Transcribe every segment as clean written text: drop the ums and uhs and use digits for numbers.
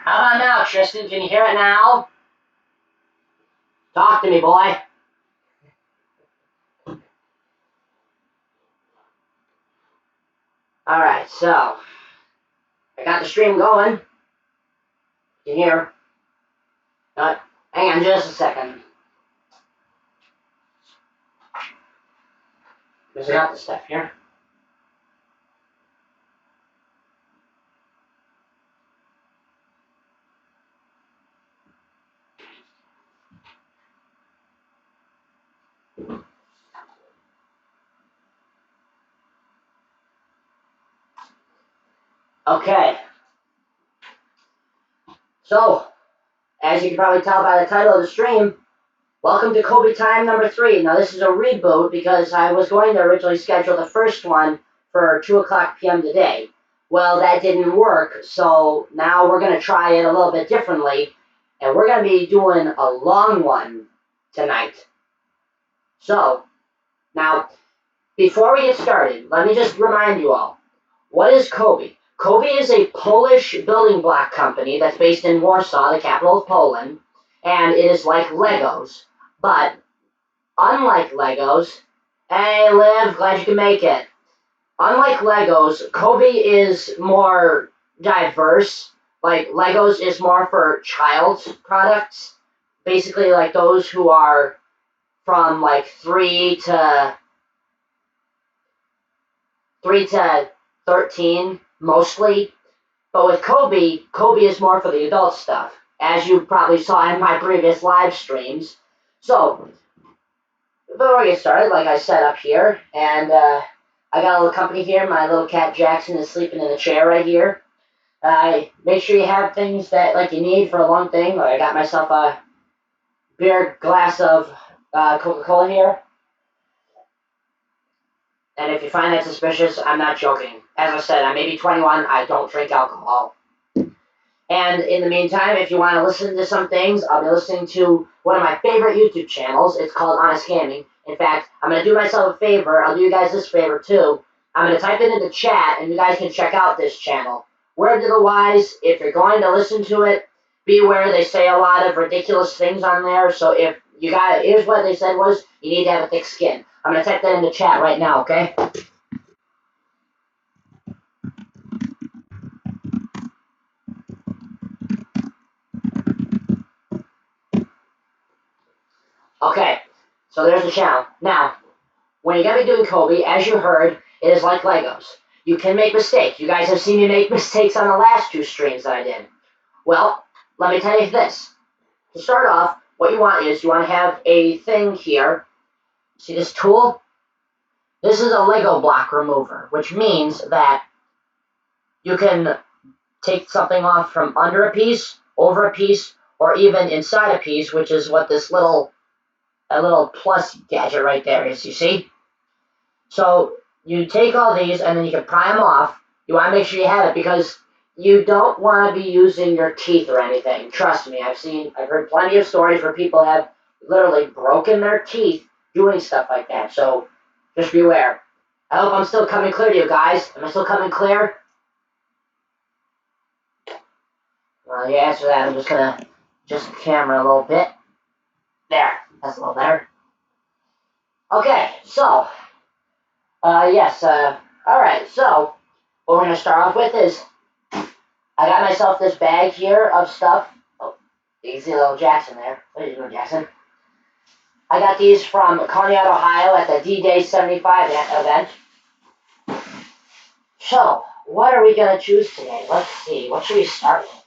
How about now, Tristan? Can you hear it now? Talk to me, boy. Alright, so I got the stream going. You can hear. Hang on just a second. Missing out the stuff here. Okay. So, as you can probably tell by the title of the stream, welcome to Cobi time number 3. Now this is a reboot because I was going to originally schedule the first one for 2 o'clock p.m. today. Well, that didn't work, so now we're going to try it a little bit differently, and we're going to be doing a long one tonight. So, now, before we get started, let me just remind you all, what is Cobi? Cobi is a Polish building block company that's based in Warsaw, the capital of Poland, and it is like Legos. But unlike Legos, hey Liv, glad you can make it. Unlike Legos, Cobi is more diverse. Like Legos is more for child's products, basically like those who are from like 3 to 13 mostly. But with Cobi is more for the adult stuff, as you probably saw in my previous live streams. So, before we get started, like I set up here, and I got a little company here. My little cat Jackson is sleeping in a chair right here. Make sure you have things that like you need for a long thing. Like I got myself a beer glass of Coca-Cola here. And if you find that suspicious, I'm not joking. As I said, I may be 21. I don't drink alcohol. And in the meantime, if you want to listen to some things, I'll be listening to one of my favorite YouTube channels. It's called Honest Gaming. In fact, I'm going to do myself a favor. I'll do you guys this favor too. I'm going to type it into chat, and you guys can check out this channel. Word to the wise, if you're going to listen to it, be aware they say a lot of ridiculous things on there. So if you got, here's what they said was, you need to have a thick skin. I'm going to type that into chat right now, okay? Okay, so there's the channel. Now, when you're going to be doing Cobi, as you heard, it is like Legos. You can make mistakes. You guys have seen me make mistakes on the last 2 streams that I did. Well, let me tell you this. To start off, what you want is you want to have a thing here. See this tool? This is a Lego block remover, which means that you can take something off from under a piece, over a piece, or even inside a piece, which is what this little plus gadget right there is, you see? So you take all these and then you can pry them off. You want to make sure you have it because you don't want to be using your teeth or anything. Trust me, I've heard plenty of stories where people have literally broken their teeth doing stuff like that. So just beware. I hope I'm still coming clear to you guys. Am I still coming clear? Well, you answer that. I'm just going to adjust the camera a little bit. There. That's a little better. Okay, so, yes, alright, so, what we're going to start off with is, I got myself this bag here of stuff. Oh, you can see a little Jackson there. What are you doing, Jackson? I got these from Conneaut, Ohio at the D-Day 75 event. So, what are we going to choose today? Let's see, what should we start with?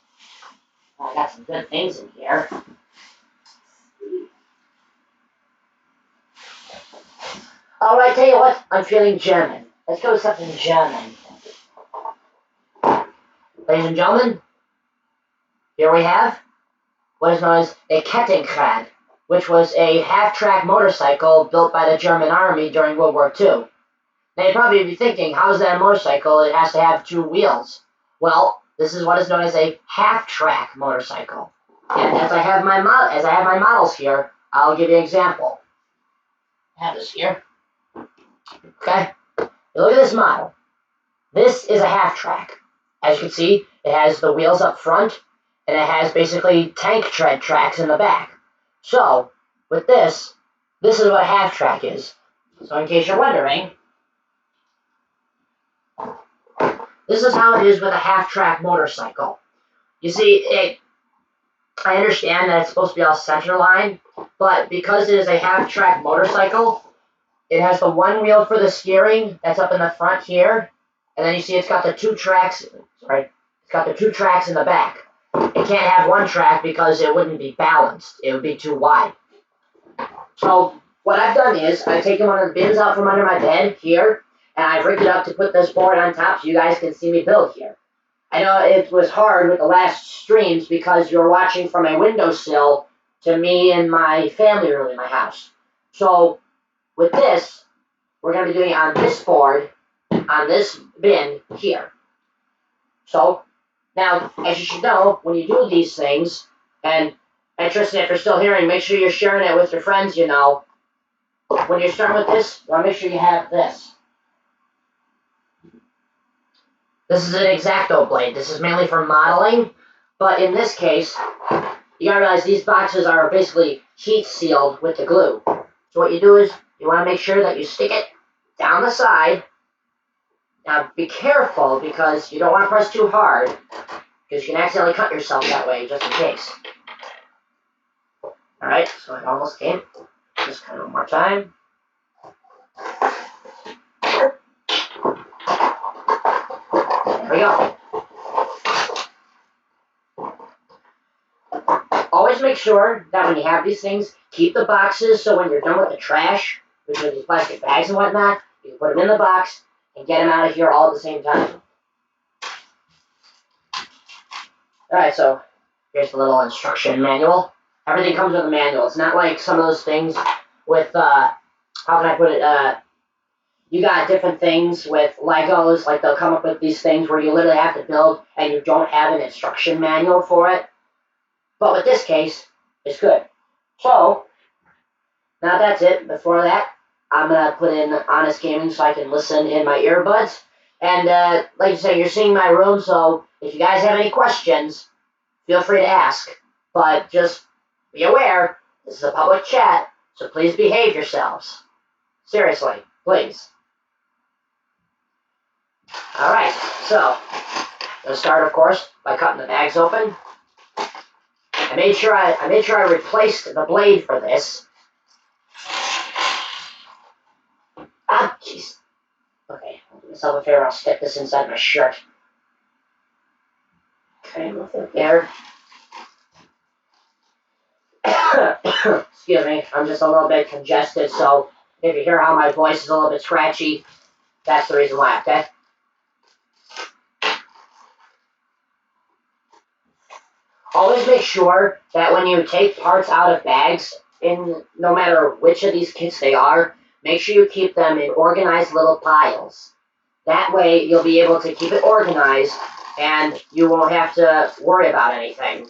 I got some good things in here. Alright, tell you what, I'm feeling German. Let's go with something German. Ladies and gentlemen, here we have what is known as a Kettenkrad, which was a half-track motorcycle built by the German army during World War II. Now you'd probably be thinking, how is that a motorcycle? It has to have 2 wheels. Well, this is what is known as a half-track motorcycle. And as I have my models here, I'll give you an example. I have this here. Okay, you look at this model. This is a half track. As you can see, it has the wheels up front, and it has basically tank tread tracks in the back. So, with this is what a half track is. So in case you're wondering, this is how it is with a half track motorcycle. You see, I understand that it's supposed to be all center line, but because it is a half track motorcycle, it has the one wheel for the steering that's up in the front here, and then you see it's got the two tracks, it's got the two tracks in the back. It can't have one track because it wouldn't be balanced. It would be too wide. So what I've done is I've taken one of the bins out from under my bed here, and I've rigged it up to put this board on top so you guys can see me build here. I know it was hard with the last streams because you're watching from a windowsill to me and my family room in my house. So with this, we're going to be doing it on this board, on this bin here. So now, as you should know, when you do these things, and Tristan, if you're still hearing, make sure you're sharing it with your friends, you know. When you're starting with this, you want to make sure you have this. This is an X-Acto blade. This is mainly for modeling, but in this case, you gotta realize these boxes are basically heat sealed with the glue. So what you do is, you want to make sure that you stick it down the side. Now be careful because you don't want to press too hard because you can accidentally cut yourself that way, just in case. Alright, so it almost came. Just kind of one more time. There we go. Always make sure that when you have these things, keep the boxes so when you're done with the trash, which are these plastic bags and whatnot, you can put them in the box and get them out of here all at the same time. Alright, so here's the little instruction manual. Everything comes with a manual. It's not like some of those things with, how can I put it, you got different things with Legos, like they'll come up with these things where you literally have to build and you don't have an instruction manual for it. But with this case, it's good. So, now that's it. Before that, I'm going to put in Honest Gaming so I can listen in my earbuds. And like I said, you're seeing my room, so if you guys have any questions, feel free to ask. But just be aware, this is a public chat, so please behave yourselves. Seriously, please. Alright, so, let's start, of course, by cutting the bags open. I made sure I replaced the blade for this. Ah, jeez. Okay, I'll do myself a favor, I'll stick this inside my shirt. Okay, move it there. Excuse me, I'm just a little bit congested, so if you hear how my voice is a little bit scratchy, that's the reason why, okay? Always make sure that when you take parts out of bags, no matter which of these kits they are, make sure you keep them in organized little piles. That way you'll be able to keep it organized and you won't have to worry about anything.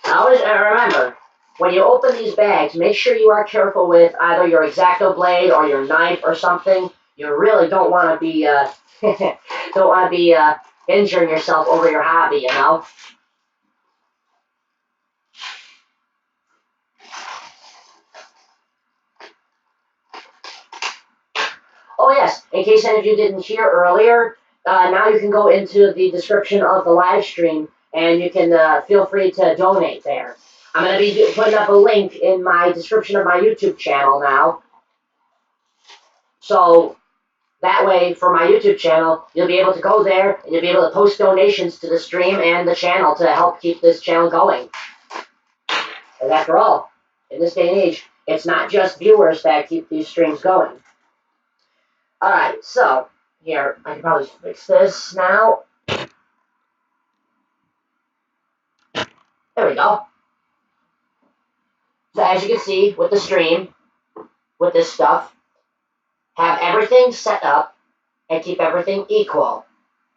Always remember, when you open these bags, make sure you are careful with either your X-Acto blade or your knife or something. You really don't want to be injuring yourself over your hobby, you know. Oh yes, in case any of you didn't hear earlier, now you can go into the description of the live stream and you can feel free to donate there. I'm going to be putting up a link in my description of my YouTube channel now. So that way, for my YouTube channel, you'll be able to go there and you'll be able to post donations to the stream and the channel to help keep this channel going. And after all, in this day and age, it's not just viewers that keep these streams going. Alright, so, here, I can probably fix this now. There we go. So as you can see, with the stream, with this stuff, have everything set up and keep everything equal.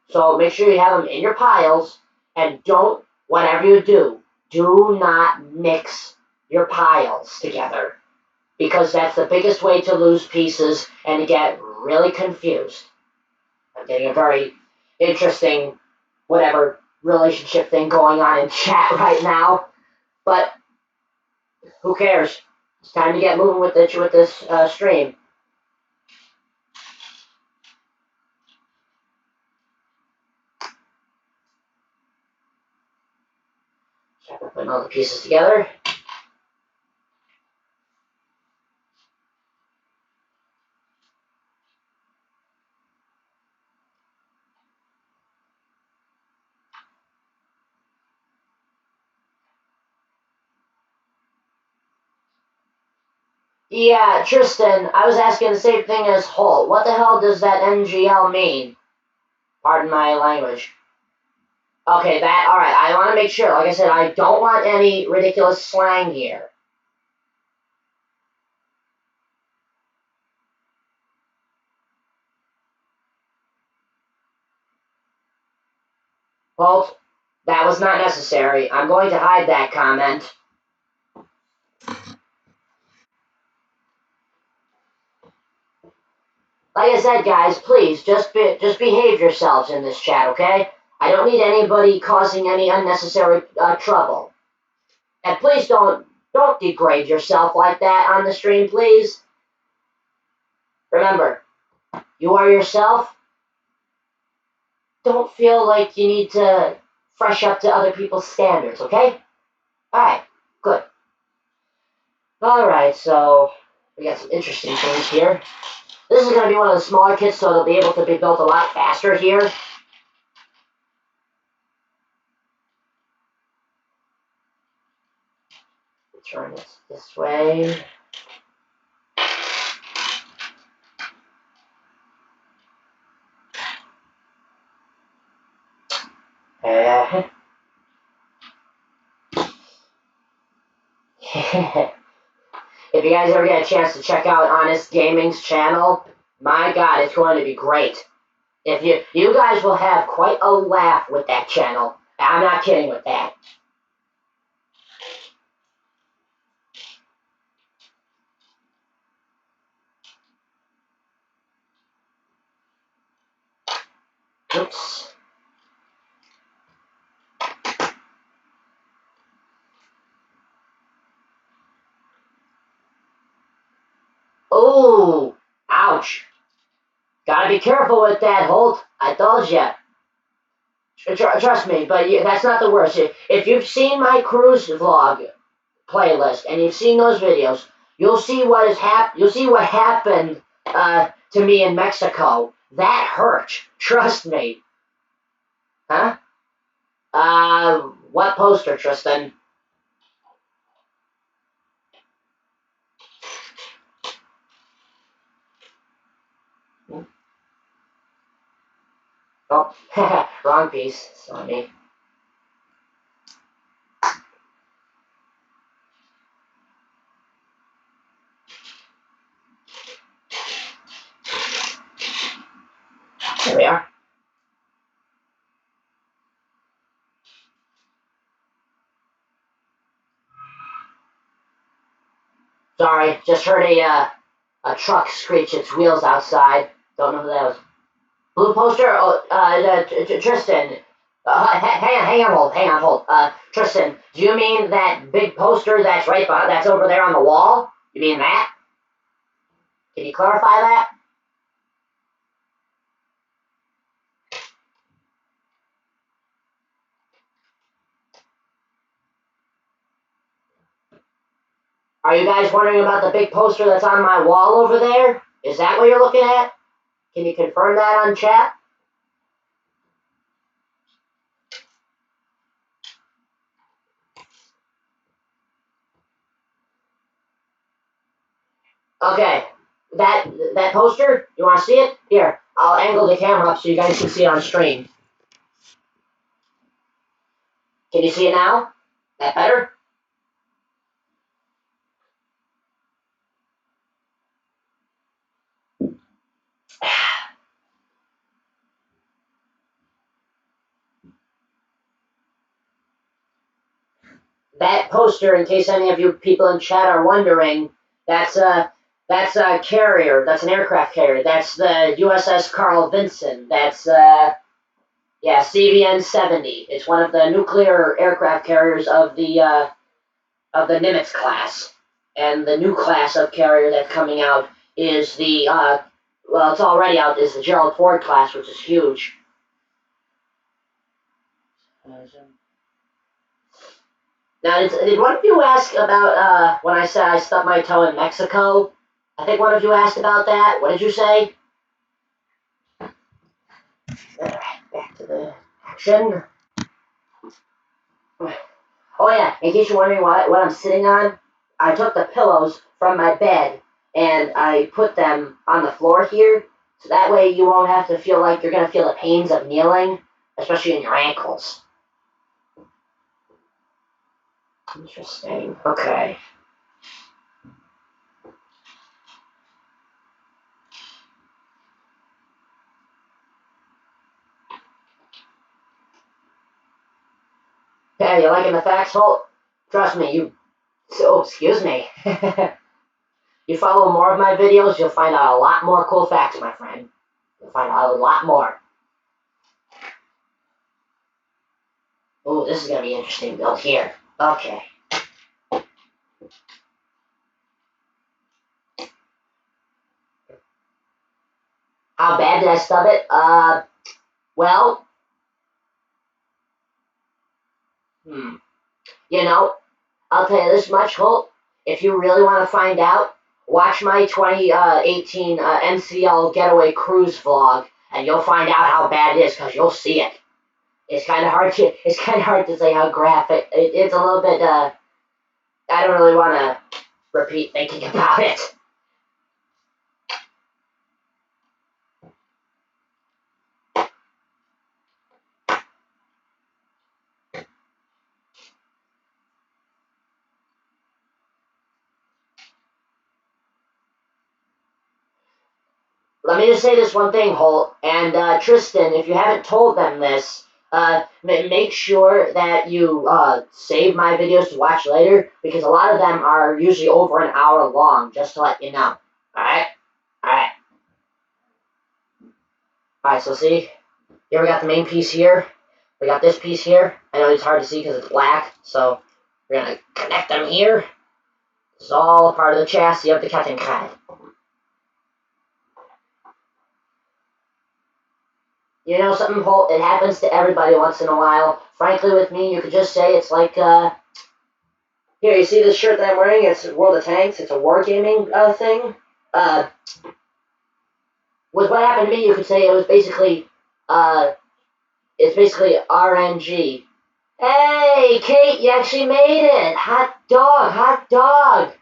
So make sure you have them in your piles, and don't, whatever you do not mix your piles together. because that's the biggest way to lose pieces and to get really confused. I'm getting a very interesting, whatever, relationship thing going on in chat right now, but who cares? It's time to get moving with this stream. Putting all the pieces together. Yeah, Tristan, I was asking the same thing as Holt. What the hell does that MGL mean? Pardon my language. Okay, alright, I want to make sure. Like I said, I don't want any ridiculous slang here. Holt, that was not necessary. I'm going to hide that comment. Like I said, guys, please, just behave yourselves in this chat, okay? I don't need anybody causing any unnecessary trouble. And please don't degrade yourself like that on the stream, please. Remember, you are yourself. Don't feel like you need to fresh up to other people's standards, okay? Alright, good. Alright, so we got some interesting things here. This is going to be one of the smaller kits, so it'll be able to be built a lot faster here. Turn this way. If you guys ever get a chance to check out Honest Gaming's channel, my god, it's going to be great. If you guys will have quite a laugh with that channel. I'm not kidding with that. Oops. Oh, ouch. Gotta be careful with that, Holt. I told ya. Trust me, but that's not the worst. If you've seen my cruise vlog playlist and you've seen those videos, you'll see what happened to me in Mexico. That hurt. Trust me. Huh? What poster, Tristan? Oh, wrong piece. Sorry. There we are. Sorry, just heard a truck screech its wheels outside. Don't know who that was. Blue poster? Oh, Tristan. Hang on, hold. Tristan, do you mean that big poster that's that's over there on the wall? You mean that? Can you clarify that? Are you guys wondering about the big poster that's on my wall over there? Is that what you're looking at? Can you confirm that on chat? Okay, that poster, you want to see it? Here, I'll angle the camera up so you guys can see it on stream. Can you see it now? That better? That poster, in case any of you people in chat are wondering, That's a carrier. That's an aircraft carrier. That's the USS Carl Vinson. That's yeah, CVN-70. It's one of the nuclear aircraft carriers of the Nimitz class. And the new class of carrier that's coming out is the well, it's already out. Is the Gerald Ford class, which is huge. Now, did one of you ask about when I said I stubbed my toe in Mexico? I think one of you asked about that. What did you say? Alright, back to the action. Oh yeah, in case you're wondering what I'm sitting on, I took the pillows from my bed and I put them on the floor here, so that way you won't have to feel like you're going to feel the pains of kneeling, especially in your ankles. Interesting. Okay. Hey, you liking the facts, Holt? Trust me, you... Oh, excuse me. You follow more of my videos, you'll find out a lot more cool facts, my friend. You'll find out a lot more. Oh, this is going to be interesting build here. Okay. How bad did I stub it? Well... You know, I'll tell you this much, Holt. If you really want to find out, watch my 2018 NCL Getaway Cruise vlog, and you'll find out how bad it is, because you'll see it. It's kind of hard to say how graphic. It's a little bit. I don't really want to repeat thinking about it. Let me just say this one thing, Holt, and Tristan, if you haven't told them this, make sure that you save my videos to watch later, because a lot of them are usually over an hour long, just to let you know. Alright? Alright. Alright, so see? Here we got the main piece here. We got this piece here. I know it's hard to see because it's black, so we're going to connect them here. This is all a part of the chassis of the Kettenkrad. You know something, Holt? It happens to everybody once in a while. Frankly, with me, you could just say it's like, here, you see this shirt that I'm wearing? It's World of Tanks. It's a wargaming thing. With what happened to me, you could say it was basically, it's basically RNG. Hey, Kate, you actually made it. Hot dog, hot dog.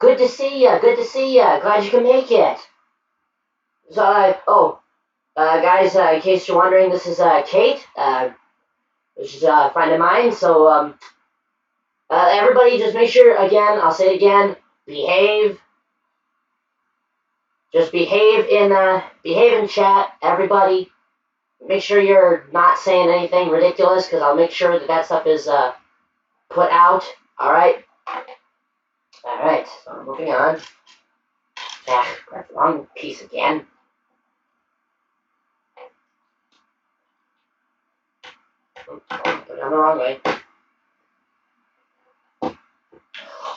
Good to see ya, good to see ya. Glad you can make it. So, guys, in case you're wondering, this is Kate. This is a friend of mine. So, everybody, just make sure, again, I'll say it again, behave. Just behave in chat, everybody. Make sure you're not saying anything ridiculous, because I'll make sure that stuff is put out. All right. All right. So moving on. Ah, grab the wrong piece again. Put it on the wrong way.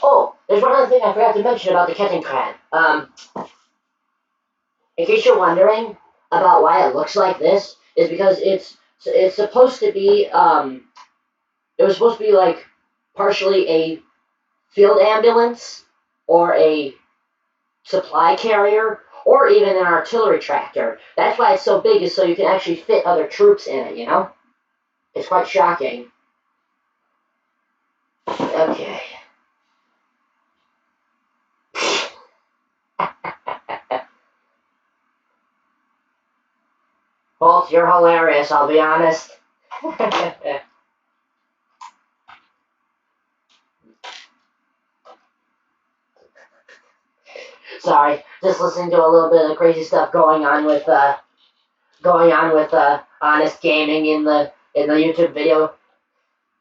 Oh, there's one other thing I forgot to mention about the Kettenkrad. In case you're wondering about why it looks like this, is because it's supposed to be it was supposed to be like partially a field ambulance or a supply carrier or even an artillery tractor. That's why it's so big, is so you can actually fit other troops in it, you know? It's quite shocking. Okay. Bolt, you're hilarious, I'll be honest. Sorry, just listening to a little bit of crazy stuff going on with Honest Gaming in the YouTube video.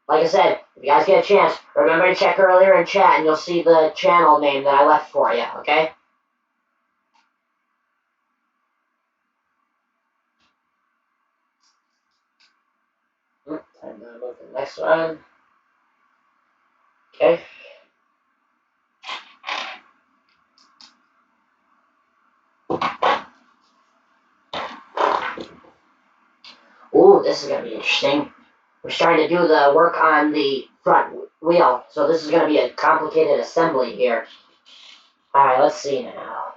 like I said, if you guys get a chance, remember to check earlier in chat and you'll see the channel name that I left for you, okay? Time to move to the next one. Okay. Ooh, this is going to be interesting. We're starting to do the work on the front wheel, so this is going to be a complicated assembly here. Alright, let's see now.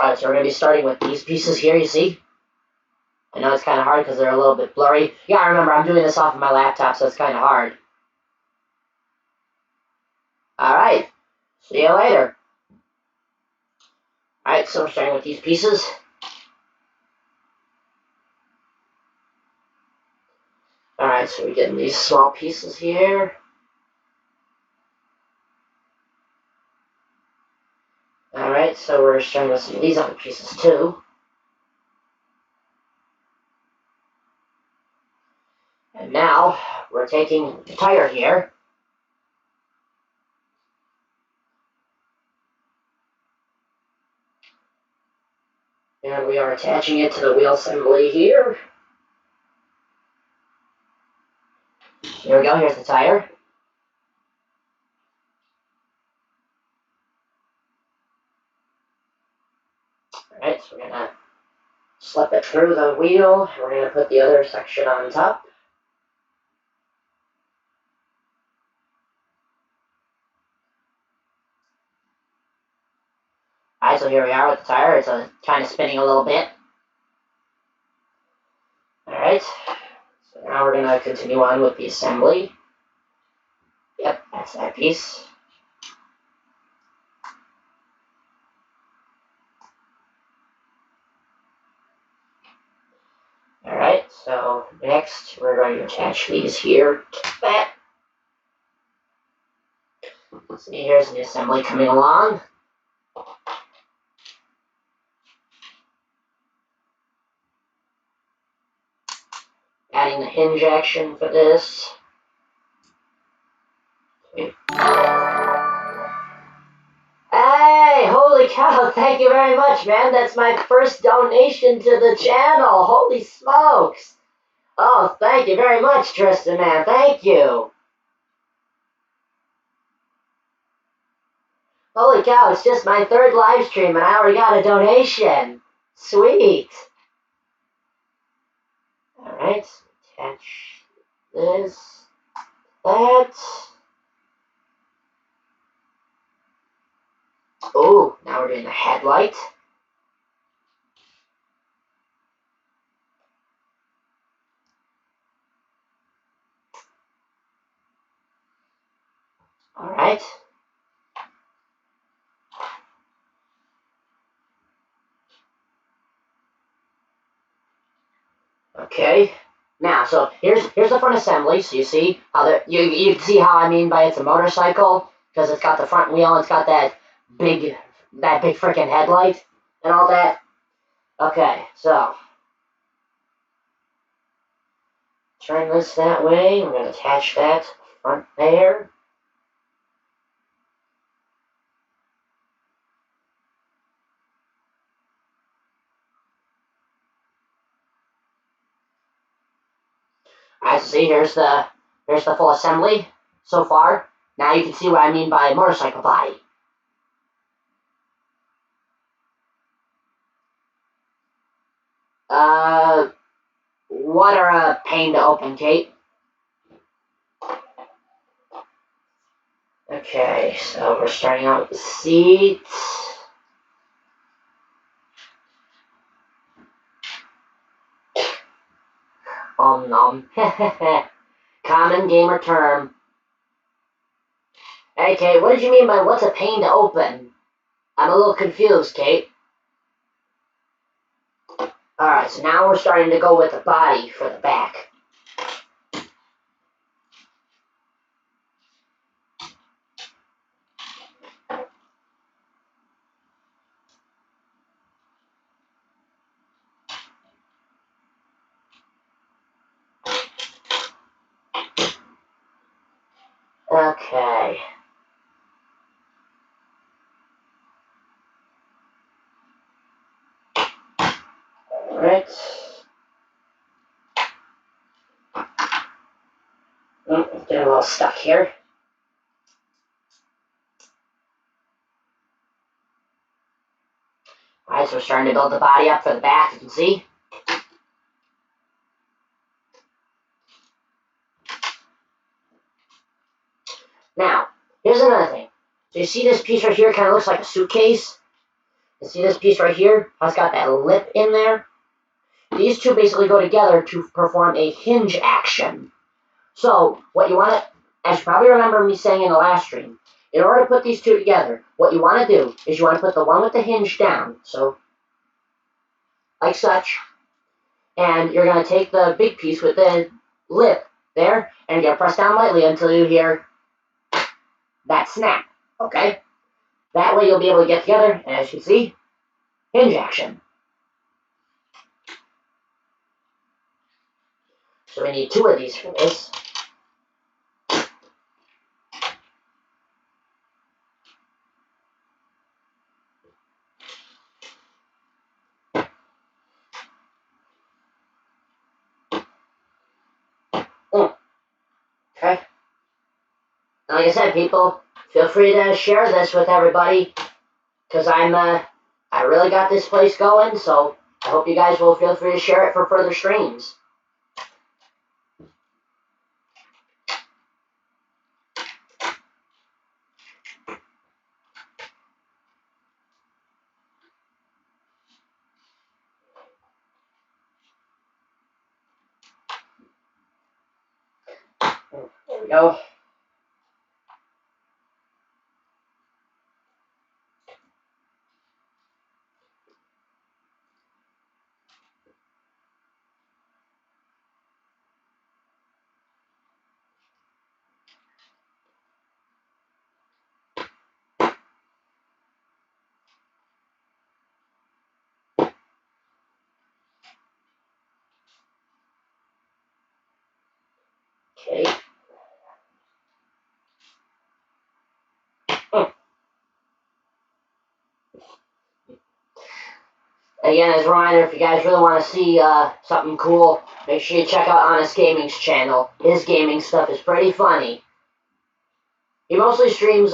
Alright, so we're going to be starting with these pieces here, you see? I know it's kind of hard because they're a little bit blurry. You gotta remember, I'm doing this off of my laptop, so it's kind of hard. Alright, see you later. Alright, so we're starting with these pieces. Alright, so we're getting these small pieces here. Alright, so we're starting with some of these other pieces too. And now, we're taking the tire here. And we are attaching it to the wheel assembly here. Here we go, here's the tire. Alright, so we're gonna slip it through the wheel. We're gonna put the other section on top. Alright, so here we are with the tire. It's kind of spinning a little bit. Alright, so now we're going to continue on with the assembly. Yep, that's that piece. Alright, so next we're going to attach these here to that. See, here's the assembly coming along. Adding the hinge action for this. Okay. Hey, holy cow, thank you very much, man. That's my first donation to the channel. Holy smokes. Oh, thank you very much, Tristan, man. Thank you. Holy cow, it's just my third live stream and I already got a donation. Sweet. Alright, attach this, that. Oh, now we're doing the headlight. Alright. Okay. Now, so here's the front assembly. So you see how you can see how I mean by it's a motorcycle because it's got the front wheel. It's got that big freaking headlight and all that. Okay, so turn this that way. We're gonna attach that to the front there. Alright, so see here's the full assembly so far. Now you can see what I mean by motorcycle body. What are a pain to open, Kate? Okay, so we're starting out with the seats. Nom. Common gamer term. Hey, Kate, what did you mean by what's a pain to open? I'm a little confused, Kate. Alright, so now we're starting to go with the body for the back. Okay. Alright. Getting a little stuck here. Alright, so we're starting to build the body up for the back, you can see. Now, here's another thing. So you see this piece right here kind of looks like a suitcase? You see this piece right here? It's got that lip in there? These two basically go together to perform a hinge action. So, what you want to, as you probably remember me saying in the last stream, in order to put these two together, what you want to do is you want to put the one with the hinge down, so, like such, and you're going to take the big piece with the lip there, and you're going to press down lightly until you hear that snap, okay? That way you'll be able to get together, and as you can see, hinge action. So we need two of these for this. Okay. Like I said, people, feel free to share this with everybody, because I really got this place going, so I hope you guys will feel free to share it for further streams. There we go. Okay. Again, as a reminder, if you guys really want to see something cool, make sure you check out Honest Gaming's channel. His gaming stuff is pretty funny. He mostly streams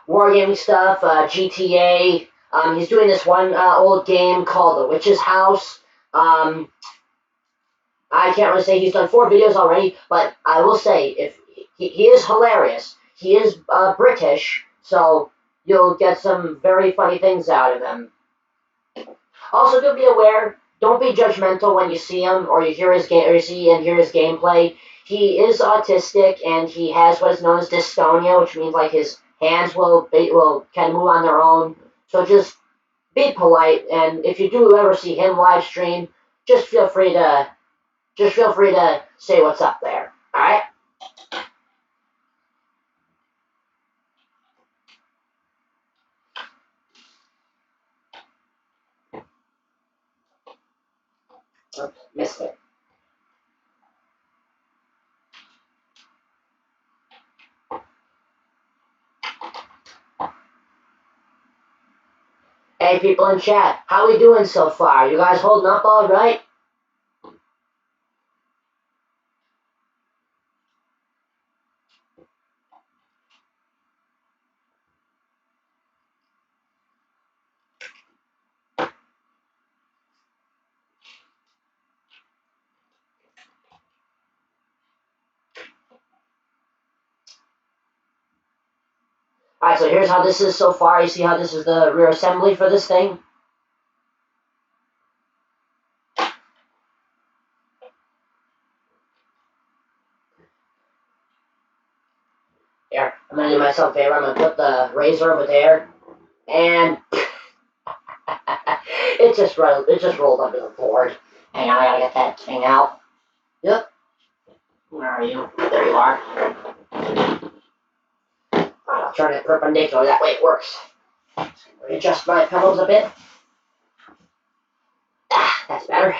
wargaming stuff, GTA. He's doing this one old game called The Witch's House. I can't really say he's done 4 videos already, but I will say if he is hilarious. He is British, so you'll get some very funny things out of him. Also, do be aware. Don't be judgmental when you see him or you hear his game or you see and hear his gameplay. He is autistic and he has what is known as dystonia, which means like his hands will kind of move on their own. So just be polite, and if you do ever see him live stream, just feel free to say what's up there. All right. Oops, missed it. Hey, people in chat, how we doing so far? You guys holding up all right? Alright, so here's how this is so far. You see how this is the rear assembly for this thing? Here, I'm gonna do myself a favor. I'm gonna put the razor over there, and it just rolled under the board. Hang on, I gotta get that thing out. Yep. Where are you? There you are. I'll turn it perpendicular. That way it works. Readjust my pillows a bit. Ah, that's better.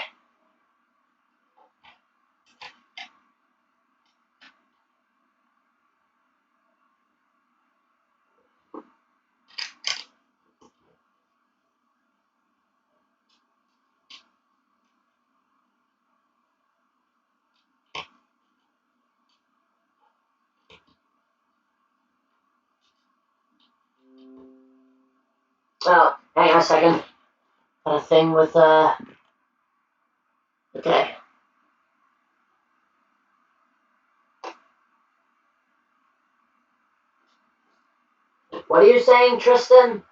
Well, hang on a second. Got a thing with, okay. What are you saying, Tristan?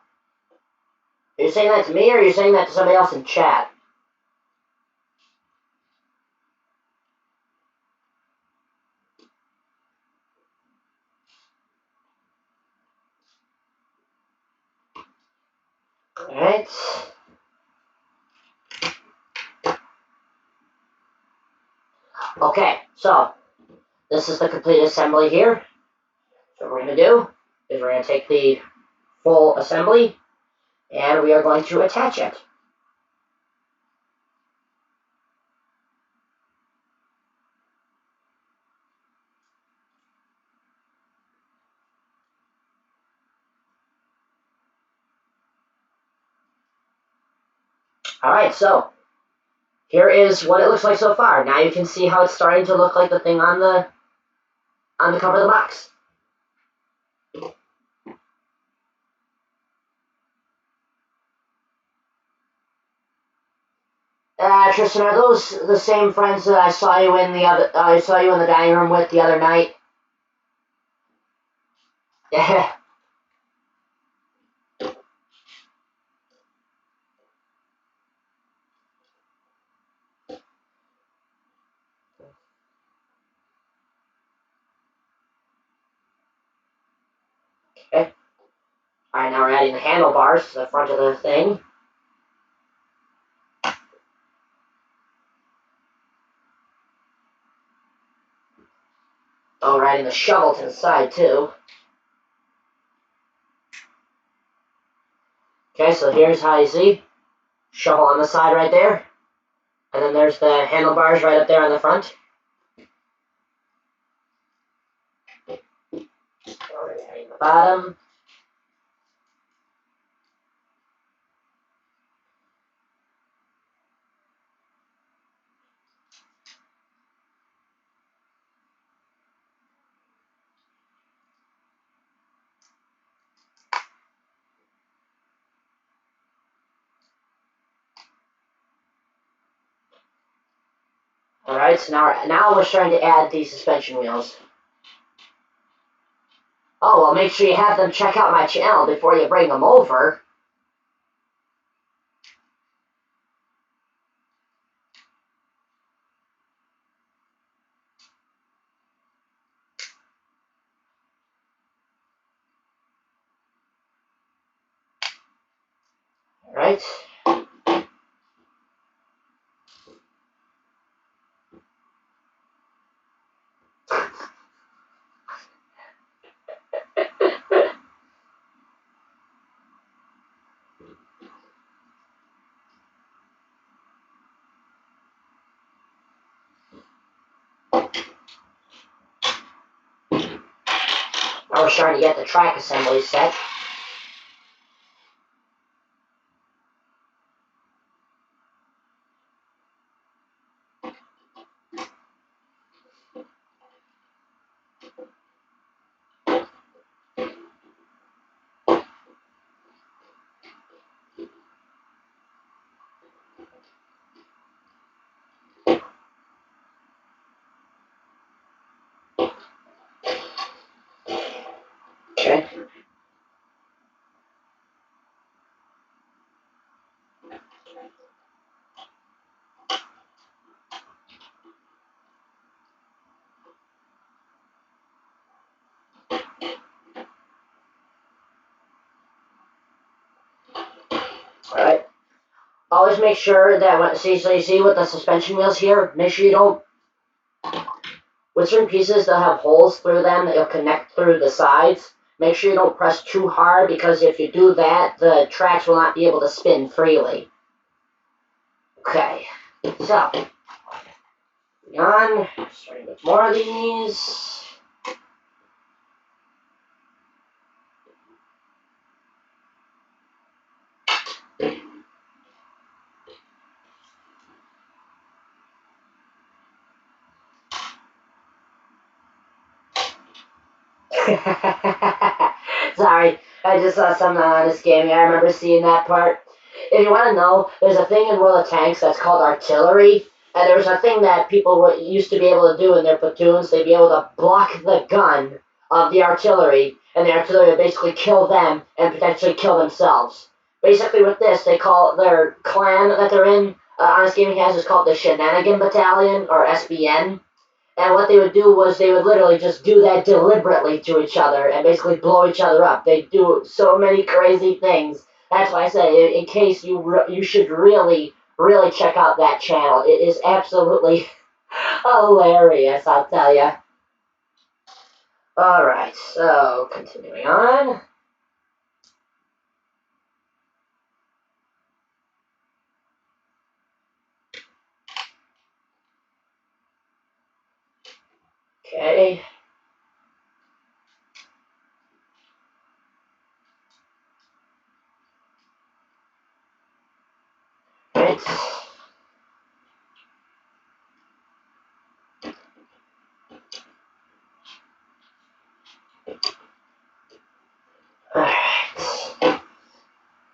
Are you saying that to me, or are you saying that to somebody else in chat? Alright. Okay, so this is the complete assembly here. So what we're going to do is we're going to take the full assembly and we are going to attach it. Alright, so here is what it looks like so far. Now you can see how it's starting to look like the thing on the cover of the box. Tristan, are those the same friends that I saw you in the dining room with the other night? Yeah. Okay. Alright, now we're adding the handlebars to the front of the thing. Oh, we're adding the shovel to the side too. Okay, so here's how you see. Shovel on the side right there. And then there's the handlebars right up there on the front. Adding the bottom. Alright, so now we're starting to add the suspension wheels. Oh, well, make sure you have them check out my channel before you bring them over. Alright. Now we're starting to get the track assembly set. Okay. Alright. Always make sure that so you see with the suspension wheels here, make sure you don't, with certain pieces they'll have holes through them that you'll connect through the sides. Make sure you don't press too hard, because if you do that, the tracks will not be able to spin freely. Okay, so, on, starting with more of these. Sorry, I just saw something on this game. I remember seeing that part. If you want to know, there's a thing in World of Tanks that's called artillery, and there's a thing that people used to be able to do in their platoons. They'd be able to block the gun of the artillery, and the artillery would basically kill them and potentially kill themselves. Basically, with this, they call their clan that they're in. Honest Gaming has is called the Shenanigan Battalion, or SBN. And what they would do was they would literally just do that deliberately to each other and basically blow each other up. They do so many crazy things. That's why I say, in case you should really, really check out that channel. It is absolutely hilarious, I'll tell you. Alright, so continuing on. Okay. Right.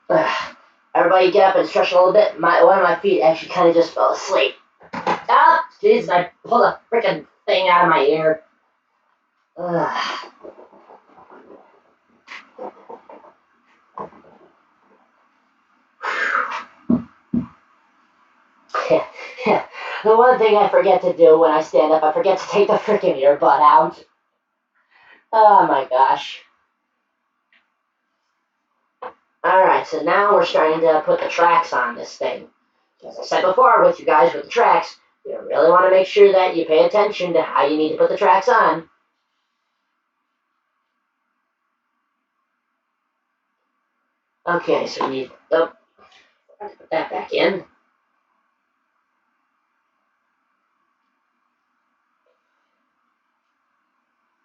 Alright. Everybody get up and stretch a little bit. One of my feet actually kind of just fell asleep. Ah, jeez, I pulled a freaking thing out of my ear. The one thing I forget to do when I stand up, I forget to take the freaking earbud out. Oh my gosh. Alright, so now we're starting to put the tracks on this thing. As I said before with you guys with the tracks, you really want to make sure that you pay attention to how you need to put the tracks on. Okay, so we need, oh, I have to put that back in.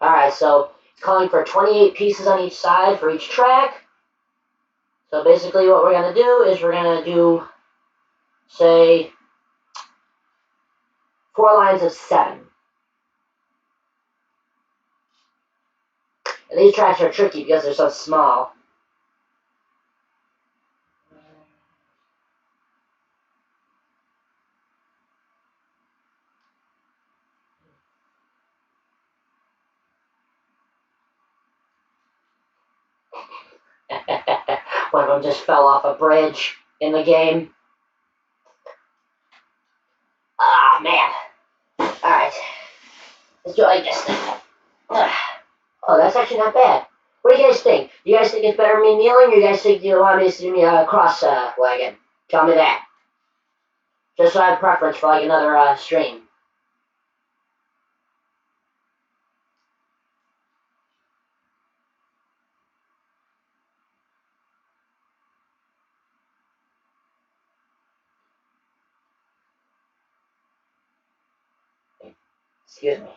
Alright, so it's calling for 28 pieces on each side for each track. So basically what we're going to do is we're going to do, say, 4 lines of 7. And these tracks are tricky because they're so small. One of them just fell off a bridge in the game. Ah, man. Alright. Let's do it like this thing. Oh, that's actually not bad. What do you guys think? Do you guys think it's better me kneeling, or you guys think you want me to see me cross-legged? Tell me that. Just so I have preference for like another stream. Excuse me.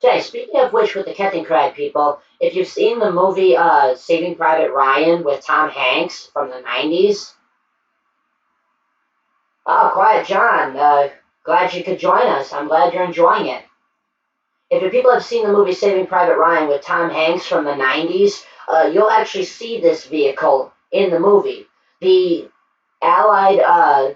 Okay, speaking of which, with the Kettenkrad people, if you've seen the movie Saving Private Ryan with Tom Hanks from the 90s, oh, Quiet John, glad you could join us. I'm glad you're enjoying it. If you people have seen the movie Saving Private Ryan with Tom Hanks from the 90s, you'll actually see this vehicle in the movie. The Allied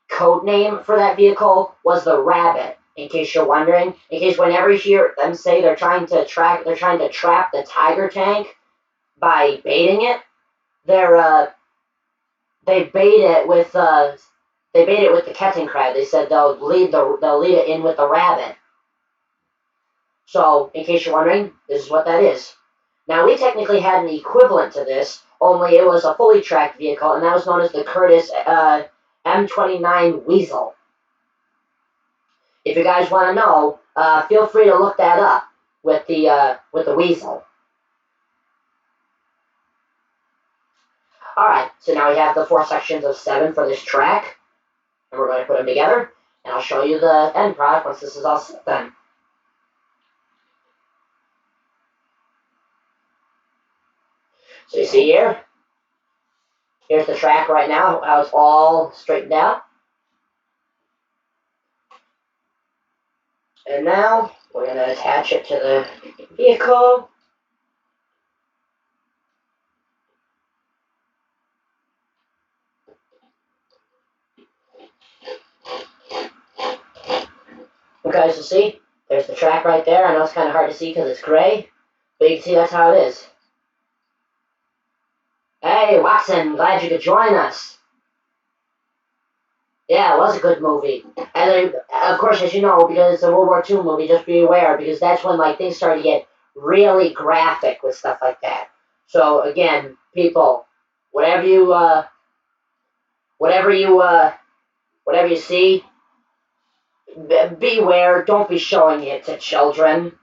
code name for that vehicle was the Rabbit, in case you're wondering. In case whenever you hear them say they're trying to trap the Tiger tank by baiting it, they bait it with the Kettenkrad. They said they'll lead it in with the Rabbit. So, in case you're wondering, this is what that is. Now, we technically had an equivalent to this, only it was a fully tracked vehicle, and that was known as the Curtiss M29 Weasel. If you guys want to know, feel free to look that up with the Weasel. All right, So now we have the 4 sections of 7 for this track, and we're going to put them together, and I'll show you the end product once this is all set then. So you see here, here's the track right now, how it's all straightened out. And now we're going to attach it to the vehicle. Okay, so see, there's the track right there. I know it's kind of hard to see because it's gray, but you can see that's how it is. Hey, Watson, glad you could join us. Yeah, it was a good movie. And then, of course, as you know, because it's a World War II movie, just be aware, because that's when like things started to get really graphic with stuff like that. So again, people, whatever you see, beware. Don't be showing it to children.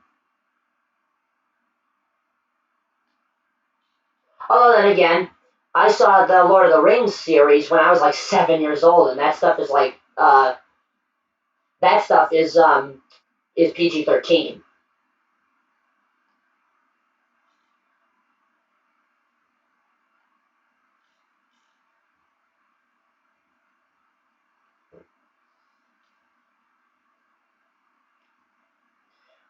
Although then again, I saw the Lord of the Rings series when I was like 7 years old, and that stuff is like is PG-13.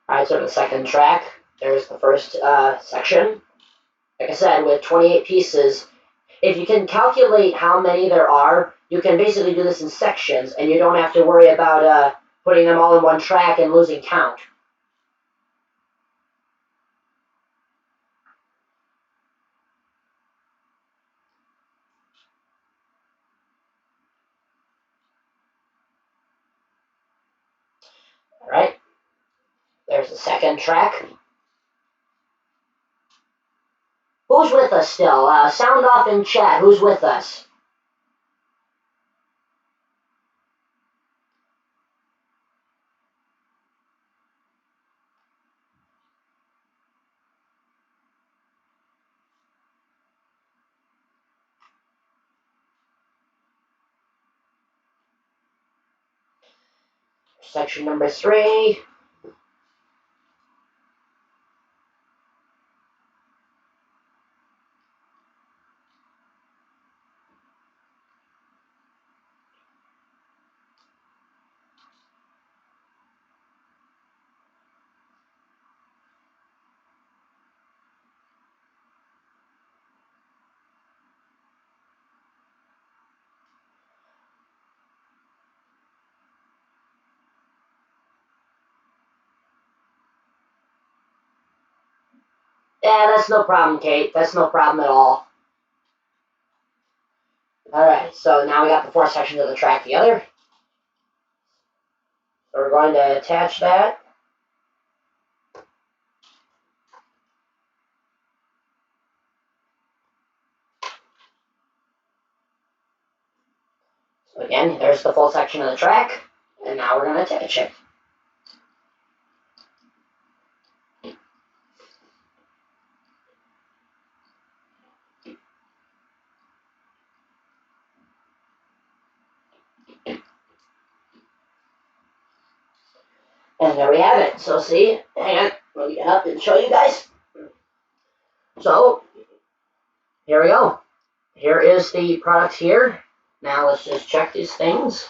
Alright, so the second track, there's the first section. Like I said, with 28 pieces, if you can calculate how many there are, you can basically do this in sections, and you don't have to worry about putting them all in one track and losing count. Alright, there's the second track. Who's with us still? Sound off in chat. Who's with us? Section number 3. Yeah, that's no problem, Kate. That's no problem at all. Alright, so now we got the 4 sections of the track together. So we're going to attach that. So again, there's the full section of the track, and now we're going to attach it. And there we have it. So see, hang on, let me get up and show you guys. So, here we go. Here is the product here. Now let's just check these things.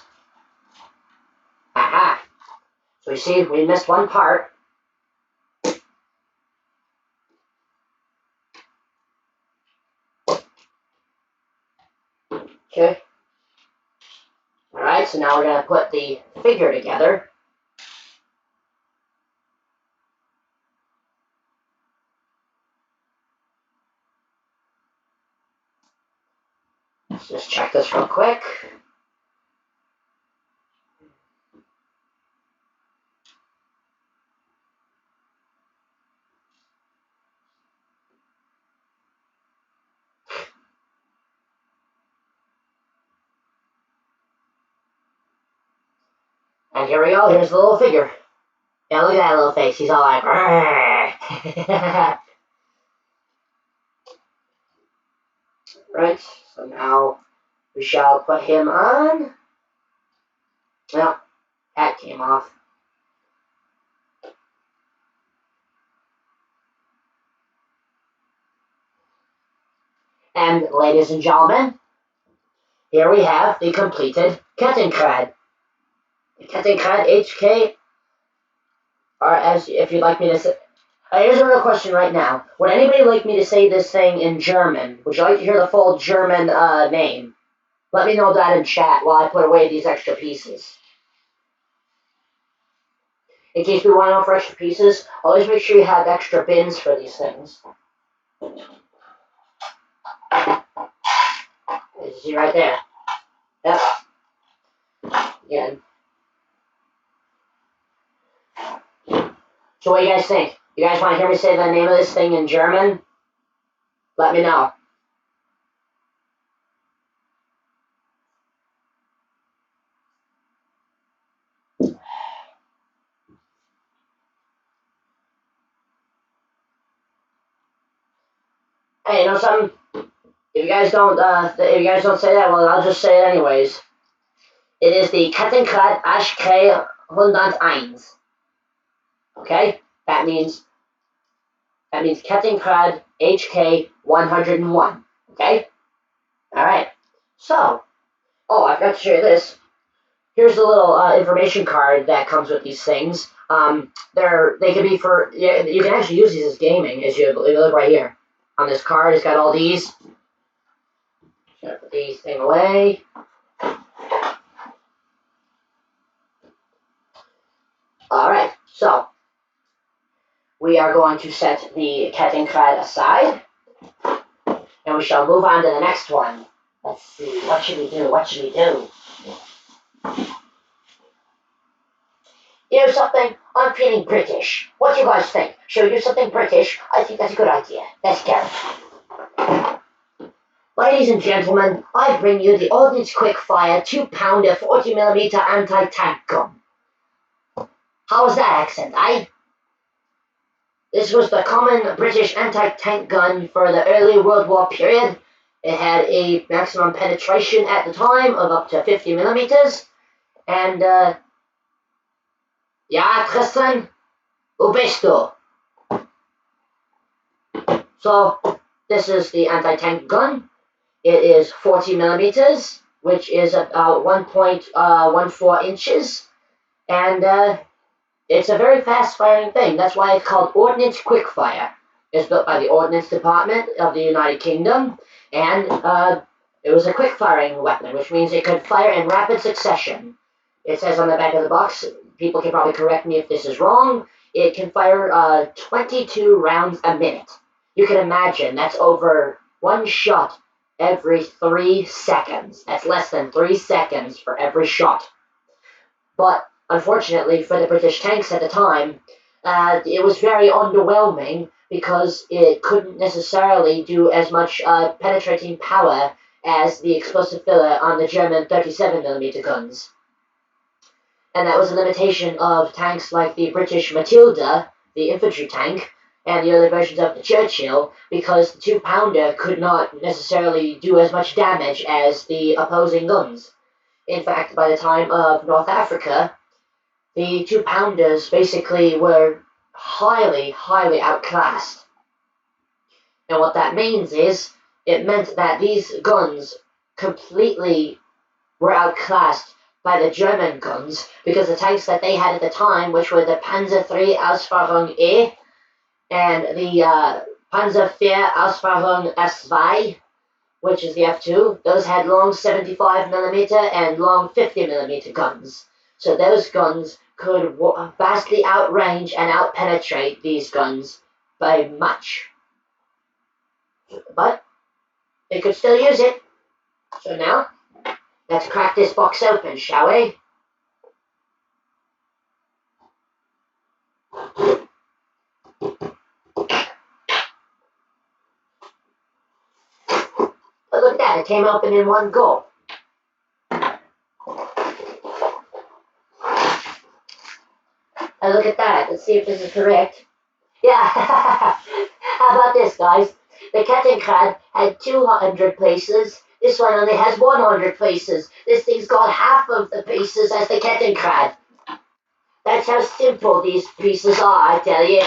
Aha! So you see, we missed one part. Okay. Alright, so now we're going to put the figure together. Let's just check this real quick. And here we go, here's the little figure. Yeah, look at that little face, he's all like, Right, so now we shall put him on. Well, that came off. And ladies and gentlemen, here we have the completed Kettenkrad. The Kettenkrad HK, or as if you'd like me to say. Here's a real question right now. Would anybody like me to say this thing in German? Would you like to hear the full German name? Let me know that in chat while I put away these extra pieces. In case we want to know for extra pieces, always make sure you have extra bins for these things. As you see right there. Yep. Again. So what do you guys think? You guys want to hear me say the name of this thing in German? Let me know. Hey, you know something? If you guys don't say that, well, I'll just say it anyways. It is the Kettenkrad HK 101. Okay, that means Kettenkrad HK 101. Okay, all right. So, I forgot to show you this. Here's the little information card that comes with these things. They can be for you can actually use these as gaming. As you look right here on this card, it's got all these. Gonna put these thing away. All right, so we are going to set the Kettenkrad aside, and we shall move on to the next one. Let's see, what should we do? What should we do? You know something? I'm feeling British. What do you guys think? Should we do something British? I think that's a good idea. Let's go. Ladies and gentlemen, I bring you the Ordnance Quickfire 2-pounder 40mm anti-tank gun. How was that accent, eh? This was the common British anti-tank gun for the early World War period. It had a maximum penetration at the time of up to 50mm. And, ja, Tristan, wo bist du? So, this is the anti-tank gun. It is 40mm, which is about 1.14 inches. And, it's a very fast-firing thing. That's why it's called Ordnance Quickfire. It's built by the Ordnance Department of the United Kingdom, and it was a quick-firing weapon, which means it could fire in rapid succession. It says on the back of the box, people can probably correct me if this is wrong, it can fire 22 rounds a minute. You can imagine that's over one shot every 3 seconds. That's less than 3 seconds for every shot. But unfortunately for the British tanks at the time, it was very underwhelming because it couldn't necessarily do as much penetrating power as the explosive filler on the German 37mm guns. And that was a limitation of tanks like the British Matilda, the infantry tank, and the early versions of the Churchill, because the 2-pounder could not necessarily do as much damage as the opposing guns. In fact, by the time of North Africa, the 2-pounders basically were highly, highly outclassed. And what that means is, it meant that these guns completely were outclassed by the German guns, because the tanks that they had at the time, which were the Panzer III Ausführung E and the Panzer IV Ausführung S2, which is the F2, those had long 75mm and long 50mm guns. So those guns could vastly outrange and outpenetrate these guns by much. But they could still use it. So now, let's crack this box open, shall we? But look at that, it came open in one go. And look at that, let's see if this is correct. Yeah, how about this, guys? the Kettenkrad had 200 pieces. This one only has 100 pieces. This thing's got half of the pieces as the Kettenkrad. That's how simple these pieces are, I tell you.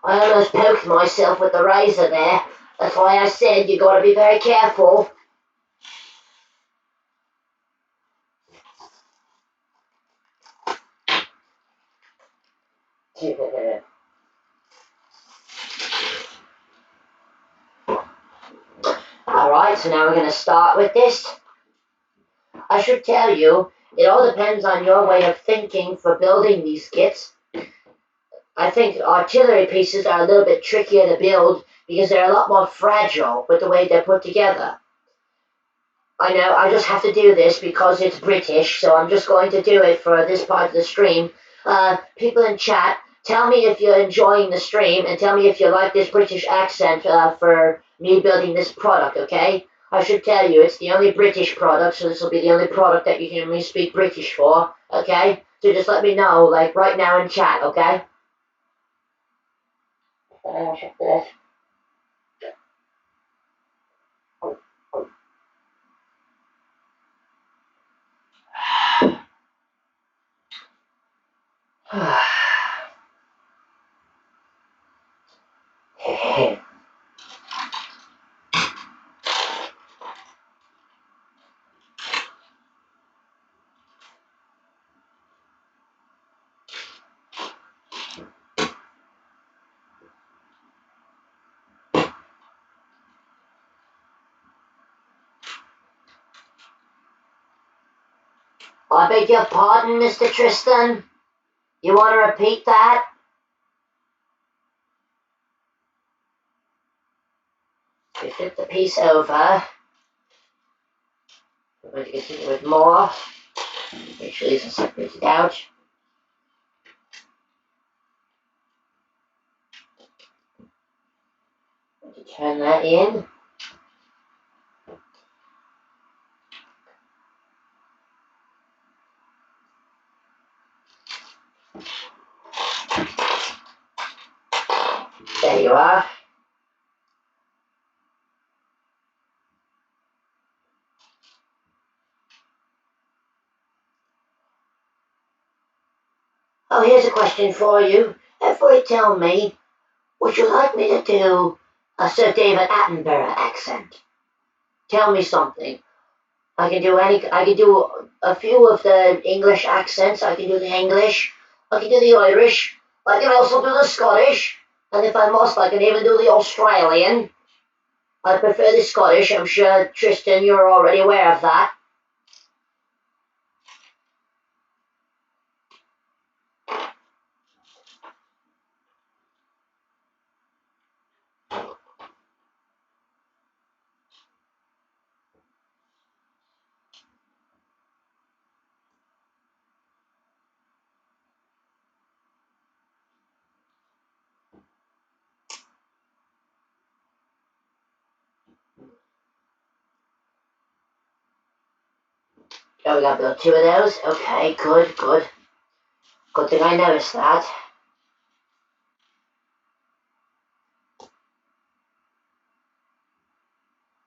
I almost poked myself with the razor there. That's why I said you gotta be very careful. Alright, so now we're gonna start with this. I should tell you, it all depends on your way of thinking for building these kits. I think artillery pieces are a little bit trickier to build because they're a lot more fragile with the way they're put together. I know, I just have to do this because it's British, so I'm just going to do it for this part of the stream. People in chat, tell me if you're enjoying the stream and tell me if you like this British accent for me building this product, okay? I should tell you, it's the only British product, so this will be the only product that you can hear me speak British for, okay? So just let me know, like, right now in chat, okay? Check this. I beg your pardon, Mr. Tristan? You want to repeat that? We flip the piece over. We're going to continue with more. Make sure these are separated out. I'm going to turn that in. There you are. Oh, here's a question for you. Everybody tell me, would you like me to do a Sir David Attenborough accent? Tell me something. I can do a few of the English accents. I can do the English. I can do the Irish. I can also do the Scottish. And if I must, I can even do the Australian. I prefer the Scottish. I'm sure, Tristan, you're already aware of that. Oh, we got to build two of those? Okay, good, good. Good thing I noticed that.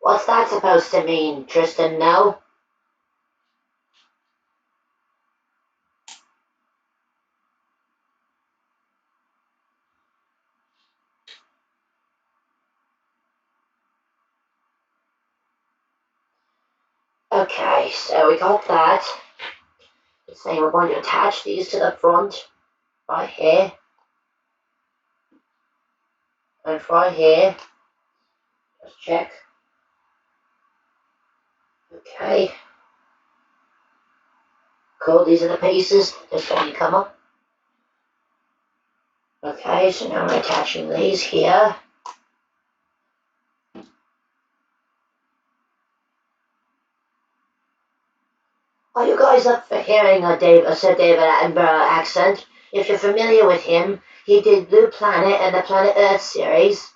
What's that supposed to mean, Tristan? No? Okay, so we got that. It's saying we're going to attach these to the front, right here. And right here. Just check. Okay. Cool, these are the pieces. Just when you come up. Okay, so now we're attaching these here. Are you guys up for hearing a Sir David Attenborough accent? If you're familiar with him, he did Blue Planet and the Planet Earth series.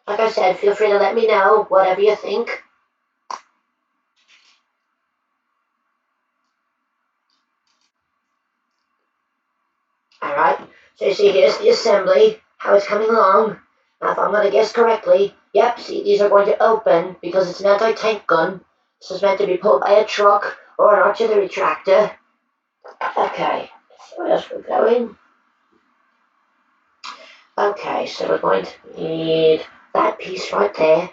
Like I said, feel free to let me know whatever you think. Alright, so you see here's the assembly, how it's coming along. Now if I'm going to guess correctly, yep, see these are going to open because it's an anti-tank gun. This is meant to be pulled by a truck or an artillery tractor. Okay, let's see where else we're going. Okay, so we're going to need that piece right there.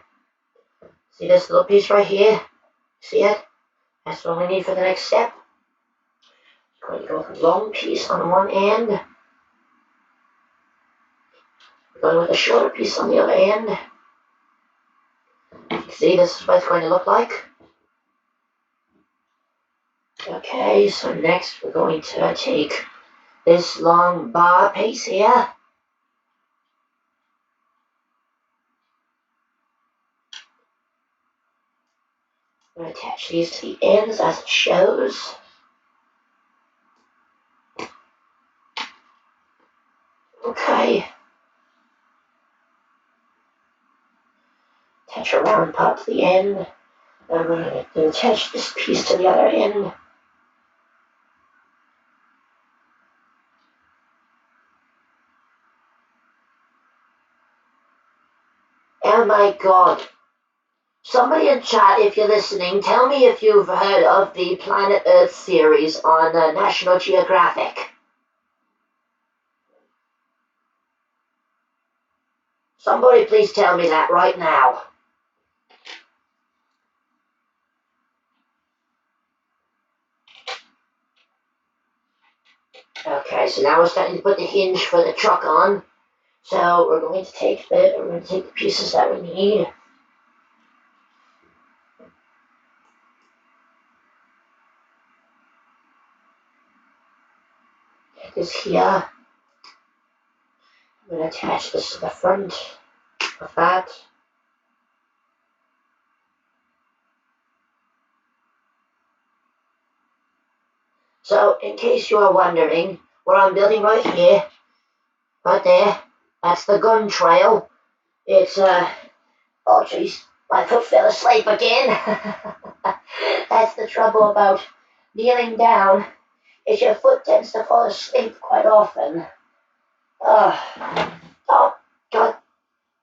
See this little piece right here? See it? That's what we need for the next step. We're going to go with a long piece on one end. We're going with a shorter piece on the other end. See, this is what it's going to look like. Okay, so next we're going to take this long bar piece here. I'm going to attach these to the ends as it shows. Okay. Attach a round part to the end. I'm going to attach this piece to the other end. Oh my god. Somebody in chat, if you're listening, tell me if you've heard of the Planet Earth series on National Geographic. Somebody please tell me that right now. Okay, so now we're starting to put the hinge for the truck on. So we're going to take the pieces that we need. Get this here. I'm going to attach this to the front of that. So, in case you are wondering, what I'm building right here, right there, that's the gun trail. It's, oh jeez, my foot fell asleep again. That's the trouble about kneeling down, is your foot tends to fall asleep quite often. Oh, God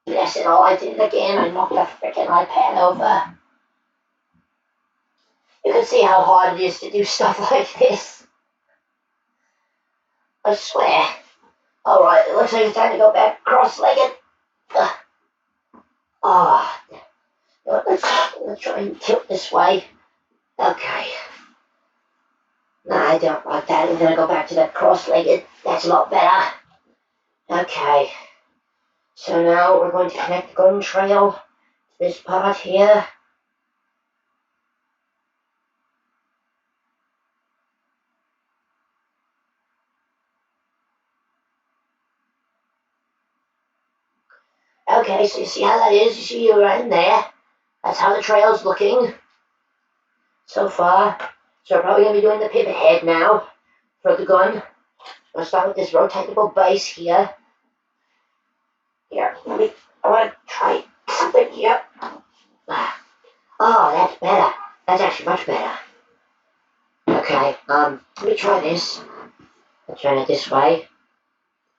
bless it all, I did it again. I knocked the freaking iPad over. You can see how hard it is to do stuff like this. I swear. Alright, it looks like it's time to go back cross-legged. Let's try and tilt this way. Okay. No, I don't like that. I'm going to go back to that cross-legged. That's a lot better. Okay. So now we're going to connect the gun trail to this part here. Okay, so you see how that is? You see you're right in there. That's how the trail's looking so far. So we're probably going to be doing the pivot head now for the gun. We'll start with this rotatable base here. Here, I want to try something here. Oh, that's better. That's actually much better. Okay, let me try this. I'll turn it this way.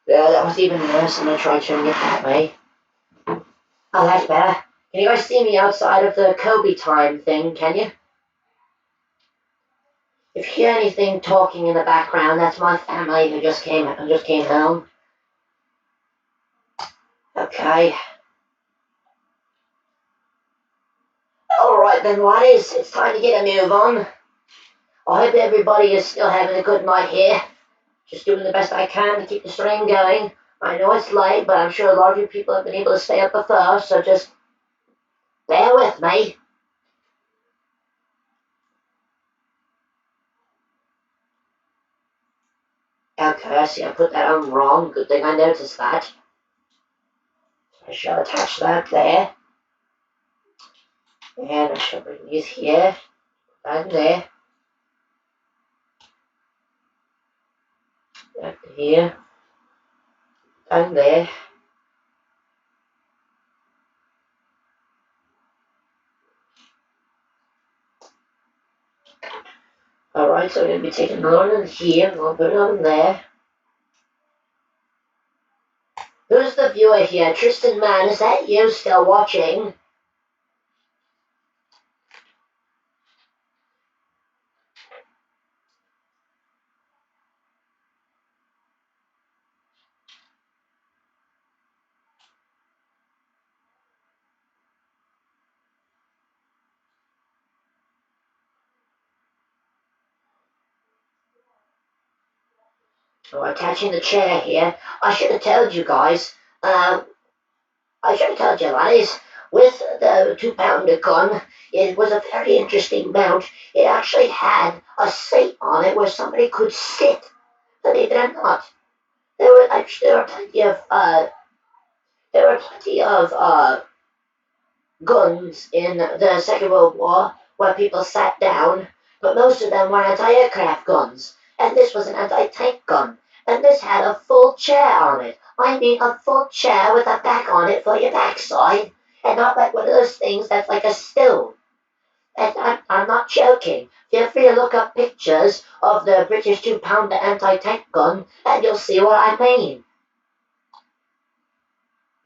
Yeah, that was even worse. I'm going to try turning it that way. Oh, that's better. Can you guys see me outside of the Cobi time thing, can you? If you hear anything talking in the background, that's my family who just came home. Okay. Alright then, laddies, it's time to get a move on. I hope everybody is still having a good night here. Just doing the best I can to keep the stream going. I know it's late, but I'm sure a lot of you people have been able to stay up before, so just bear with me. Okay, I see I put that on wrong. Good thing I noticed that. So I shall attach that there. And I shall bring these here. That in there. Back here. And there. Alright, so we're going to be taking another one here. We'll put it on there. Who's the viewer here? Tristan Man, is that you still watching? So we're attaching the chair here. I should have told you guys. I should have told you, laddies. With the 2-pounder gun, it was a very interesting mount. It actually had a seat on it where somebody could sit. Believe it or not, there were plenty of guns in the Second World War where people sat down, but most of them were anti-aircraft guns, and this was an anti-tank gun, and this had a full chair on it. I mean, a full chair with a back on it for your backside, and not like one of those things that's like a stool. And I'm not joking. Feel free to look up pictures of the British 2-pounder anti-tank gun, and you'll see what I mean.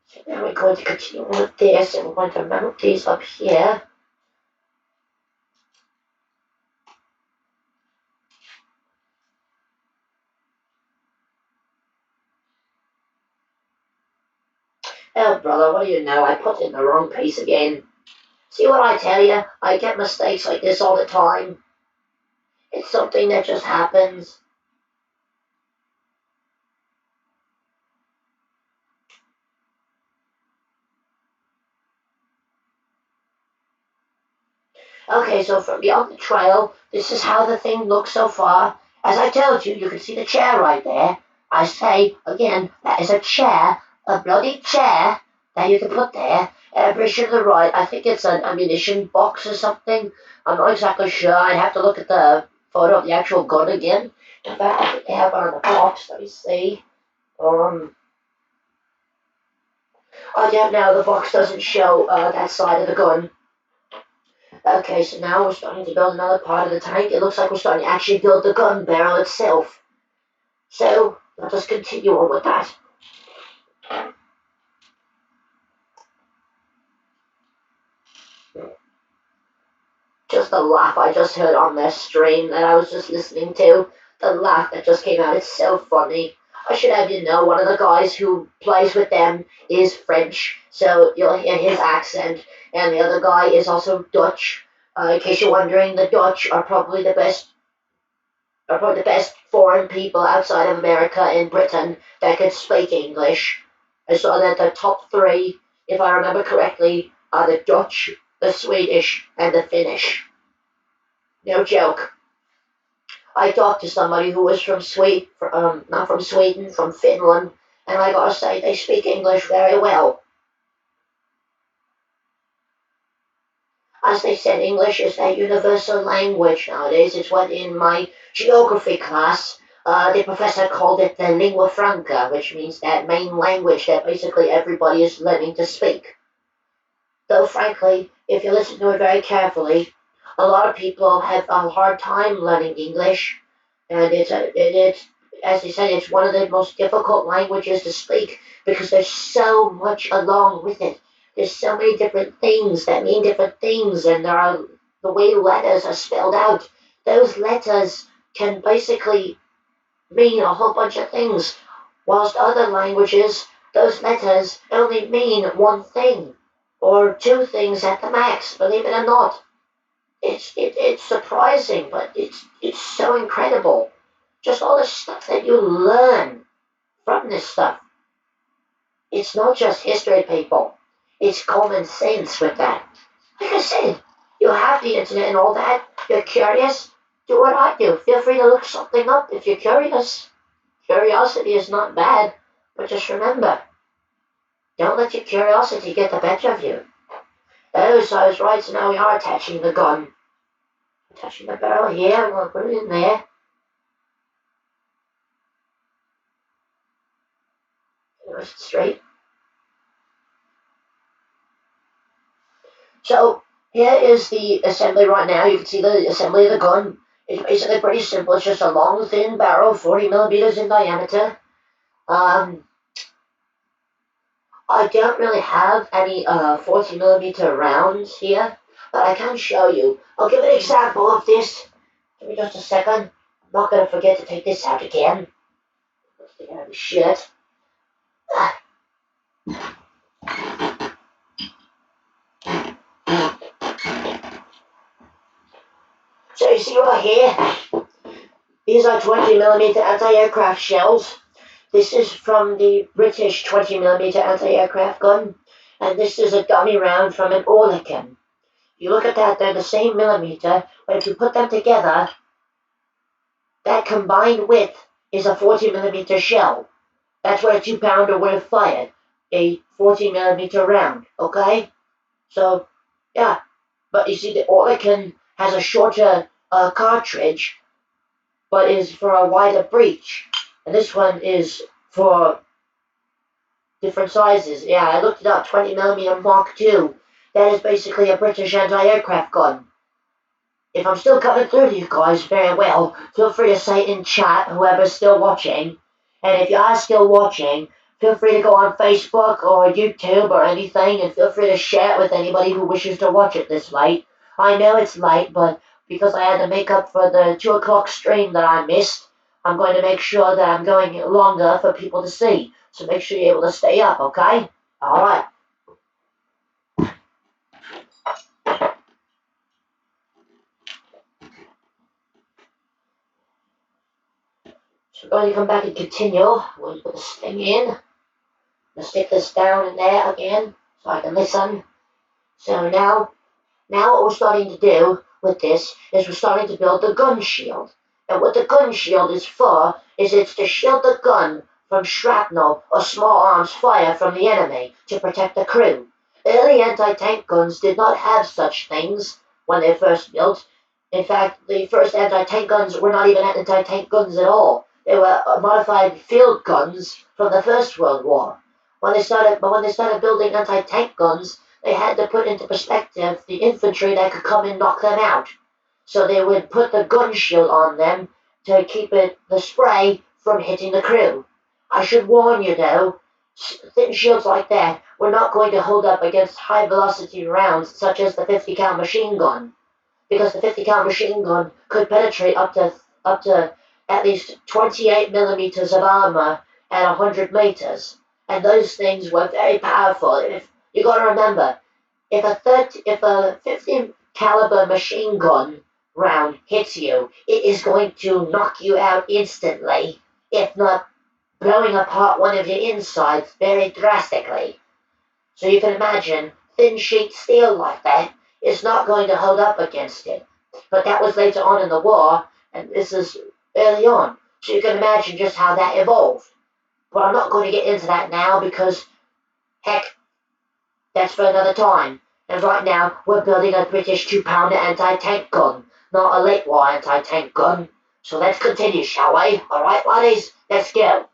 So now we're going to continue with this, and we're going to mount these up here. Oh, brother, what do you know? I put in the wrong piece again. See what I tell you? I get mistakes like this all the time. It's something that just happens. Okay, so from beyond the trail, this is how the thing looks so far. As I told you, you can see the chair right there. I say, again, that is a chair, a bloody chair that you can put there. And I'm pretty sure to the right, I think it's an ammunition box or something. I'm not exactly sure. I'd have to look at the photo of the actual gun again. In fact, I think they have one on the box. Let me see. I don't know. The box doesn't show that side of the gun. Okay, so now we're starting to build another part of the tank. It looks like we're starting to actually build the gun barrel itself. So, let us continue on with that. Just the laugh I just heard on their stream that I was just listening to. The laugh that just came out. It's so funny. I should have you know, one of the guys who plays with them is French, so you'll hear his accent. And the other guy is also Dutch. In case you're wondering, the Dutch are probably the best foreign people outside of America and Britain that could speak English. I saw that the top three, if I remember correctly, are the Dutch, the Swedish, and the Finnish. No joke. I talked to somebody who was from Sweden, not from Sweden, from Finland, and I gotta say, they speak English very well. As they said, English is a universal language nowadays. It's what in my geography class, the professor called it the lingua franca, which means that main language that basically everybody is learning to speak. Though, frankly, if you listen to it very carefully, a lot of people have a hard time learning English, and it's as they said, it's one of the most difficult languages to speak because there's so much along with it. There's so many different things that mean different things, and there are the way letters are spelled out. Those letters can basically mean a whole bunch of things, whilst other languages, those letters only mean one thing or two things at the max. Believe it or not, it's surprising, but it's so incredible. Just all the stuff that you learn from this stuff. It's not just history, people. It's common sense with that. Like I said, you have the internet and all that. You're curious? Do what I do. Feel free to look something up if you're curious. Curiosity is not bad, but just remember, don't let your curiosity get the better of you. Oh, so I was right, so now we are attaching the gun. Attaching the barrel here, I'm going to put it in there. push it straight. So here is the assembly right now. You can see the assembly of the gun. It's basically pretty simple. It's just a long, thin barrel, 40 millimeters in diameter. I don't really have any 40 millimeter rounds here, but I can show you. I'll give an example of this. Give me just a second. I'm not going to forget to take this out again. Let's take out the shit. So you see right here, these are 20 millimeter anti-aircraft shells. This is from the British 20 millimeter anti-aircraft gun, and this is a dummy round from an Oerlikon. You look at that, they're the same millimeter, but if you put them together, that combined width is a 40 millimeter shell. That's what a 2-pounder would have fired, a 40 millimeter round, okay? So, yeah, but you see the Oerlikon has a shorter cartridge, but is for a wider breech. And this one is for different sizes. Yeah, I looked it up, 20 millimeter Mark II. That is basically a British anti-aircraft gun. If I'm still coming through to you guys very well, feel free to say in chat, whoever's still watching. And if you are still watching, feel free to go on Facebook or YouTube or anything, and feel free to share it with anybody who wishes to watch it this late. I know it's late, but because I had to make up for the 2 o'clock stream that I missed, I'm going to make sure that I'm going longer for people to see. So make sure you're able to stay up, okay? Alright. So we're going to come back and continue. We'll put this thing in. I'm going to stick this down in there again so I can listen. So now what we're starting to do with this is we're starting to build the gun shield. And what the gun shield is for is it's to shield the gun from shrapnel or small arms fire from the enemy to protect the crew. Early anti-tank guns did not have such things when they first built. In fact, the first anti-tank guns were not even anti-tank guns at all. They were modified field guns from the First World War. When they started building anti-tank guns, they had to put into perspective the infantry that could come and knock them out. So they would put the gun shield on them to keep the spray from hitting the crew. I should warn you though, thin shields like that were not going to hold up against high velocity rounds such as the 50 cal machine gun, because the 50 cal machine gun could penetrate up to at least 28 millimeters of armor at 100 meters. And those things were very powerful. If you got to remember, if a 50 caliber machine gun round hits you, it is going to knock you out instantly, if not blowing apart one of your insides very drastically. So you can imagine thin sheet steel like that is not going to hold up against it. But that was later on in the war, and this is early on. So you can imagine just how that evolved. But I'm not going to get into that now because, heck, that's for another time. And right now, we're building a British 2-pounder anti-tank gun, not a late war anti-tank gun. So let's continue, shall we? Alright, laddies, let's go.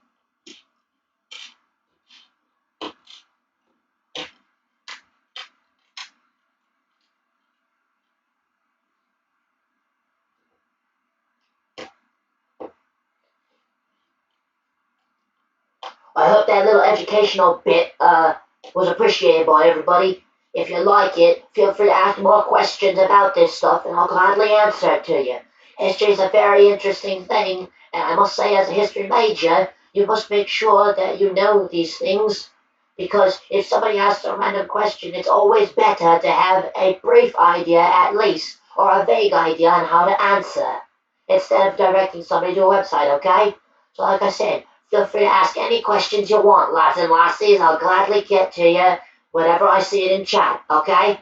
I hope that little educational bit was appreciated by everybody. If you like it, feel free to ask more questions about this stuff and I'll gladly answer it to you. History is a very interesting thing, and I must say as a history major, you must make sure that you know these things, because if somebody asks a random question, it's always better to have a brief idea at least, or a vague idea on how to answer, instead of directing somebody to a website, okay? So like I said, feel free to ask any questions you want, lads and lassies. I'll gladly get to you whenever I see it in chat, okay?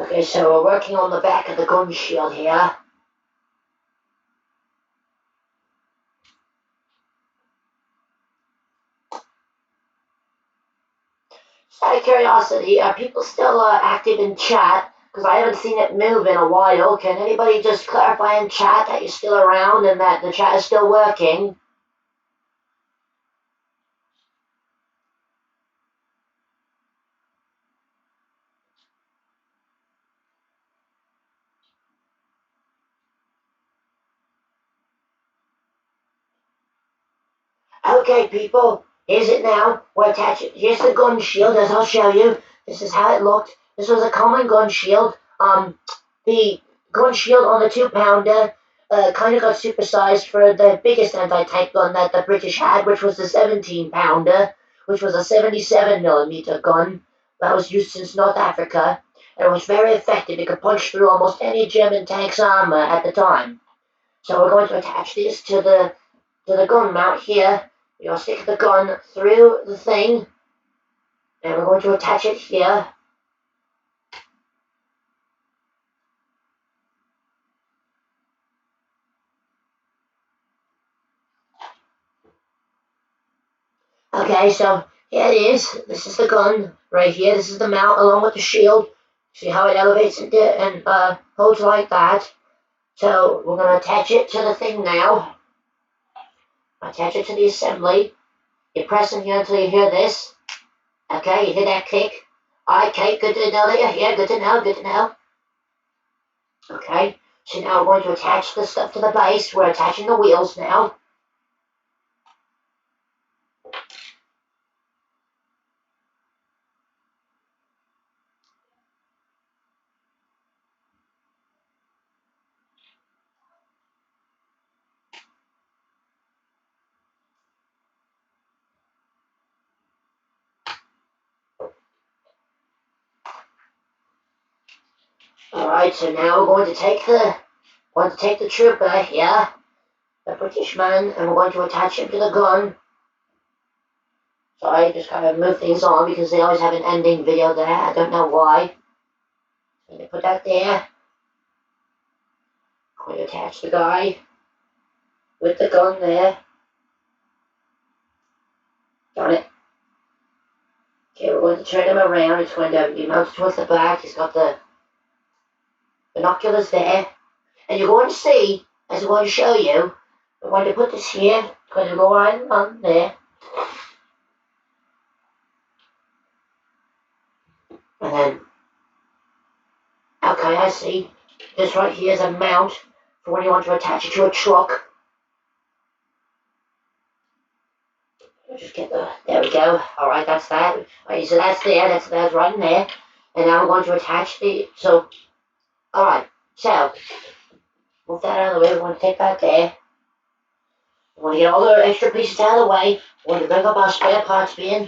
Okay, so we're working on the back of the gun shield here. Just out of curiosity, are people still active in chat? Because I haven't seen it move in a while. Can anybody just clarify in chat that you're still around and that the chat is still working? Okay, people, here's it now. We're attaching. Here's the gun shield, as I'll show you. This is how it looked. This was a common gun shield. The gun shield on the 2-pounder kind of got supersized for the biggest anti-tank gun that the British had, which was the 17-pounder, which was a 77mm gun that was used since North Africa. And it was very effective. It could punch through almost any German tank's armor at the time. So we're going to attach this to the gun mount here. You're going to stick the gun through the thing, and we're going to attach it here. Okay, so here it is. This is the gun right here. This is the mount along with the shield. See how it elevates and holds like that. So we're going to attach it to the thing now. Attach it to the assembly. You press in here until you hear this. Okay, you hear that click. Okay, good to know that you're here. Good to know, good to know. Okay, so now we're going to attach the stuff to the base. We're attaching the wheels now. Alright, so now we're going to take the trooper here, the British man, and we're going to attach him to the gun. So I just kind of move things on because they always have an ending video there. I don't know why. So you put that there. I'm going to attach the guy with the gun there. Got it. Okay, we're going to turn him around. It's going to be mounted towards the back. He's got the binoculars there. And you're going to see, as I'm going to show you, we're going to put this here. It's going to go right on there. And then, okay, I see. This right here is a mount for when you want to attach it to a truck. Just get there we go. Alright, that's that. Right, so that's there, that's right in there. And now I'm going to attach alright, so, move that out of the way. We're going to take that there. We're going to get all the extra pieces out of the way. We're going to bring up our spare parts bin.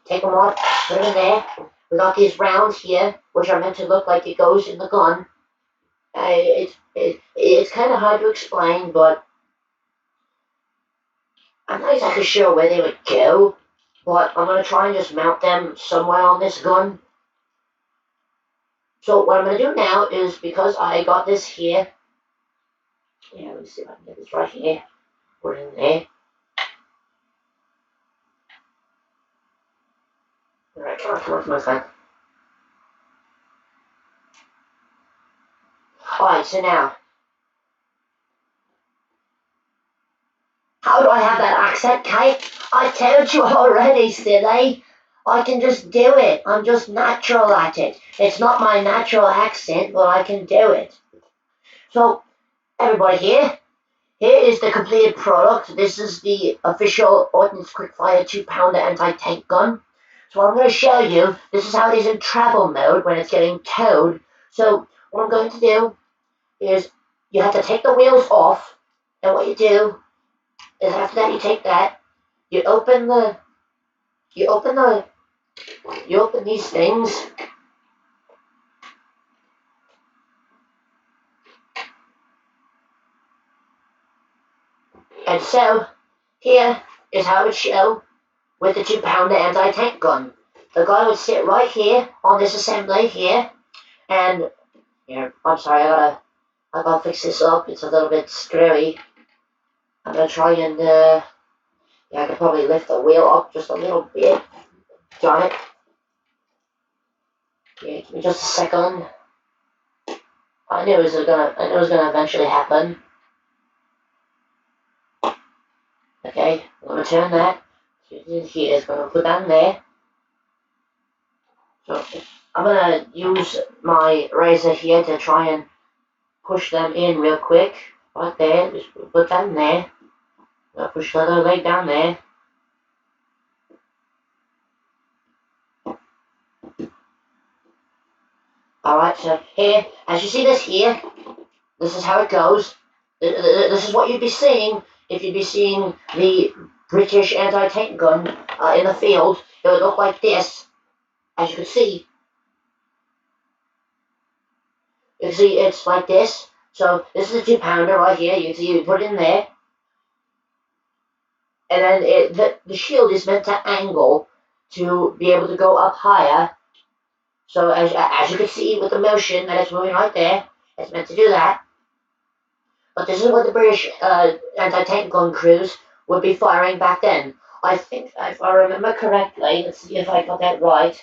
Take them off, put them in there. We got these rounds here, which are meant to look like it goes in the gun. It's kind of hard to explain, but I'm not exactly sure where they would go. But I'm going to try and just mount them somewhere on this gun. So what I'm going to do now is, because I got this here, yeah, let me see if I can get this right here, put it in there. Alright, come on, my friend. Alright, so now, how do I have that accent, Kate? I told you already, silly. I can just do it. I'm just natural at it. It's not my natural accent, but I can do it. So, everybody here, Here is the completed product. This is the official Ordnance Quickfire 2-pounder anti-tank gun. So what I'm going to show you, this is how it is in travel mode when it's getting towed. So what I'm going to do is you have to take the wheels off, and what you do is after that you take that, you open these things, and so here is how it would show with the 2-pounder anti-tank gun. The gun would sit right here on this assembly here, and I'm sorry, I gotta fix this up. It's a little bit screwy. I'm gonna try and I could probably lift the wheel up just a little bit. Darn it. Yeah, give me just a second. I knew it was gonna eventually happen. Okay, I'm gonna turn that. Here is gonna put that in there. So I'm gonna use my razor here to try and push them in real quick. Right there, just put that in there. I'm gonna push the other leg down there. Alright, so here, as you see this here, this is how it goes. This is what you'd be seeing if you'd be seeing the British anti-tank gun in the field. It would look like this, as you can see. You can see it's like this. So this is a 2-pounder right here. You can see you put it in there. And then the shield is meant to angle to be able to go up higher. So as you can see with the motion that it's moving right there, it's meant to do that. But this is what the British anti-tank gun crews would be firing back then. I think, if I remember correctly, let's see if I got that right.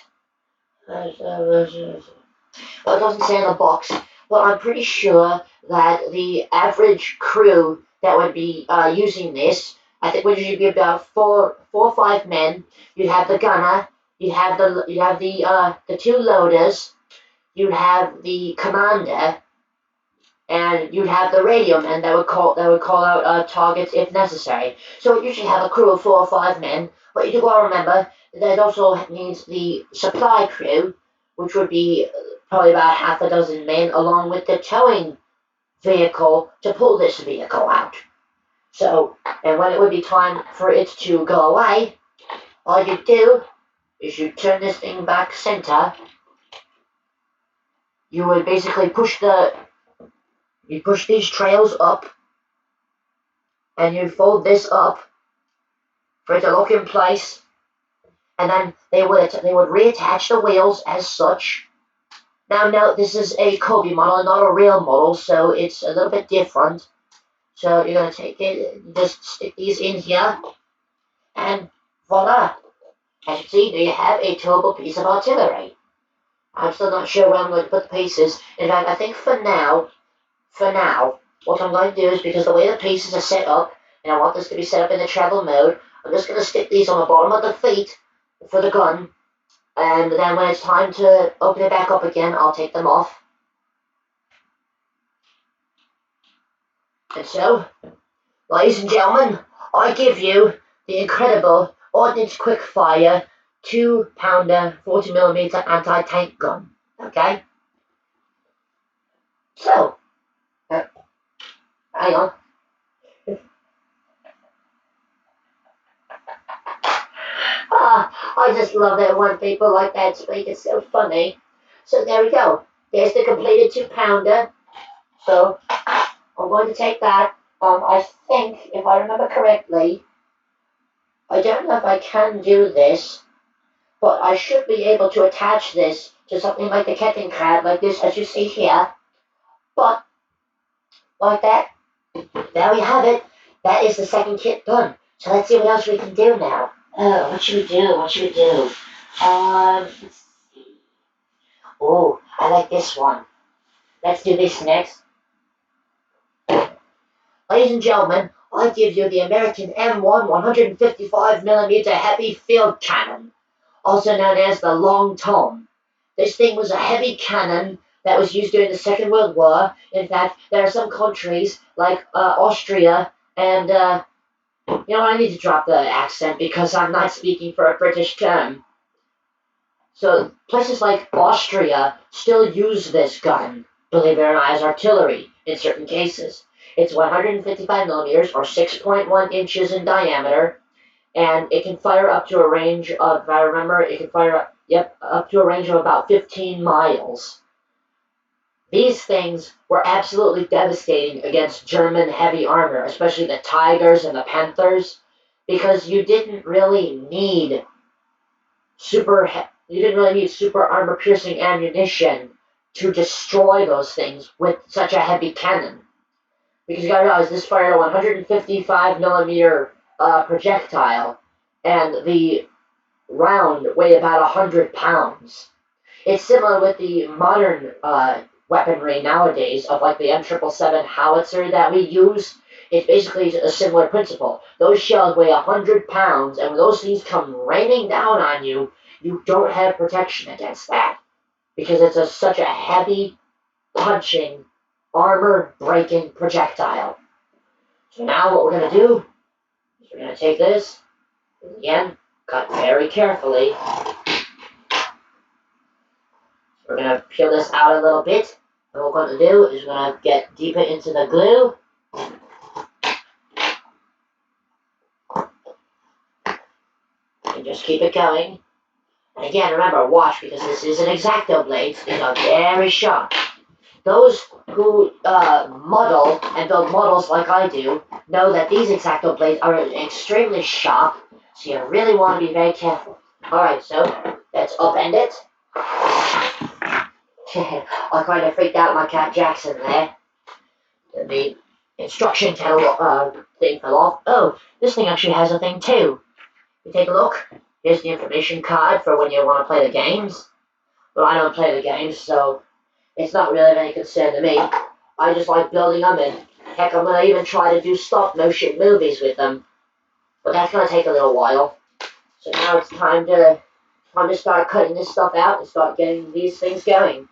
Well, it doesn't say in the box, but I'm pretty sure that the average crew that would be using this, I think would usually be about four or five men. You'd have the gunner, you'd have the 2 loaders, you'd have the commander, and you'd have the radio men that would call out targets if necessary. So it usually have a crew of 4 or 5 men. But you do got to remember that also means the supply crew, which would be probably about half a dozen men, along with the towing vehicle to pull this vehicle out. So, and when it would be time for it to go away, all you do is you turn this thing back center. You would basically push these trails up, and you fold this up for it to lock in place, and then they would reattach the wheels as such. Now note, this is a Cobi model, not a real model, so it's a little bit different. So you're going to take it, just stick these in here, and voila! As you see, there you have a towable piece of artillery. I'm still not sure where I'm going to put the pieces. In fact, I think for now, what I'm going to do is, because the way the pieces are set up, and I want this to be set up in the travel mode, I'm just going to stick these on the bottom of the feet for the gun, and then when it's time to open it back up again, I'll take them off. And so, ladies and gentlemen, I give you the incredible Ordnance Quickfire 2-pounder 40mm anti-tank gun. Okay? So, hang on. I just love it when people like that speak. It's so funny. So there we go. There's the completed 2-pounder. So I'm going to take that. I think, if I remember correctly, I don't know if I can do this, but I should be able to attach this to something like the Kettenkrad, like this, as you see here. But, like that, there we have it. That is the second kit done. So let's see what else we can do now. Oh, what should we do? Let's see. Oh, I like this one. Let's do this next. Ladies and gentlemen, I give you the American M1 155mm heavy field cannon, also known as the Long Tom. This thing was a heavy cannon that was used during the Second World War. In fact, there are some countries like Austria and you know what, I need to drop the accent because I'm not speaking for a British term. So places like Austria still use this gun, believe it or not, as artillery in certain cases. It's 155 millimeters or 6.1 inches in diameter, and it can fire up to a range of, if I remember, it can fire up, yep, up to a range of about 15 miles. These things were absolutely devastating against German heavy armor, especially the Tigers and the Panthers, because super you didn't really need super armor piercing ammunition to destroy those things with such a heavy cannon. Because you gotta realize this fired a 155 millimeter projectile, and the round weighed about 100 pounds. It's similar with the modern weaponry nowadays of like the M777 howitzer that we use. It's basically a similar principle. Those shells weigh 100 pounds, and when those things come raining down on you, you don't have protection against that because it's such a heavy, punching, armor-breaking projectile. So now what we're going to do is we're going to take this, and again, cut very carefully. We're going to peel this out a little bit. And what we're going to do is we're going to get deeper into the glue. And just keep it going. And again, remember, watch, because this is an X-Acto blade. These are very sharp. Those who model and build models like I do know that these X-Acto blades are extremely sharp, so you really want to be very careful. Alright, so let's upend it. I kind of freaked out my cat Jackson there. The instruction thing fell off. Oh, this thing actually has a thing too. You take a look. Here's the information card for when you want to play the games. But I don't play the games, so it's not really of any concern to me. I just like building them, and heck, I'm going to even try to do stop-motion movies with them. But that's going to take a little while. So now it's time to start cutting this stuff out and start getting these things going.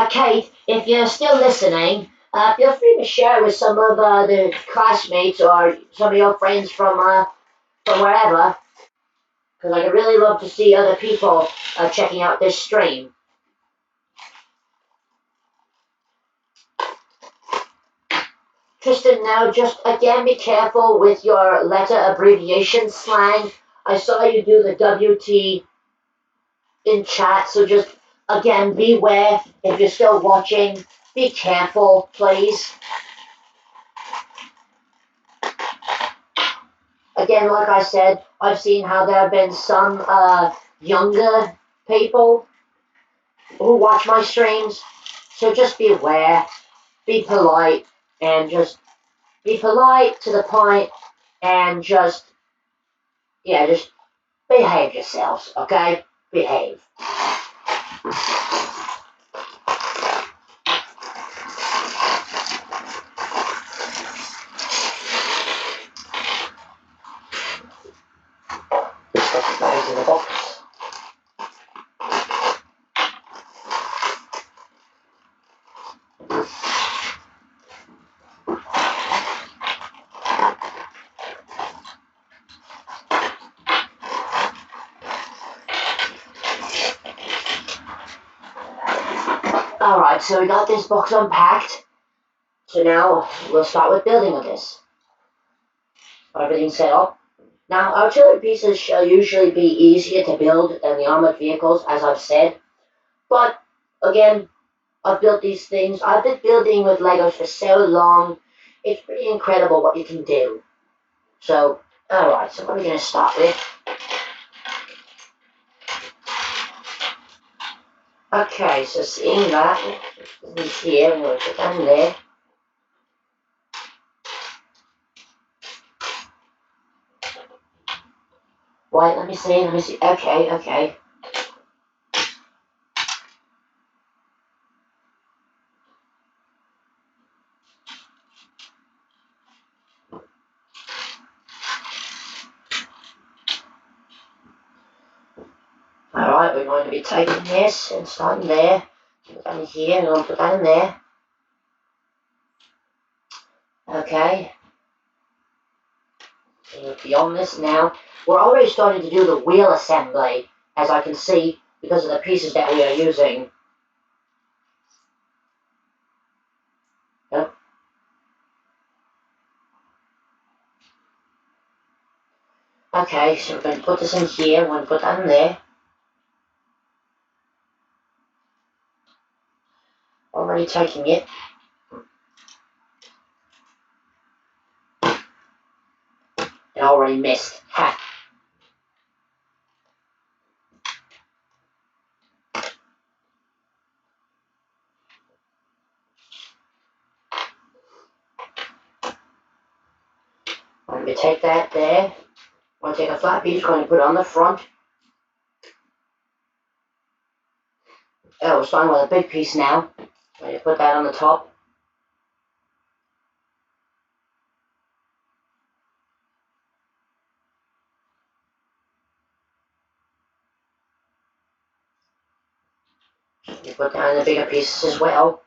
Kate, if you're still listening, feel free to share with some of the classmates or some of your friends from wherever, because I'd really love to see other people checking out this stream. Tristan, now just again be careful with your letter abbreviation slang. I saw you do the WT in chat, so just again beware if you're still watching. Be careful, please. Again, like I said, I've seen how there have been some younger people who watch my streams, so just beware, be polite, and just be polite to the point, and just behave yourselves, okay? Behave. Let's go to the box. Alright, so we got this box unpacked. So now we'll start with building with this. Everything's set up. Now, artillery pieces shall usually be easier to build than the armored vehicles, as I've said. But, again, I've built these things. I've been building with Legos for so long. It's pretty incredible what you can do. So, alright, so what are we going to start with? Okay, so seeing that, this here, I'm going to put that in there. Right, let me see. Okay. Alright, we're going to be taking this and starting there. Put that in here, and I'm going to put that in there. Okay. So beyond this now, we're already starting to do the wheel assembly, as I can see, because of the pieces that we are using. Yep. Okay, so we're going to put this in here, we're going to put that in there. Already taking it. It already missed. Ha! I'm going to take that there. I'm going to take a flat piece, going to put it on the front. Oh, we're starting with a big piece now. I'm going to put that on the top. You put down the bigger pieces as well.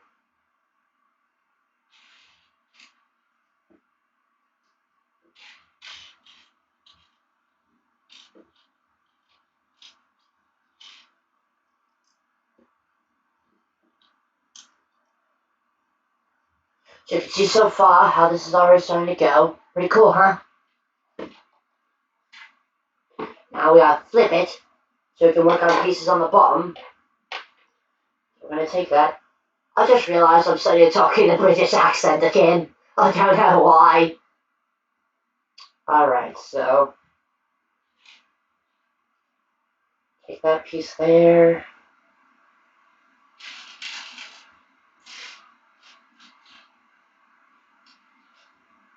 So you can see so far how this is already starting to go. Pretty cool, huh? Now we gotta flip it so we can work on pieces on the bottom. We're gonna take that. I just realised I'm starting to talk in a British accent again. I don't know why. Alright, so take that piece there.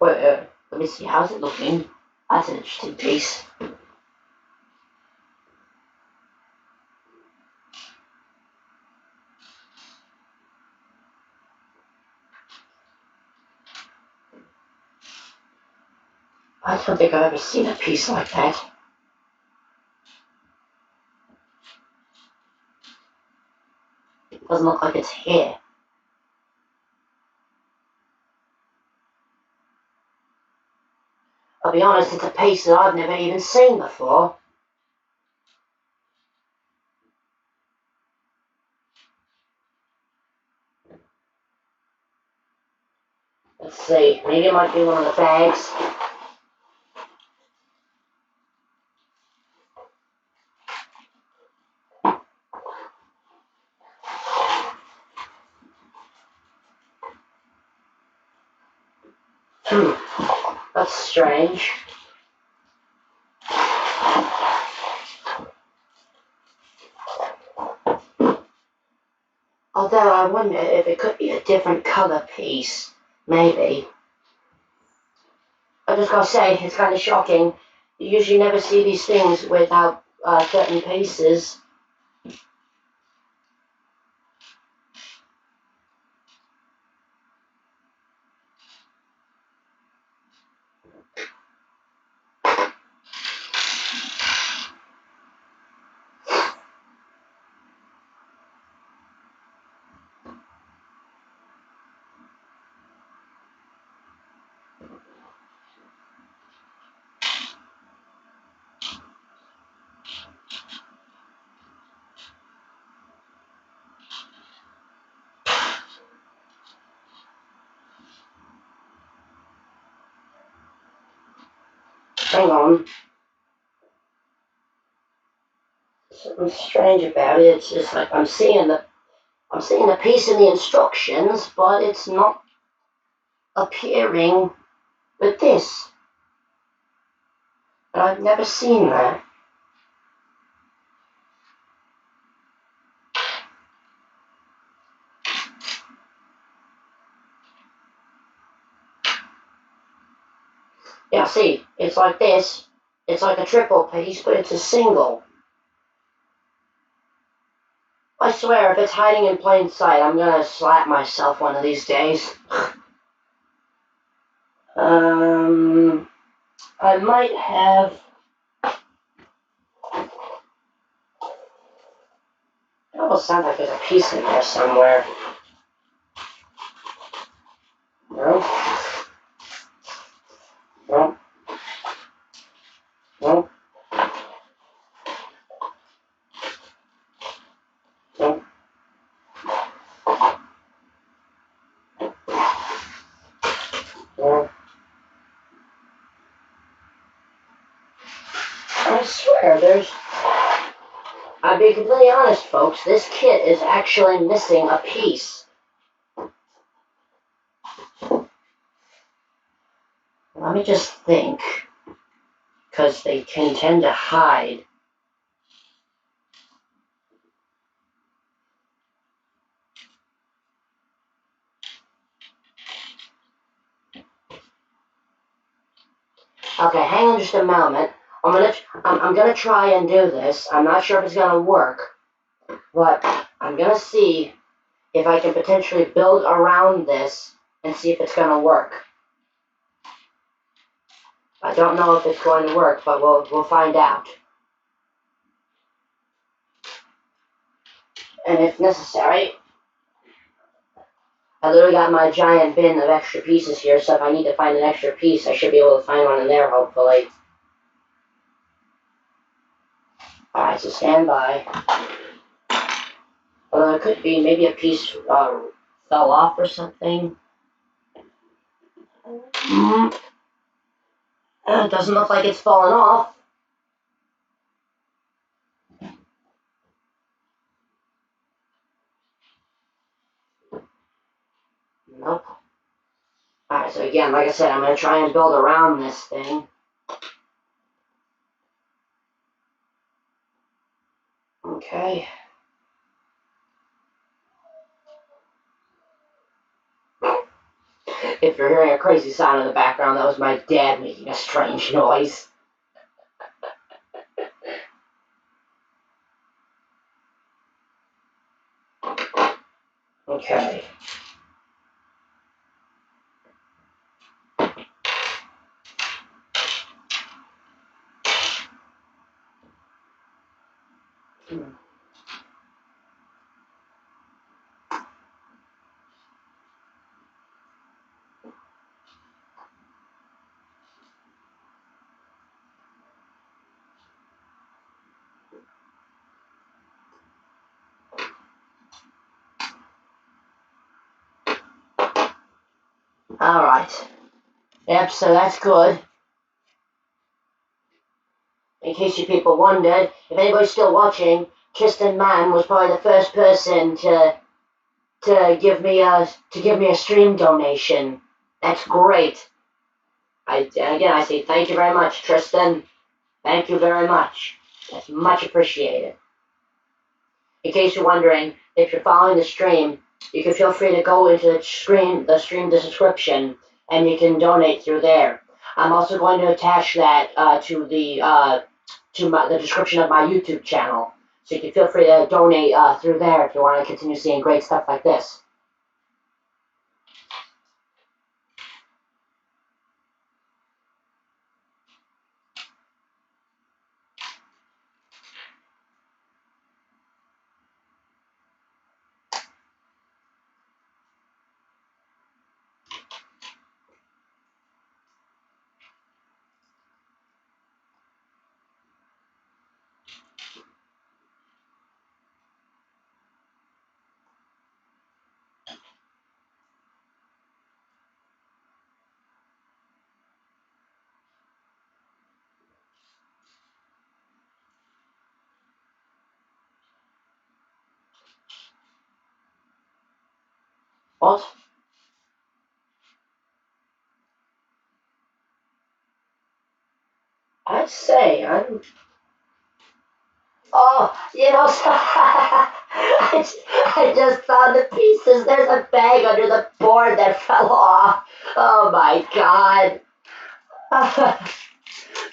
Wait, let me see, how's it looking? That's an interesting piece. I don't think I've ever seen a piece like that. It doesn't look like it's here. I'll be honest, it's a piece that I've never even seen before. Let's see, maybe it might be one of the bags. That's strange. Although I wonder if it could be a different colour piece. Maybe. I just gotta say, it's kind of shocking. You usually never see these things without certain pieces. Hang on. Something strange about it. It's just like I'm seeing a piece in the instructions, but it's not appearing with this. And I've never seen that. Yeah, see, it's like this. It's like a triple piece, but it's a single. I swear, if it's hiding in plain sight, I'm gonna slap myself one of these days. I might have... almost sounds like there's a piece in there somewhere. No? No? No? No? No? I swear, I'll be completely honest, folks, this kit is actually missing a piece. Let me just think, because they can tend to hide. Okay, hang on just a moment. I'm gonna try and do this. I'm not sure if it's gonna work, but I'm gonna see if I can potentially build around this and see if it's gonna work. I don't know if it's going to work, but we'll find out. And if necessary, I literally got my giant bin of extra pieces here, so if I need to find an extra piece, I should be able to find one in there, hopefully. Alright, so stand by. Although it could be maybe a piece fell off or something. It doesn't look like it's fallen off. Nope. Alright, so again, like I said, I'm going to try and build around this thing. Okay. If you're hearing a crazy sound in the background, that was my dad making a strange noise. Okay. Alright. Yep, so that's good. In case you people wondered, if anybody's still watching, Tristan Mann was probably the first person to give me a stream donation. That's great. Again, I say thank you very much, Tristan. Thank you very much. That's much appreciated. In case you're wondering, if you're following the stream, you can feel free to go into the stream description, and you can donate through there. I'm also going to attach that to the description of my YouTube channel, so you can feel free to donate through there if you want to continue seeing great stuff like this. What? I'd say I'm. Oh, I just found the pieces. There's a bag under the board that fell off. Oh my god.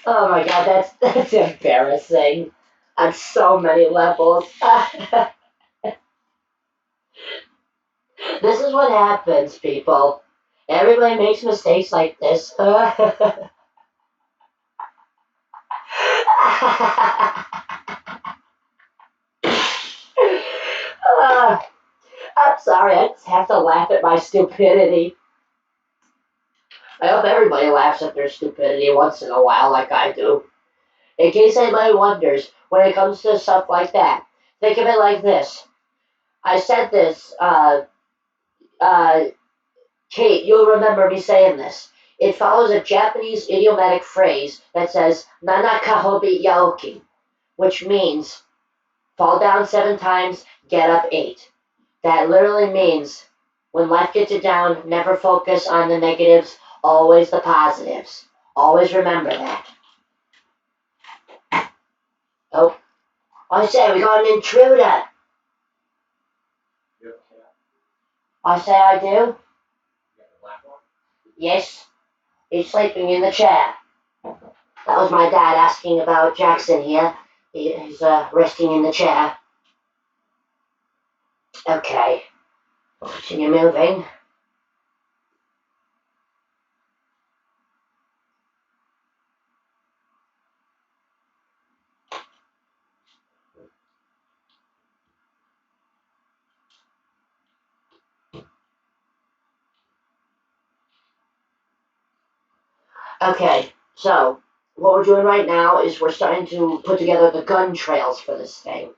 Oh my god, that's embarrassing on so many levels. This is what happens, people. Everybody makes mistakes like this. Sorry, I just have to laugh at my stupidity. I hope everybody laughs at their stupidity once in a while, like I do. In case anybody wonders, when it comes to stuff like that, think of it like this. I said this, uh, Kate, you'll remember me saying this. It follows a Japanese idiomatic phrase that says, Nana kahobi yaoki, which means fall down 7 times, get up 8. That literally means when life gets you down, never focus on the negatives, always the positives. Always remember that. Oh, I say we got an intruder. I say I do. Yes, he's sleeping in the chair. That was my dad asking about Jackson here. He's resting in the chair. Okay, continue moving. Okay, so what we're doing right now is we're starting to put together the gun trails for this thing.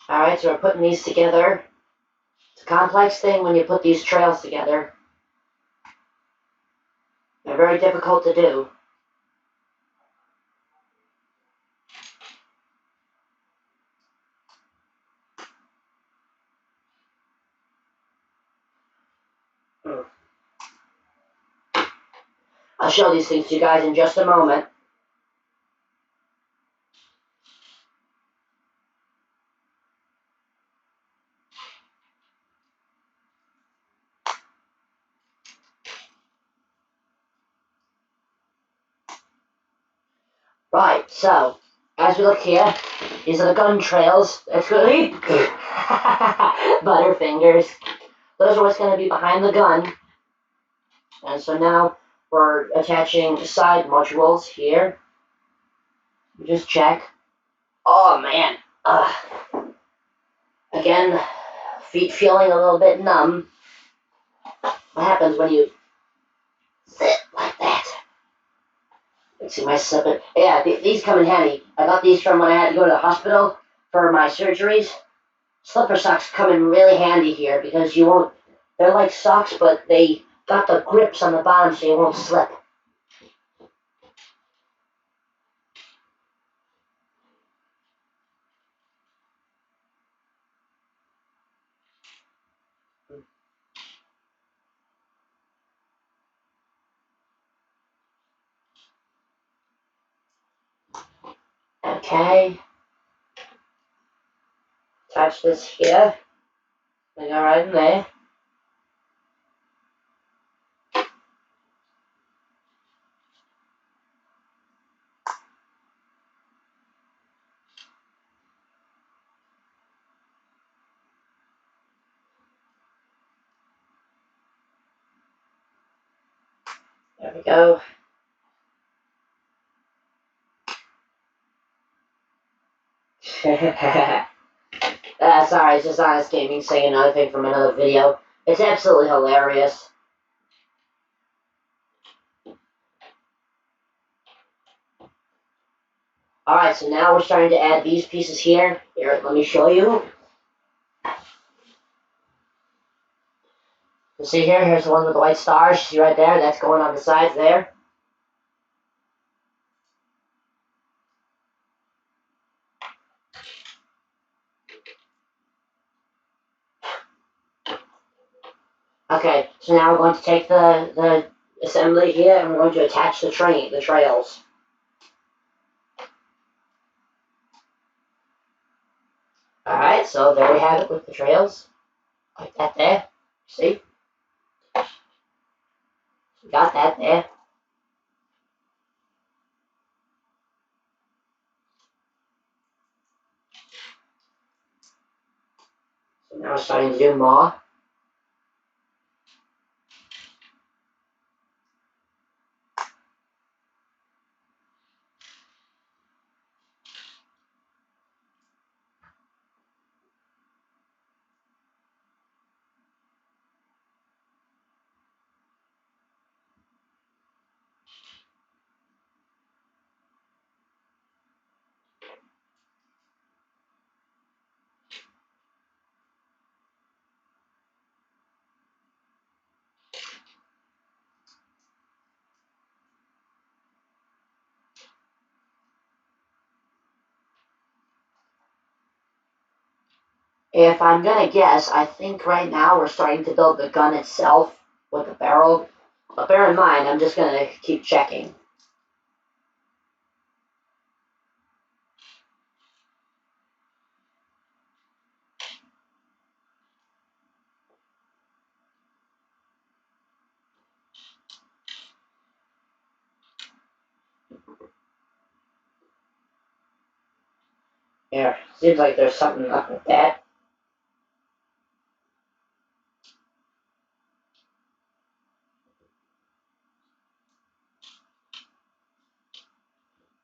Alright, so we're putting these together. It's a complex thing when you put these trails together. They're very difficult to do. I'll show these things to you guys in just a moment. Right, so, as we look here, these are the gun trails. That's going to be Butterfingers. Those are what's going to be behind the gun. And so now we're attaching side modules here. Just check. Oh man. Again, feet feeling a little bit numb. What happens when you sit like that? Let's see my slipper. Yeah, these come in handy. I got these from when I had to go to the hospital for my surgeries. Slipper socks come in really handy here because you won't. They're like socks, but they got the grips on the bottom so you won't slip. Okay. Attach this here. We go right in there. There we go. Sorry, it's just Honest Gaming saying another thing from another video. It's absolutely hilarious. Alright, so now we're starting to add these pieces here. Here, let me show you. You see here, here's the one with the white stars. See right there? That's going on the sides there. Okay, so now we're going to take the assembly here and we're going to attach the trails. Alright, so there we have it with the trails. Like that there. See? We got that there. So now we're starting to do more. If I'm gonna guess, I think right now we're starting to build the gun itself with the barrel. But bear in mind, I'm just gonna keep checking. Here, seems like there's something up with that.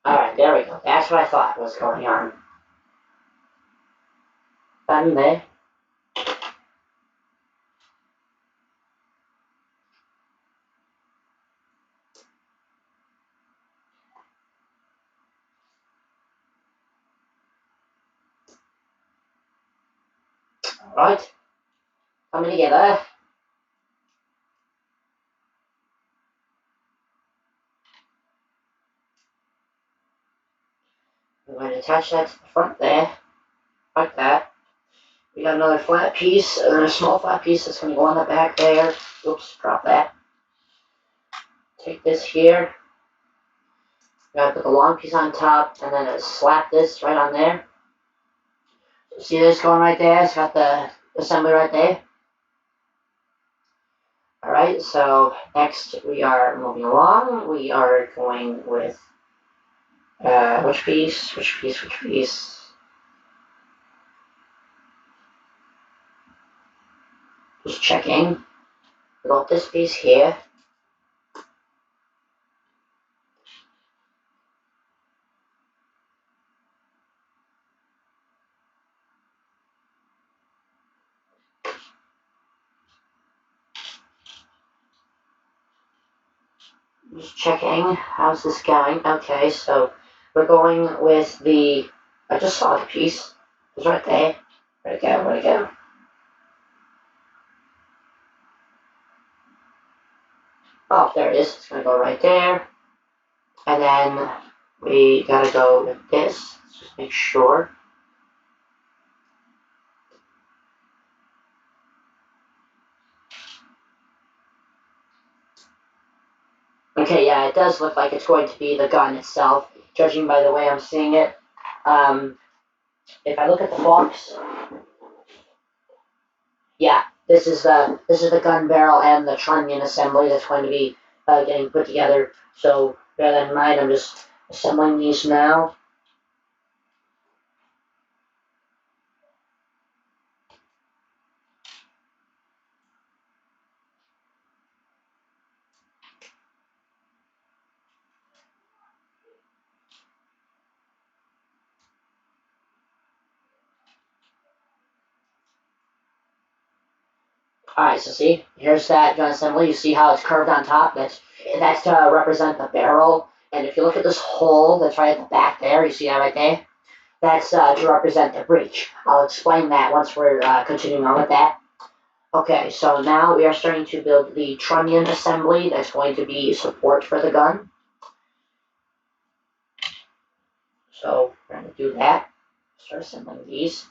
Alright, there we go. That's what I thought was going on. Button there. Alright. Coming together. I'm going to attach that to the front there. Like that. We got another flat piece, and then a small flat piece that's going to go on the back there. Oops, drop that. Take this here. Gotta put the long piece on top, and then slap this right on there. See this going right there? It's got the assembly right there. Alright, so next we are moving along. We are going with which piece? Just checking. We got this piece here. Just checking. How's this going? Okay, so we're going with the. I just saw the piece. It's right there. Where'd it go? Where'd it go? Oh, there it is. It's gonna go right there. And then we gotta go with this. Let's just make sure. Okay, yeah, it does look like it's going to be the gun itself, judging by the way I'm seeing it. Um, if I look at the box, yeah, this is the gun barrel and the trunnion assembly that's going to be getting put together. So bear that in mind. I'm just assembling these now. All right, so see, here's that gun assembly. You see how it's curved on top? That's to represent the barrel. And if you look at this hole that's right at the back there, you see that right there? That's to represent the breech. I'll explain that once we're continuing on with that. Okay, so now we are starting to build the trunnion assembly that's going to be support for the gun. So we're going to do that. Start assembling these.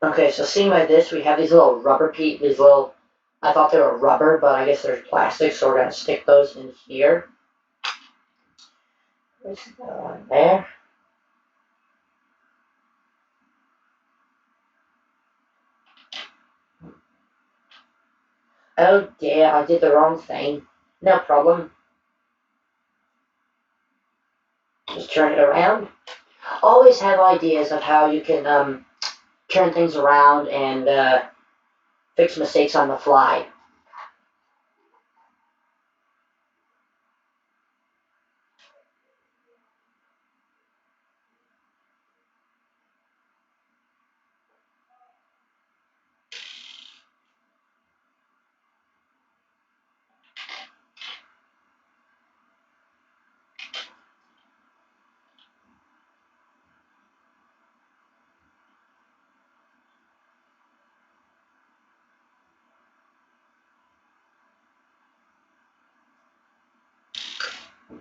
Okay, so seeing like this, we have these little rubber these little, I thought they were rubber, but I guess they're plastic, so we're going to stick those in here. There's one there. Oh dear, I did the wrong thing. No problem. Just turn it around. Always have ideas of how you can turn things around and fix mistakes on the fly.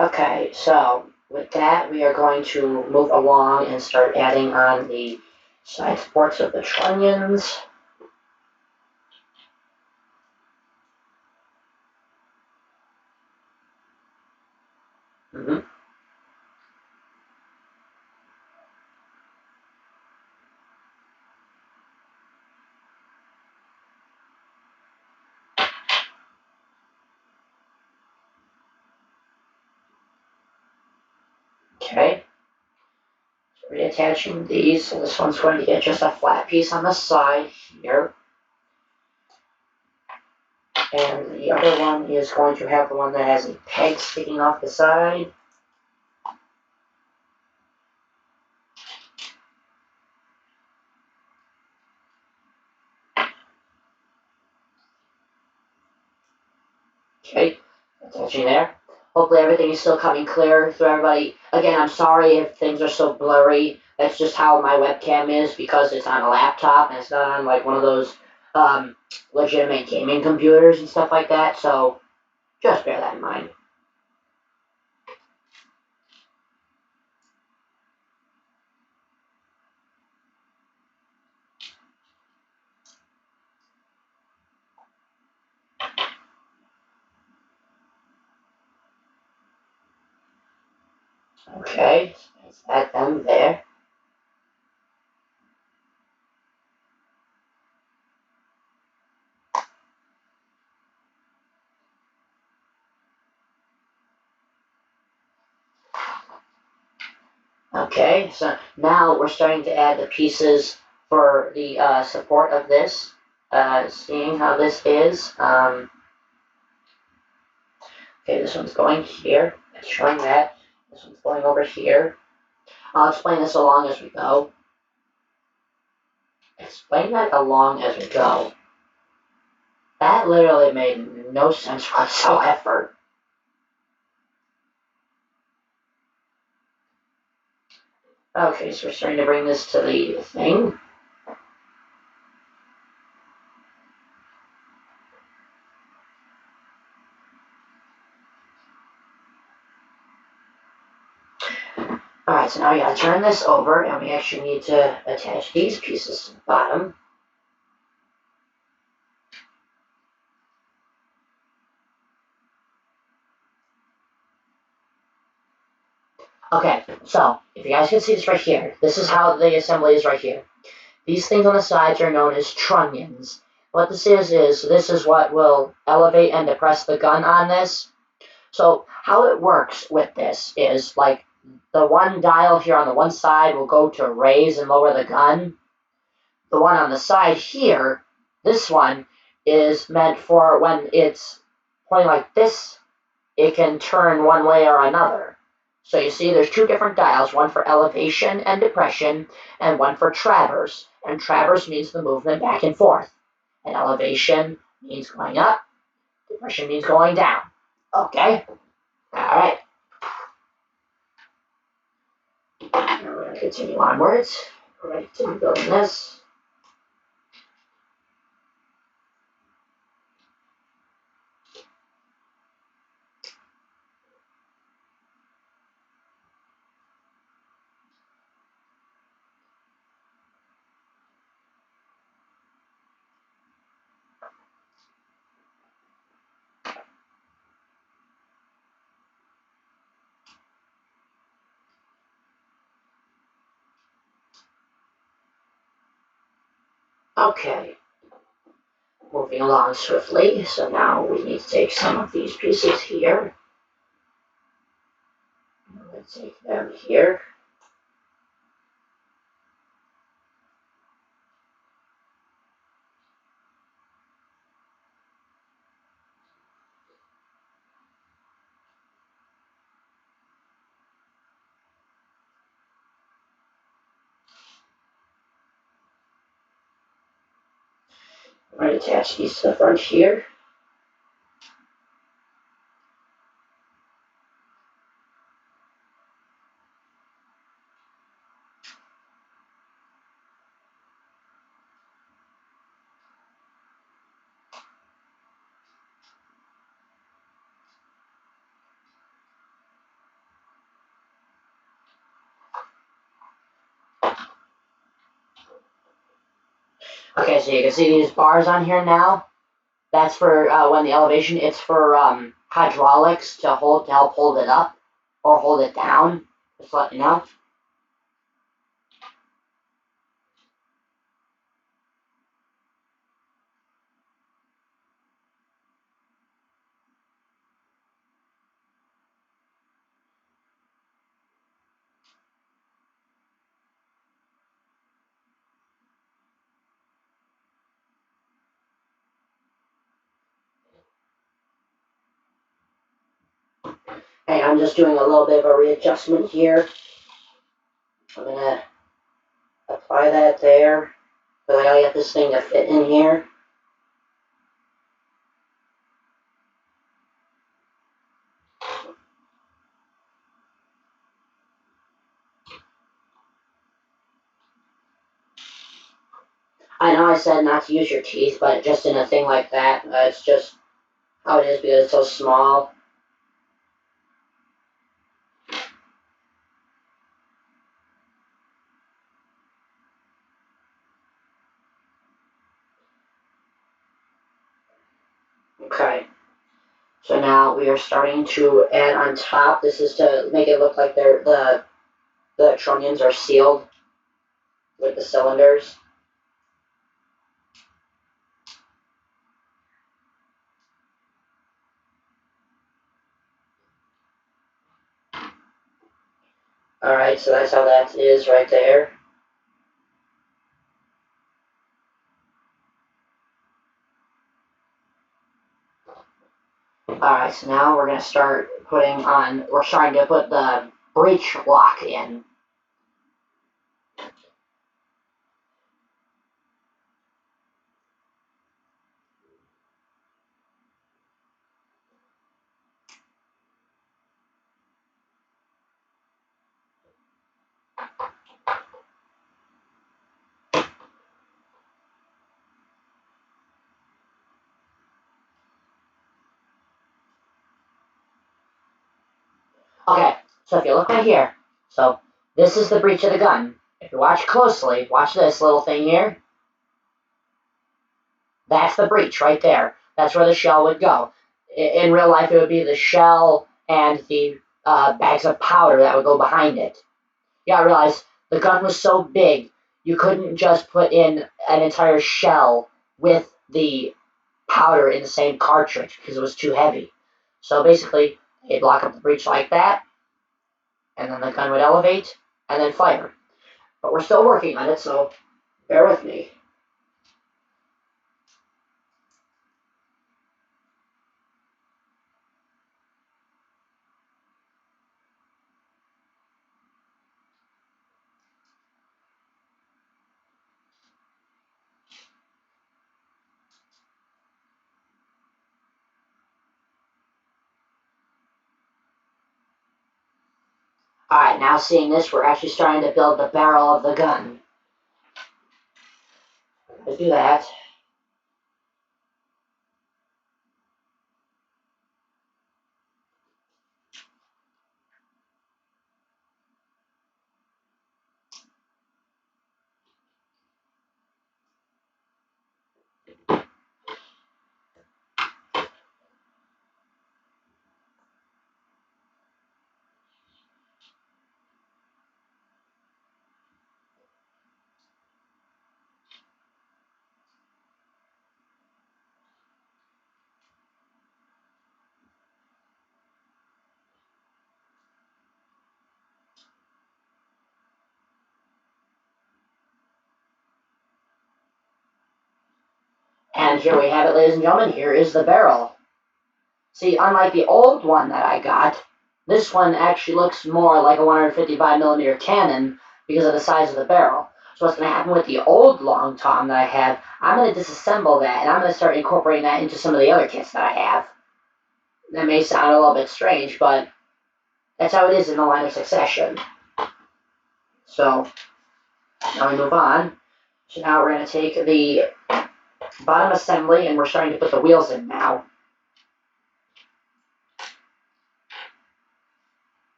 Okay, so with that, we are going to move along and start adding on the side supports of the trunnions. Mhm. Okay, reattaching these. So this one's going to get just a flat piece on the side here. And the other one is going to have the one that has a peg sticking off the side. Okay, attaching there. Hopefully everything is still coming clear through everybody. Again, I'm sorry if things are so blurry. That's just how my webcam is because it's on a laptop and it's not on like one of those legitimate gaming computers and stuff like that. So just bear that in mind. Okay, that's that done there. Okay, so now we're starting to add the pieces for the support of this. Seeing how this is. Okay, this one's going here. It's showing that. This one's going over here. I'll explain this along as we go. Explain that along as we go. That literally made no sense whatsoever. Okay, so we're starting to bring this to the thing. Alright, so now we gotta turn this over, and we actually need to attach these pieces to the bottom. Okay, so if you guys can see this right here, this is how the assembly is right here. These things on the sides are known as trunnions. What this is this is what will elevate and depress the gun on this. So how it works with this is like the one dial here on the one side will go to raise and lower the gun. The one on the side here, this one, is meant for when it's pointing like this, it can turn one way or another. So you see there's two different dials, one for elevation and depression, and one for traverse. And traverse means the movement back and forth. And elevation means going up, depression means going down. Okay? Alright. Now we're going to continue onwards. We're going to continue building this. Okay. Moving along swiftly. So now we need to take some of these pieces here. Let's take them here. I'm going to attach these to the front here. Okay, so you can see these bars on here now. That's for when the elevation. It's for hydraulics to help hold it up or hold it down. Just to let you know. Hey, I'm just doing a little bit of a readjustment here. I'm gonna apply that there, but I gotta get this thing to fit in here. I know I said not to use your teeth, but just in a thing like that, it's just how it is because it's so small. Okay. So now we are starting to add on top. This is to make it look like the trunnions are sealed with the cylinders. Alright, so that's how that is right there. Alright, so now we're going to start we're starting to put the breech lock in. Okay, so if you look right here, so this is the breech of the gun. If you watch closely, watch this little thing here. That's the breech right there. That's where the shell would go. In real life, it would be the shell and the bags of powder that would go behind it. You gotta realize the gun was so big, you couldn't just put in an entire shell with the powder in the same cartridge because it was too heavy. So basically, they'd lock up the breech like that, and then the gun would elevate and then fire. But we're still working on it, so bear with me. Alright, now seeing this, we're actually starting to build the barrel of the gun. Let's do that. And here we have it, ladies and gentlemen. Here is the barrel. See, unlike the old one that I got, this one actually looks more like a 155mm cannon because of the size of the barrel. So what's going to happen with the old long tom that I have, I'm going to disassemble that, and I'm going to start incorporating that into some of the other kits that I have. That may sound a little bit strange, but that's how it is in the line of succession. So, now we move on. So now we're going to take the bottom assembly, and we're starting to put the wheels in now.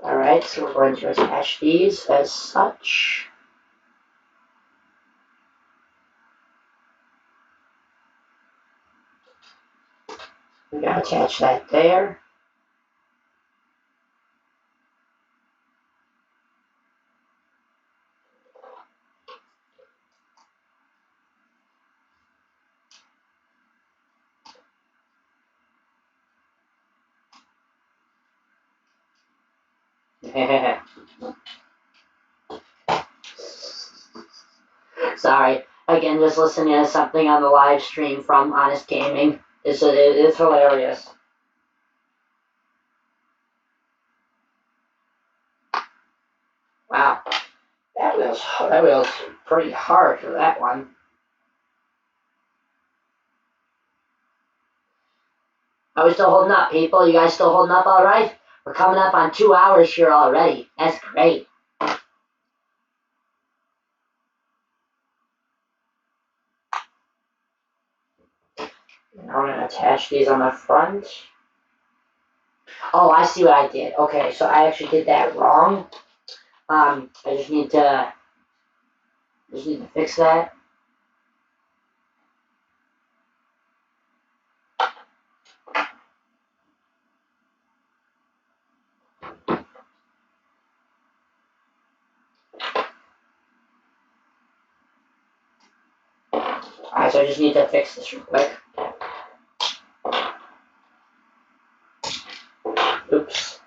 Alright, so we're going to attach these as such. We're going to attach that there. Sorry. Again, just listening to something on the live stream from Honest Gaming. It's hilarious. Wow. That wheel's pretty hard for that one. Are we still holding up, people? You guys still holding up all right? We're coming up on 2 hours here already. That's great. Now we're going to attach these on the front. Oh, I see what I did. Okay, so I actually did that wrong. I just need to fix that. Alright, so I just need to fix this real quick. Oops.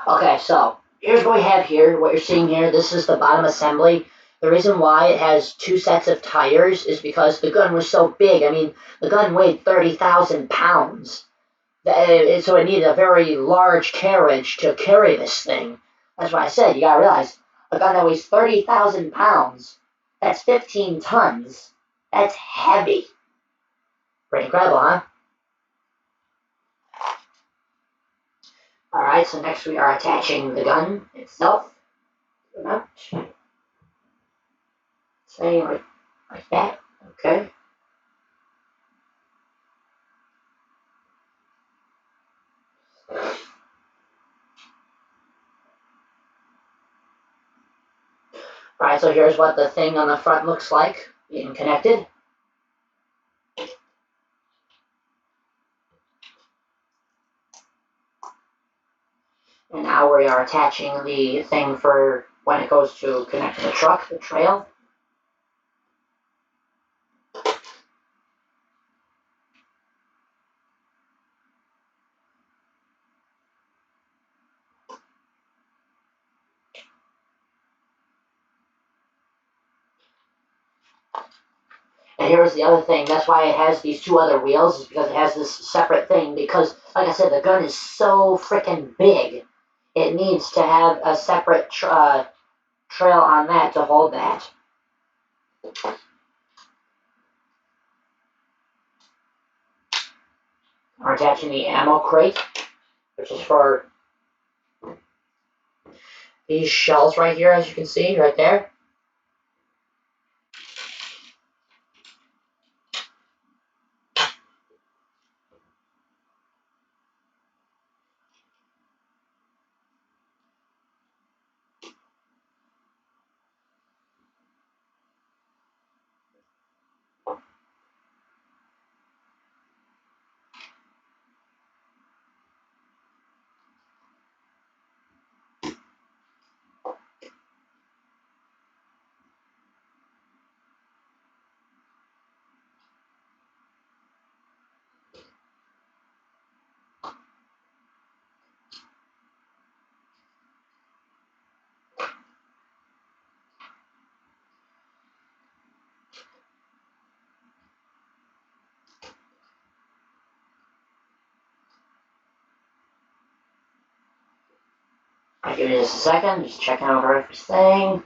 Okay, so here's what we have here. What you're seeing here, this is the bottom assembly. The reason why it has 2 sets of tires is because the gun was so big. I mean, the gun weighed 30,000 pounds. So it needed a very large carriage to carry this thing. That's why I said, you gotta realize, a gun that weighs 30,000 pounds, that's 15 tons. That's heavy. Pretty incredible, huh? Alright, so next we are attaching the gun itself. Say like that. Okay. Alright, so here's what the thing on the front looks like being connected. And now we are attaching the thing for when it goes to connect to the truck, the trail. And here's the other thing, that's why it has these 2 other wheels, is because it has this separate thing, because, like I said, the gun is so freaking big, it needs to have a separate trail on that to hold that. We're attaching the ammo crate, which is for these shells right here, as you can see, right there. I'll give you just a second, just checking over everything.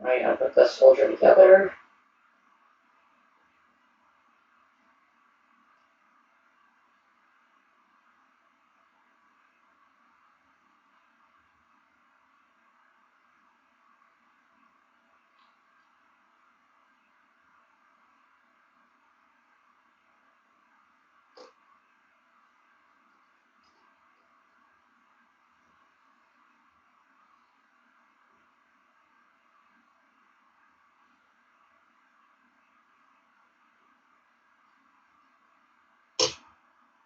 I gotta put this soldier together.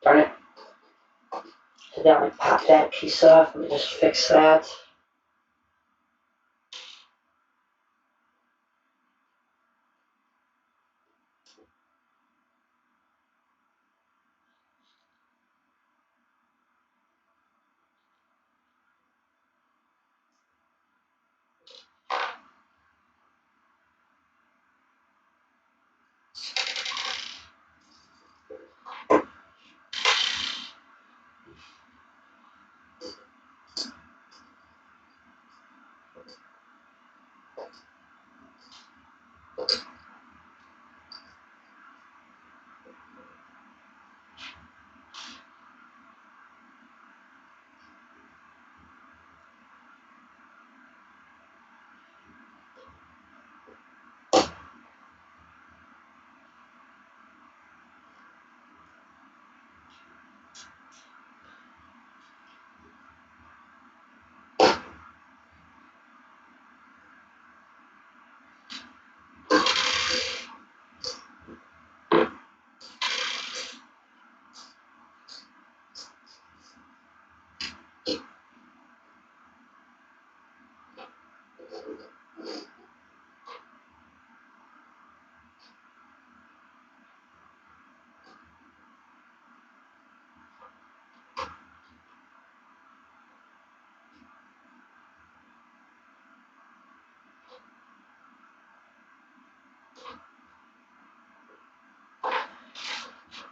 Darn it. So now I pop that piece off. Let me just fix that.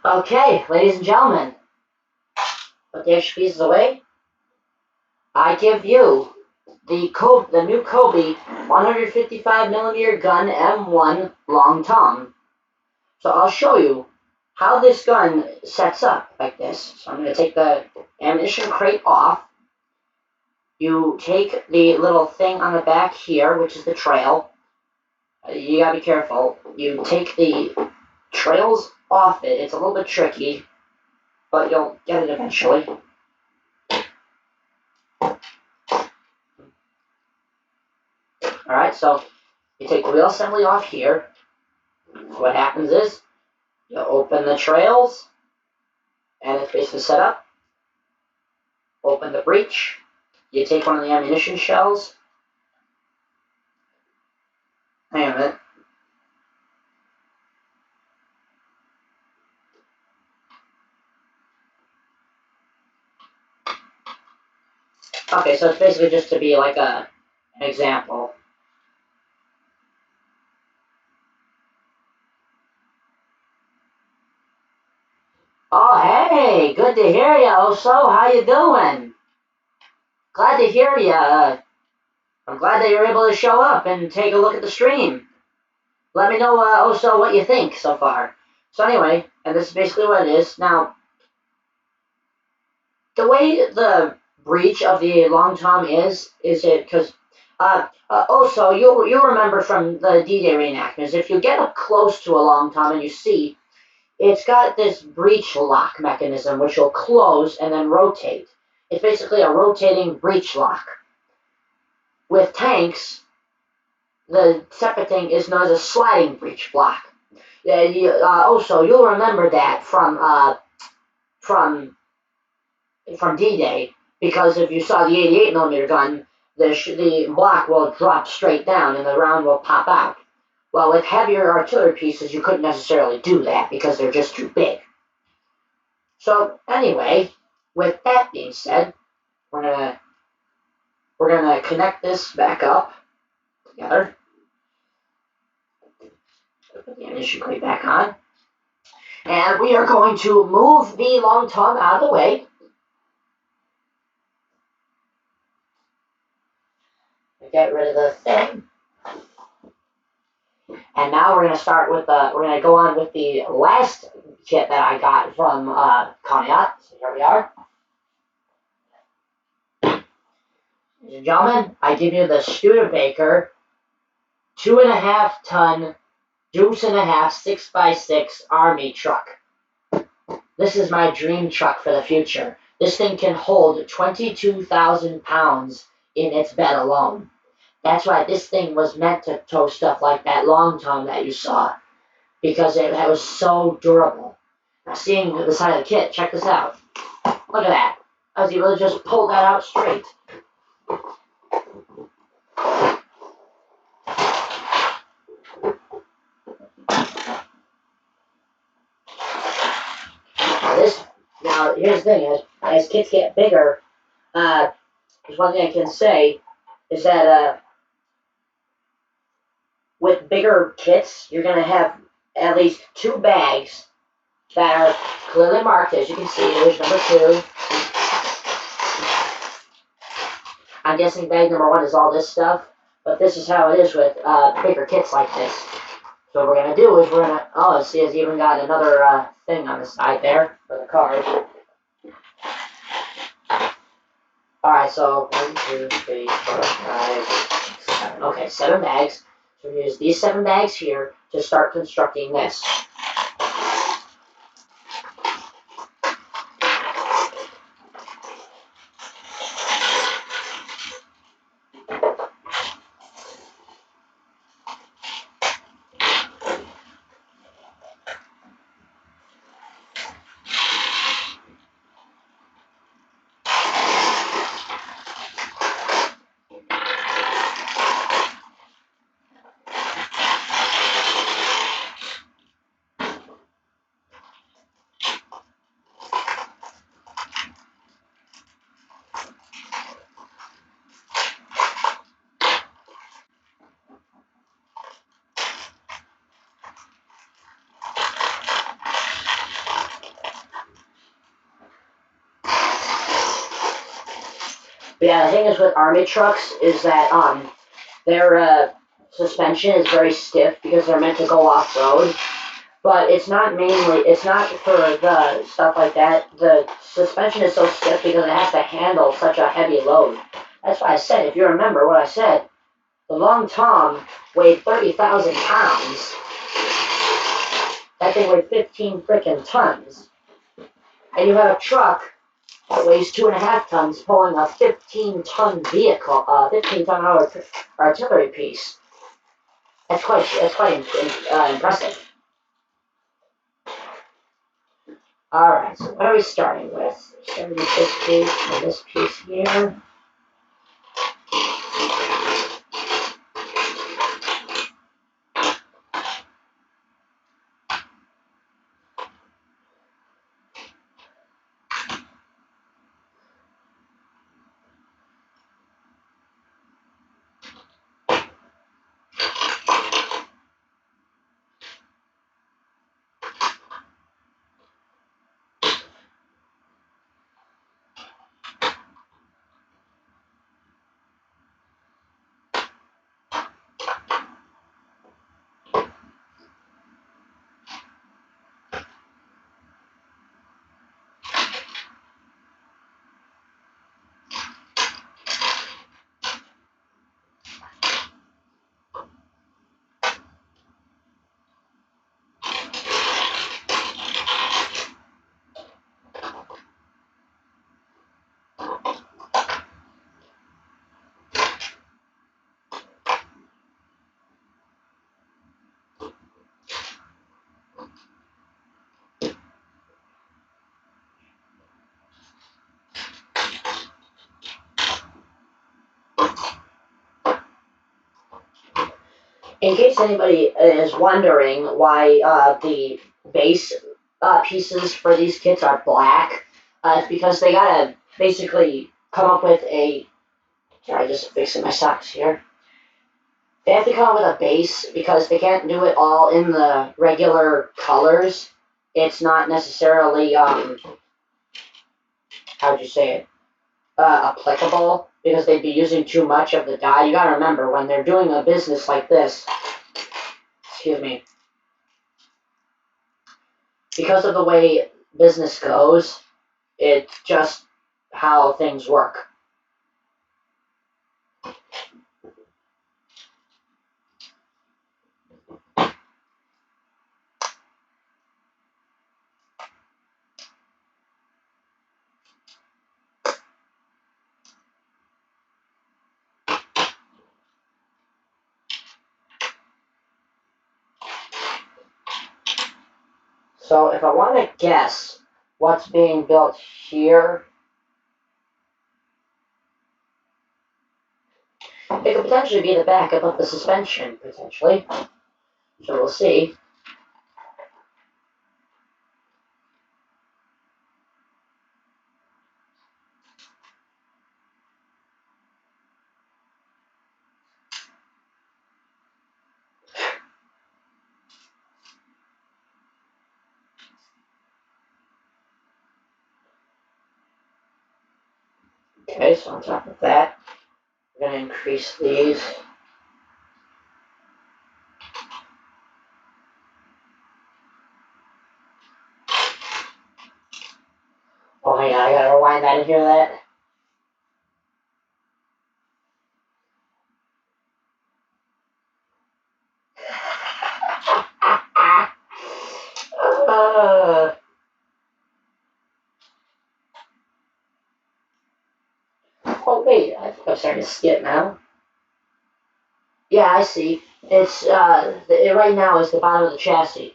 Okay, ladies and gentlemen, put the extra pieces away. I give you the new Cobi 155mm gun M1 Long Tom. So I'll show you how this gun sets up like this. So I'm going to take the ammunition crate off. You take the little thing on the back here, which is the trail. You gotta be careful. You take the trails off it. It's a little bit tricky, but you'll get it eventually. Alright, so you take the wheel assembly off here. What happens is you open the trails, and it's basically set up. Open the breech. You take one of the ammunition shells. Hang on a minute. Okay, so it's basically just to be like an example. Oh, hey, good to hear you, Oso. How you doing? Glad to hear you. I'm glad that you're able to show up and take a look at the stream. Let me know, Oso, what you think so far. So anyway, and this is basically what it is. Now, the way the breach of the Long Tom is it because also you'll remember from the D-Day reenactments, if you get up close to a Long Tom and you see it's got this breech lock mechanism which will close and then rotate. It's basically a rotating breech lock. With tanks, the separate thing is known as a sliding breech block. Also, you'll remember that from D-Day, because if you saw the 88mm gun, the block will drop straight down and the round will pop out. Well, with heavier artillery pieces, you couldn't necessarily do that because they're just too big. So anyway, with that being said, we're gonna connect this back up together. Put the ammunition crate back on. And we are going to move the long tongue out of the way. Get rid of the thing. And now we're going to start with we're going to go on with the last kit that I got from Conneaut. So here we are. Ladies and gentlemen, I give you the Studebaker 2.5 ton deuce and a half 6x6 army truck. This is my dream truck for the future. This thing can hold 22,000 pounds in its bed alone. That's why this thing was meant to tow stuff like that long tongue that you saw, because it was so durable. Now, seeing the side of the kit, check this out. Look at that. I was able to just pull that out straight. Now here's the thing: as kits get bigger, there's one thing I can say is that with bigger kits, you're going to have at least 2 bags that are clearly marked. As you can see, there's number 2. I'm guessing bag number 1 is all this stuff, but this is how it is with bigger kits like this. So what we're going to do is we're going to, oh, see, it's even got another thing on the side there for the cars. Alright, so 1, 2, 3, 4, 5, 6, 7. Okay, 7 bags. So we use these 7 bags here to start constructing this. But yeah, the thing is with army trucks is that their suspension is very stiff because they're meant to go off-road. But it's not for the stuff like that. The suspension is so stiff because it has to handle such a heavy load. That's why I said, if you remember what I said, the Long Tom weighed 30,000 pounds. That thing weighed 15 freaking tons. And you have a truck that weighs 2.5 tons pulling a 15-ton vehicle, 15-ton artillery piece. That's quite impressive. Alright, so what are we starting with? Starting with this piece and this piece here. In case anybody is wondering why the base pieces for these kits are black, it's because they gotta basically come up with a. Sorry, just fixing my socks here. They have to come up with a base because they can't do it all in the regular colors. it's not necessarily, how'd you say it, applicable because they'd be using too much of the dye. You gotta remember, when they're doing a business like this, excuse me, because of the way business goes, it's just how things work. So if I want to guess what's being built here, it could potentially be the backup of the suspension, potentially. So we'll see. Okay, so on top of that, we're going to increase these. Oh, hang on, I gotta rewind that and hear that. Oh, wait, I think I'm starting to skip now. Yeah, I see. It's, right now is the bottom of the chassis.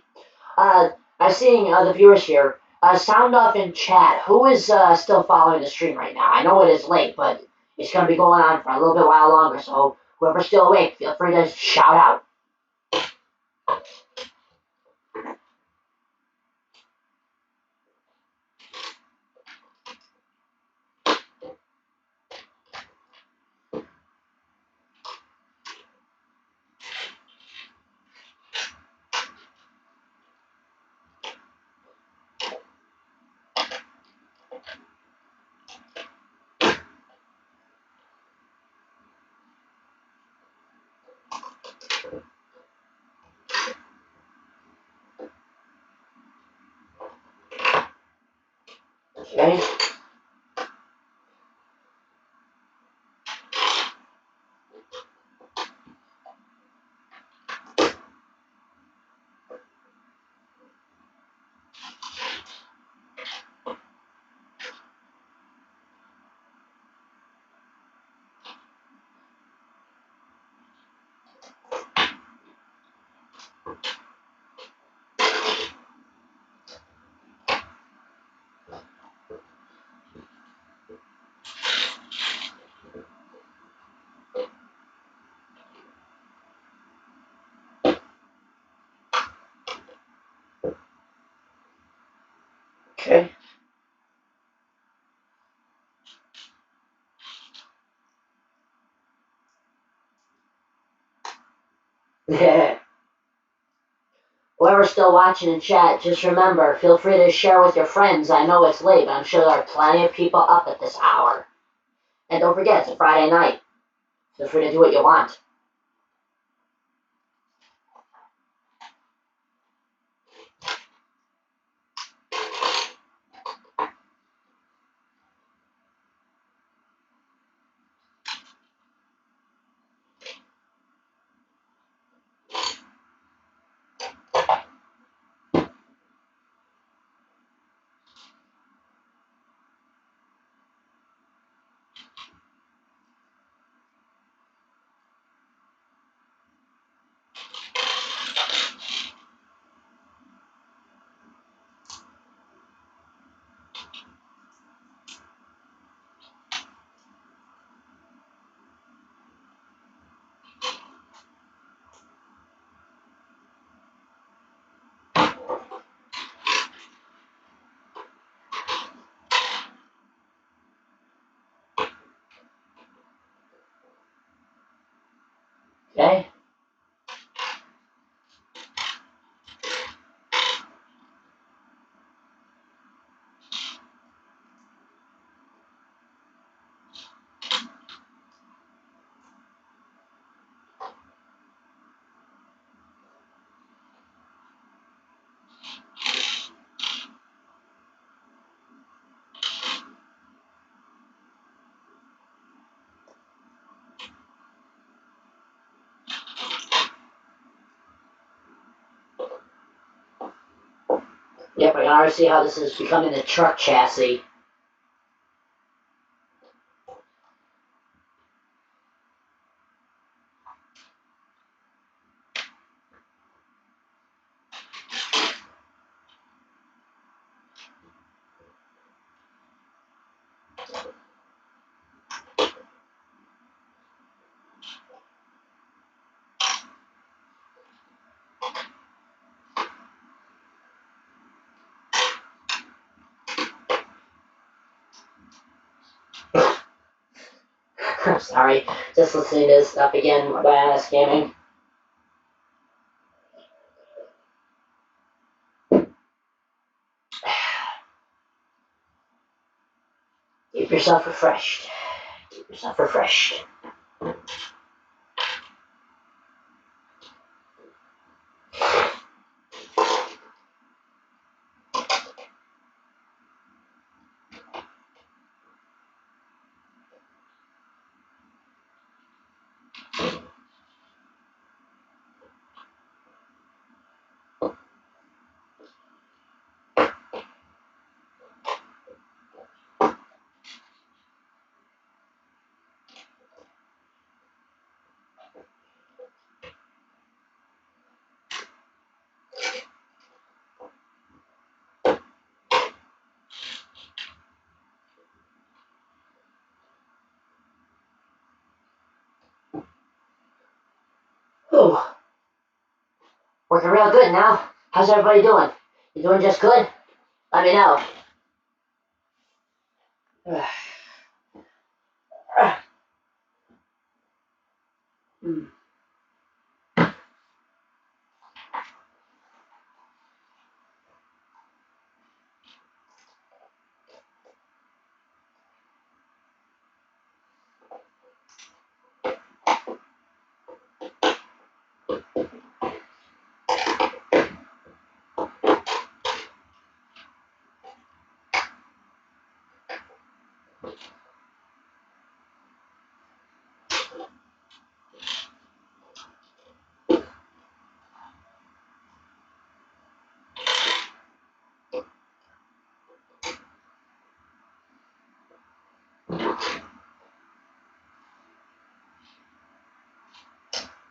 I'm seeing the viewers here. Sound off in chat. Who is still following the stream right now? I know it is late, but it's going to be going on for a little bit while longer, so whoever's still awake, feel free to shout out. Okay. Okay. Whoever's still watching in chat, just remember, feel free to share with your friends. I know it's late, but I'm sure there are plenty of people up at this hour. And don't forget, it's a Friday night. Feel free to do what you want. Okay? Yep, I can already see how this is becoming the truck chassis. I'm sorry, just listening to this stuff again by Honest Gaming. Keep yourself refreshed. Keep yourself refreshed. Ooh, working real good now. How's everybody doing? You doing just good? Let me know.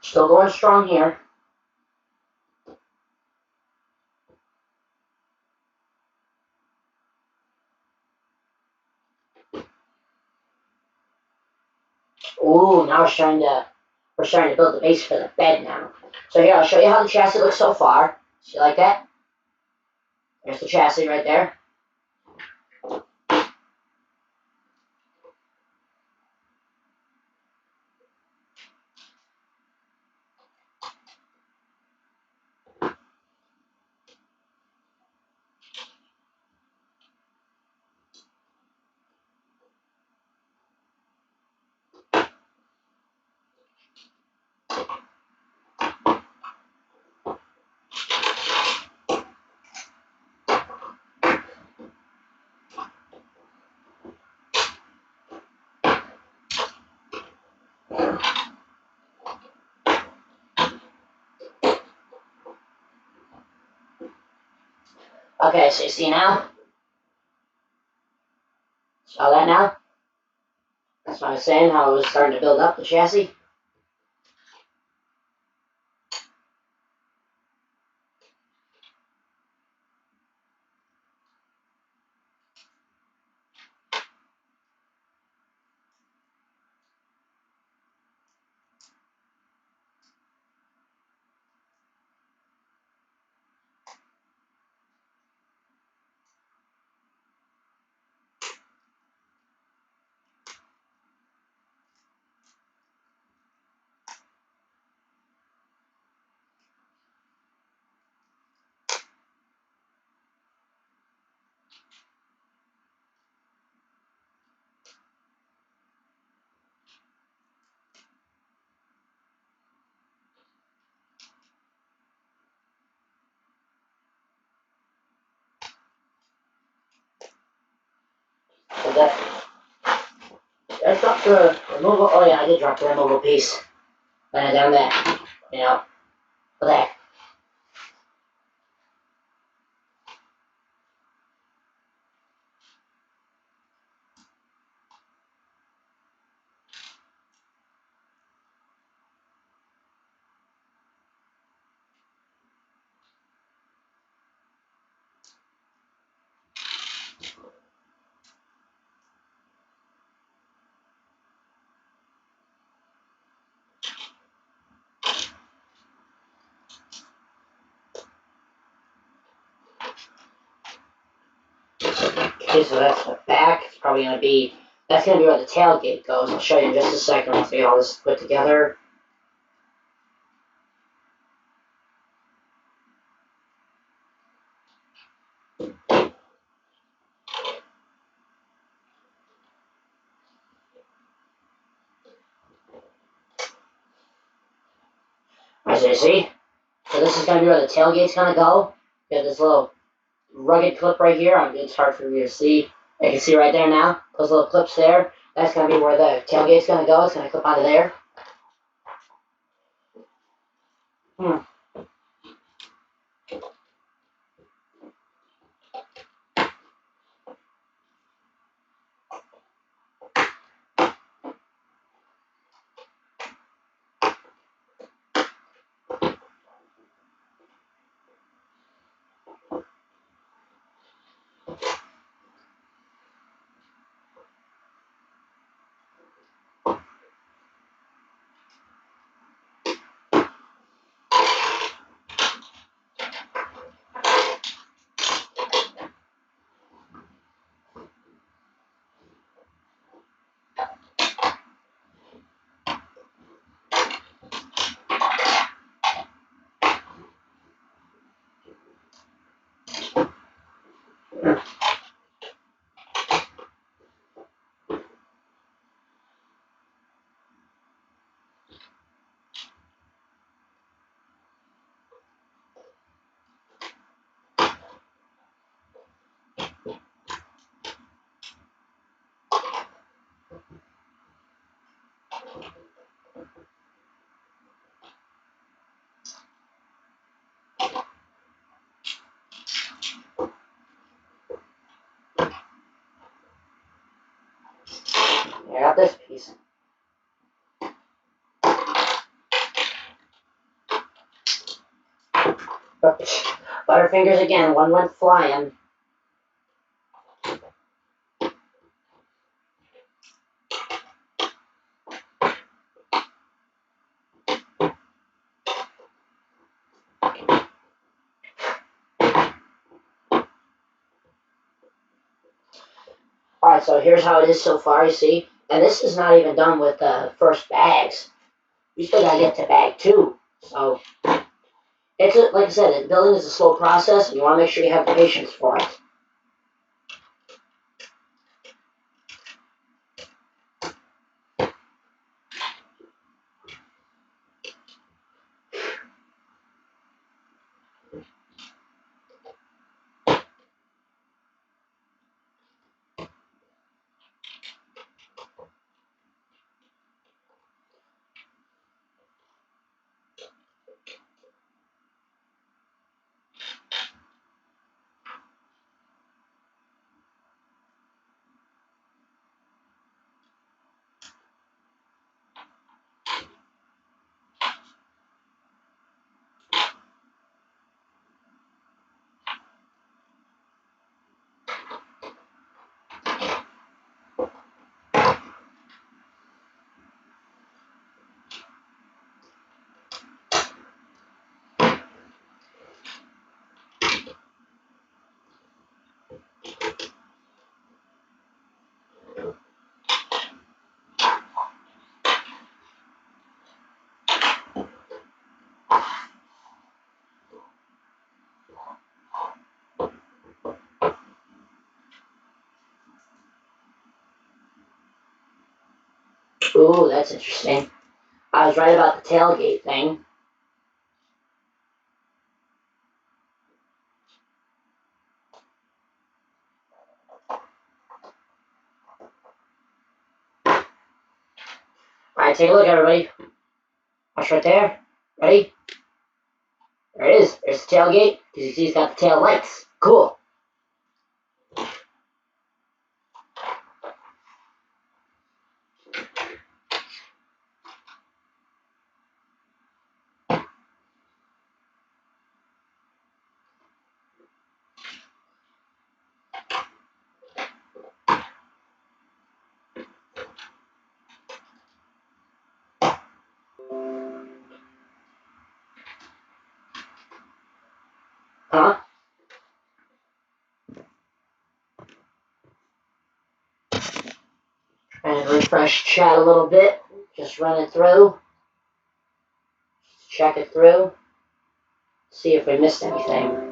Still going strong here. Ooh, now we're starting to build the base for the bed now. So here, I'll show you how the chassis looks so far. See like that? There's the chassis right there. Okay, so you see now? Saw that now? That's what I was saying, how I was starting to build up the chassis. So I dropped the removal. Oh yeah, I did drop the removal piece. Laying it down there. You know, there. Okay, so that's the back. It's probably going to be, that's going to be where the tailgate goes. I'll show you in just a second once we get all this put together. As you see, so this is going to be where the tailgate's going to go. You have this little rugged clip right here. It's hard for you to see. You can see right there now. Those little clips there. That's going to be where the tailgate's going to go. It's going to clip onto there. I got this piece. Butterfingers again. One went flying. Alright, so here's how it is so far, you see? And this is not even done with the first bags. You still gotta get to bag 2. So, like I said, building is a slow process, and you wanna make sure you have the patience for it. Ooh, that's interesting. I was right about the tailgate thing. Alright, take a look, everybody. Watch right there. Ready? There it is. There's the tailgate. As you see, it's got the tail lights. Cool. Huh? refresh chat a little bit. Just run it through. Check it through. See if we missed anything.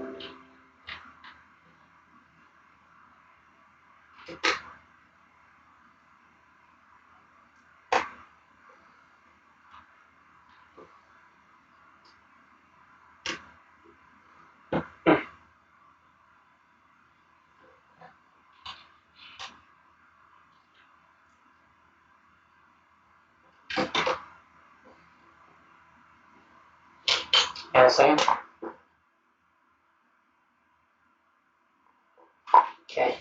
Hang on a second. Okay.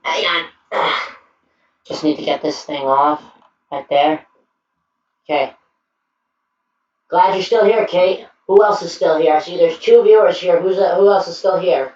Hang on. Just need to get this thing off. Right there. Okay. Glad you're still here, Kate. Who else is still here? I see there's 2 viewers here. Who else is still here?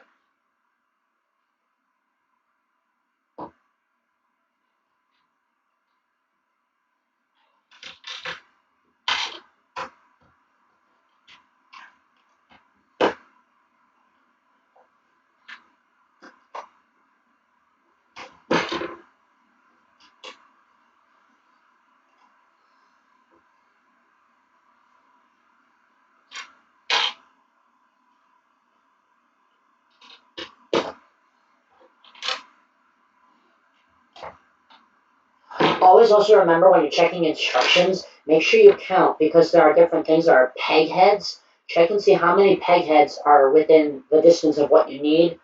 Always also remember when you're checking instructions, make sure you count because there are different things. There are peg heads. Check and see how many peg heads are within the distance of what you need.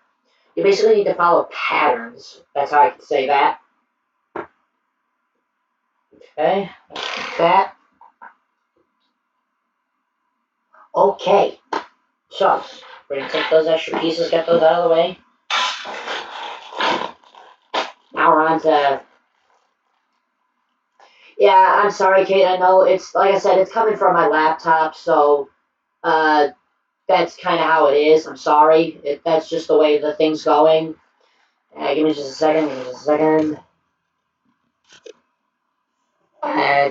You basically need to follow patterns. That's how I can say that. Okay, like that. Okay, so we're going to take those extra pieces, get those out of the way. Now we're on to... Yeah, I'm sorry, Kate. I know it's, like I said, it's coming from my laptop, so that's kind of how it is. I'm sorry. That's just the way the thing's going. Give me just a second. Give me just a second.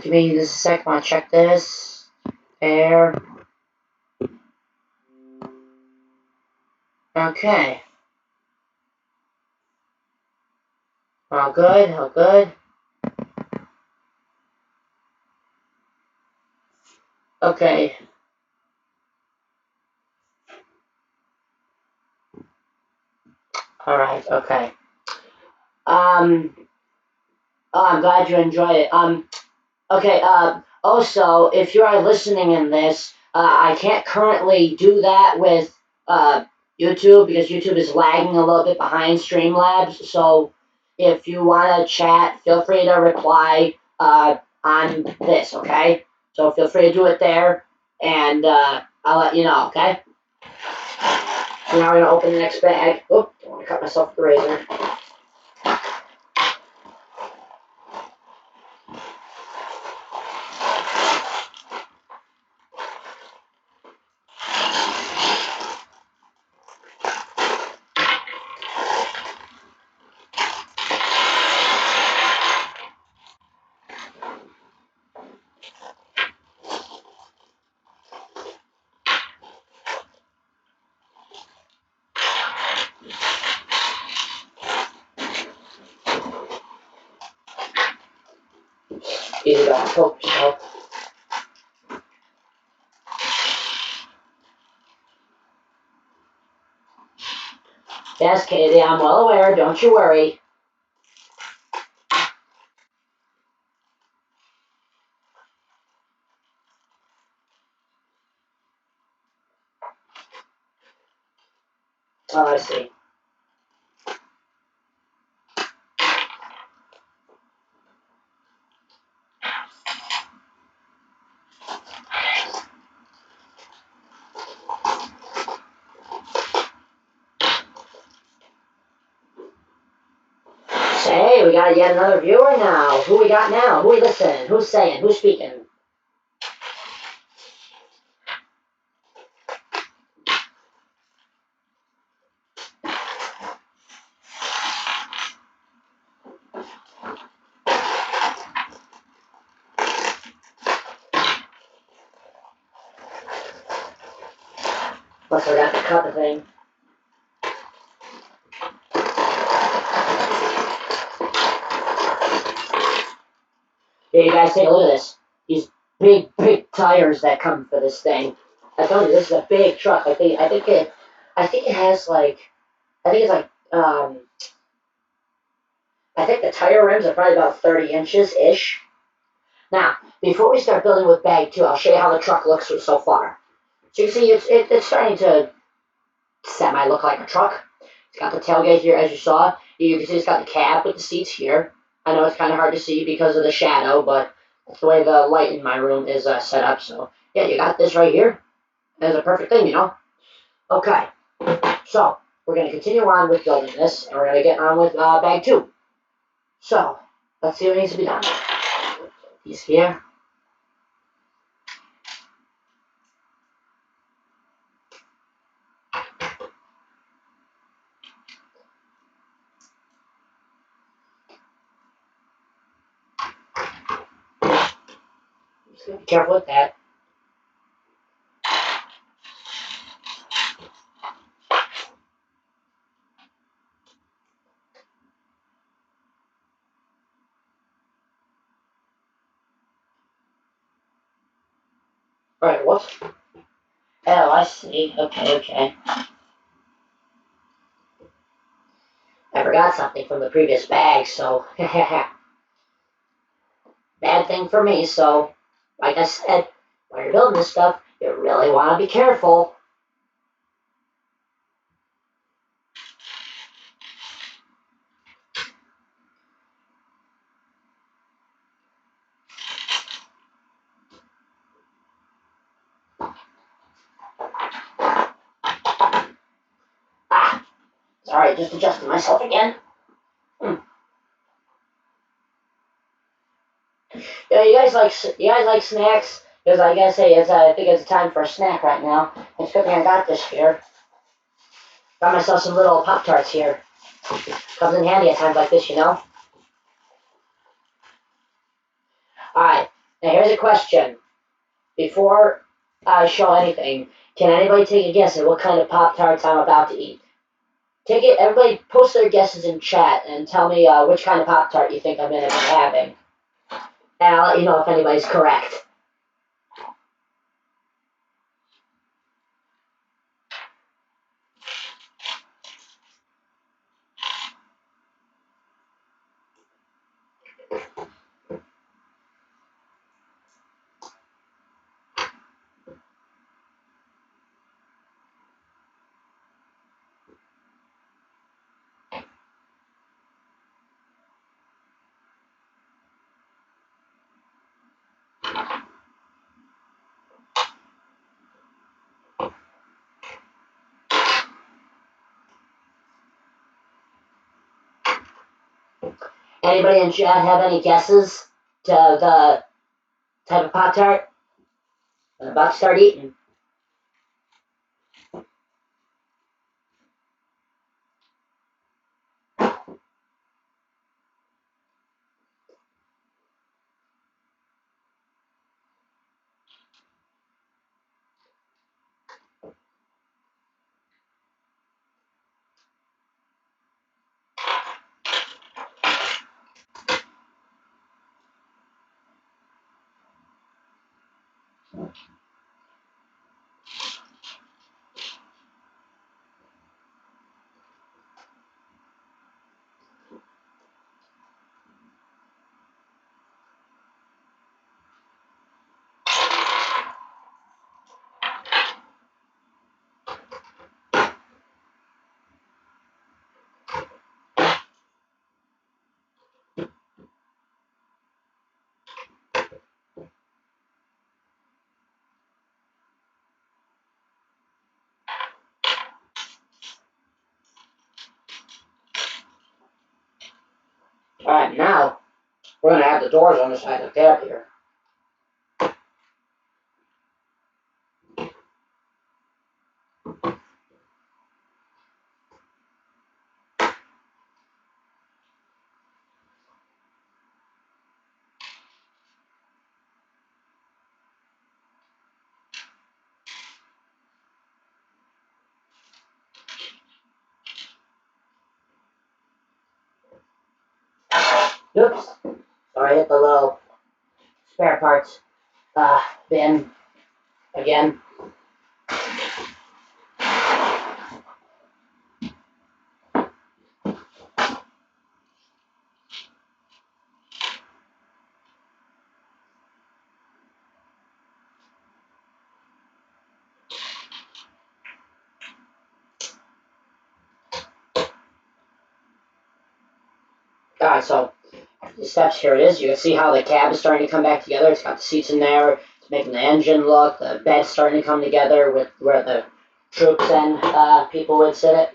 Give me just a sec. I want to check this. There. Okay. All good. All good. Okay. All right. Okay. Oh, I'm glad you enjoyed it. Okay. Also, if you are listening in this, I can't currently do that with YouTube because YouTube is lagging a little bit behind Streamlabs. So, if you want to chat, feel free to reply on this. Okay. So feel free to do it there, and I'll let you know. Okay. So now we're gonna open the next bag. Oop! Don't want to cut myself with the razor. Easy going. Help yourself. Yes, Katie, I'm well aware. Don't you worry. Oh, I see. Say, we got yet another viewer now. Who we got now? Who we listening? Who's saying? Who's speaking? Plus I got to cut the thing. Yeah, you guys take a look at this. These big tires that come for this thing. I told you this is a big truck. I think it has like I think it's like I think the tire rims are probably about 30 inches ish. Now, before we start building with bag two, I'll show you how the truck looks so far. So you can see it's starting to semi look like a truck. It's got the tailgate here, as you saw. You can see it's got the cab with the seats here. I know it's kind of hard to see because of the shadow, but that's the way the light in my room is set up. So yeah, you got this right here. That's a perfect thing, you know. Okay, so we're gonna continue on with building this, and we're gonna get on with bag two. So let's see what needs to be done. He's here. Be careful with that. All right, whoops. Oh, I see. Okay. I forgot something from the previous bag, so bad thing for me. So, like I said, when you're building this stuff, you really want to be careful. Ah, sorry, just adjusting myself again. You guys like snacks? Because I gotta say, I think it's time for a snack right now. It's good thing I got this here. Got myself some little Pop Tarts here. Comes in handy at times like this, you know. All right. Now here's a question. Before I show anything, can anybody take a guess at what kind of Pop Tarts I'm about to eat? Take it. Everybody, post their guesses in chat and tell me which kind of Pop Tart you think I'm gonna be having, and I'll let you know if anybody's correct. Anybody in chat have any guesses to the type of Pop Tart I'm about to start eating? All right, now we're gonna have the doors on the side of the cab here. Oops. Sorry, I hit the little spare parts bin again. Alright, so the steps, here it is. You can see how the cab is starting to come back together. It's got the seats in there. It's making the engine look. The bed's starting to come together with where the troops and people would sit it.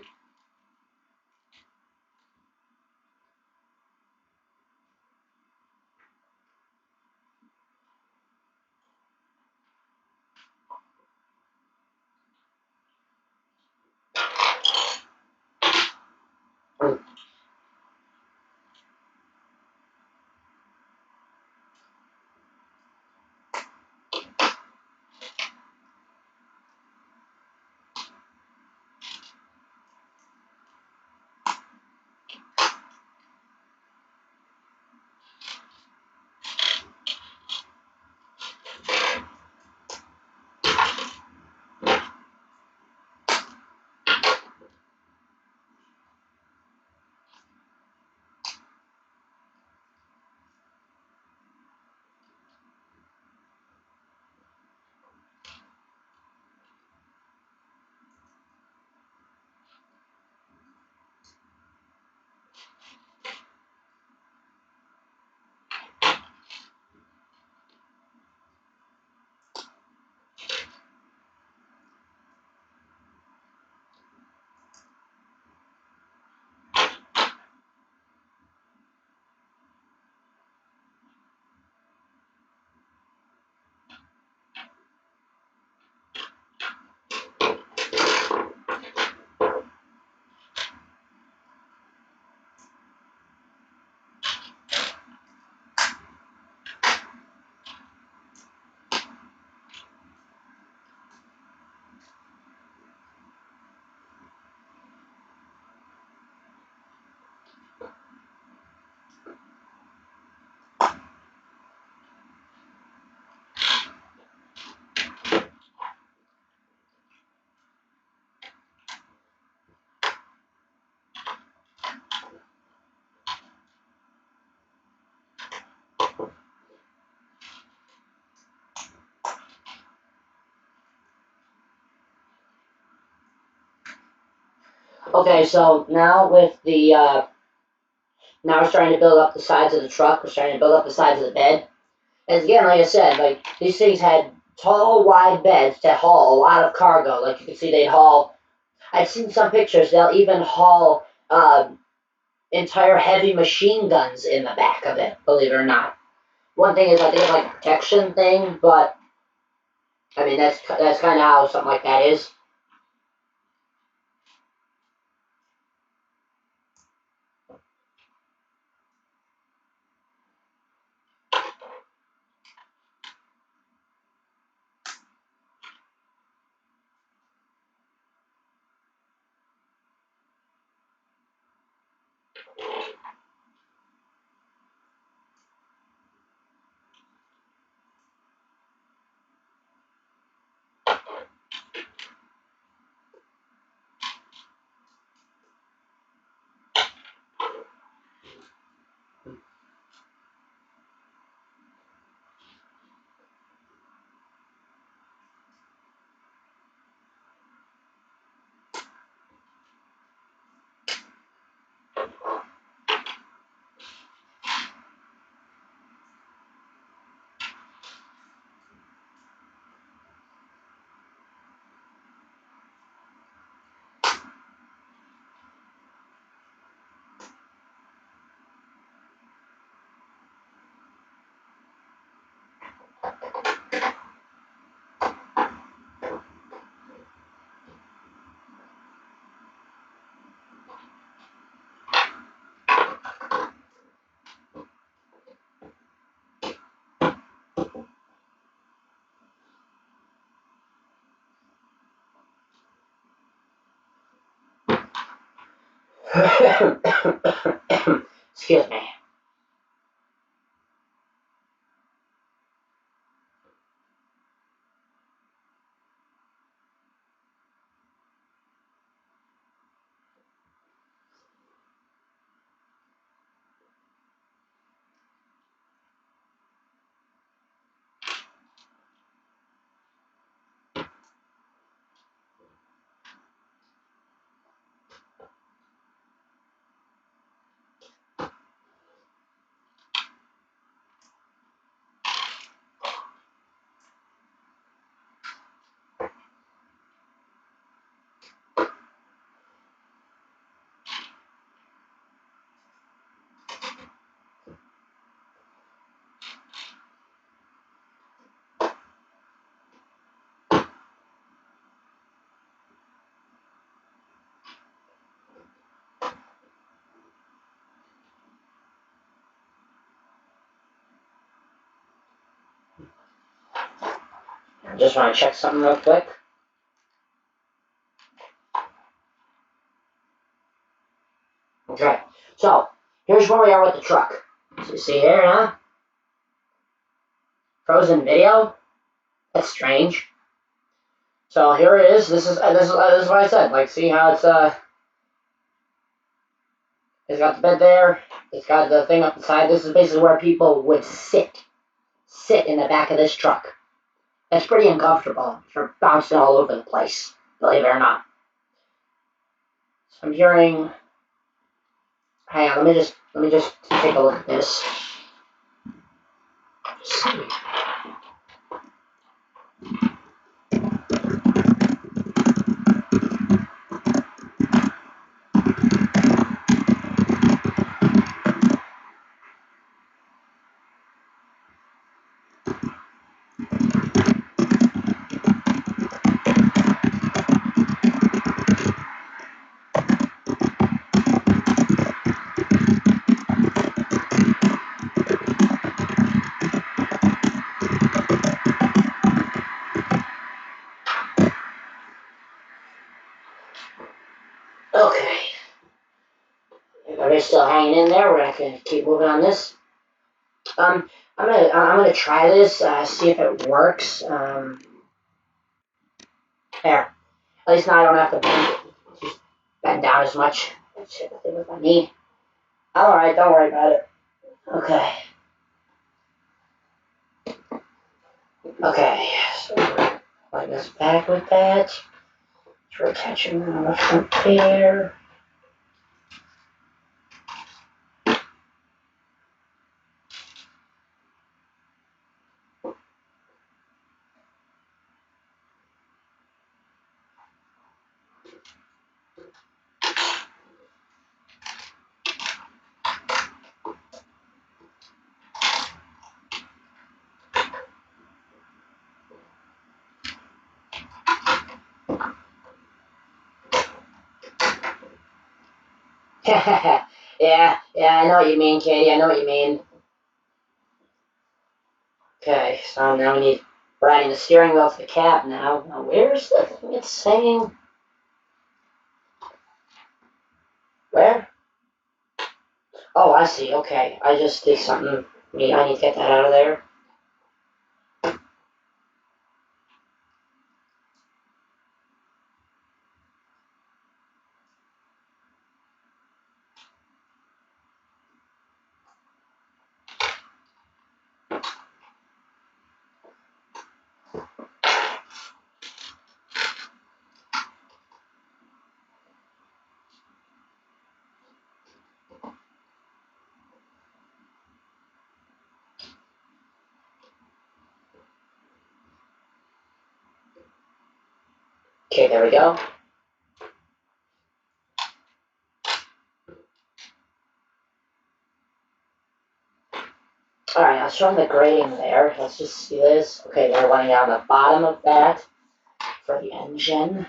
Okay, so now with the now we're starting to build up the sides of the truck. We're starting to build up the sides of the bed. And again, like I said, like these things had tall, wide beds to haul a lot of cargo. Like you can see, they'd haul. I've seen some pictures. They'll even haul entire heavy machine guns in the back of it. Believe it or not. One thing is, I think it's like a protection thing, but I mean that's kind of how something like that is. Excuse me. I just want to check something real quick. Okay, so here's where we are with the truck. So you see here, huh? Frozen video. That's strange. So here it is. This is what I said. Like, see how it's got the bed there. It's got the thing up the side. This is basically where people would sit in the back of this truck. That's pretty uncomfortable for bouncing all over the place, believe it or not. So I'm hearing. Hang on, let me just take a look at this. See. Okay. Everybody's still hanging in there. We're gonna keep moving on this. I'm gonna try this. See if it works. There. At least now I don't have to bend down as much. Shit, the thing with my knee. I'm alright. Don't worry about it. Okay. Okay. So like this back with that. Try attaching on the front there. yeah, I know what you mean, Katie. I know what you mean. Okay, so now we're adding the steering wheel to the cab now. Now, where's the thing it's saying? Where? Oh, I see. Okay, I just did something. I need to get that out of there. Okay, there we go. Alright, I was showing the grading there. Let's just see this. Okay, they're running on the bottom of that for the engine.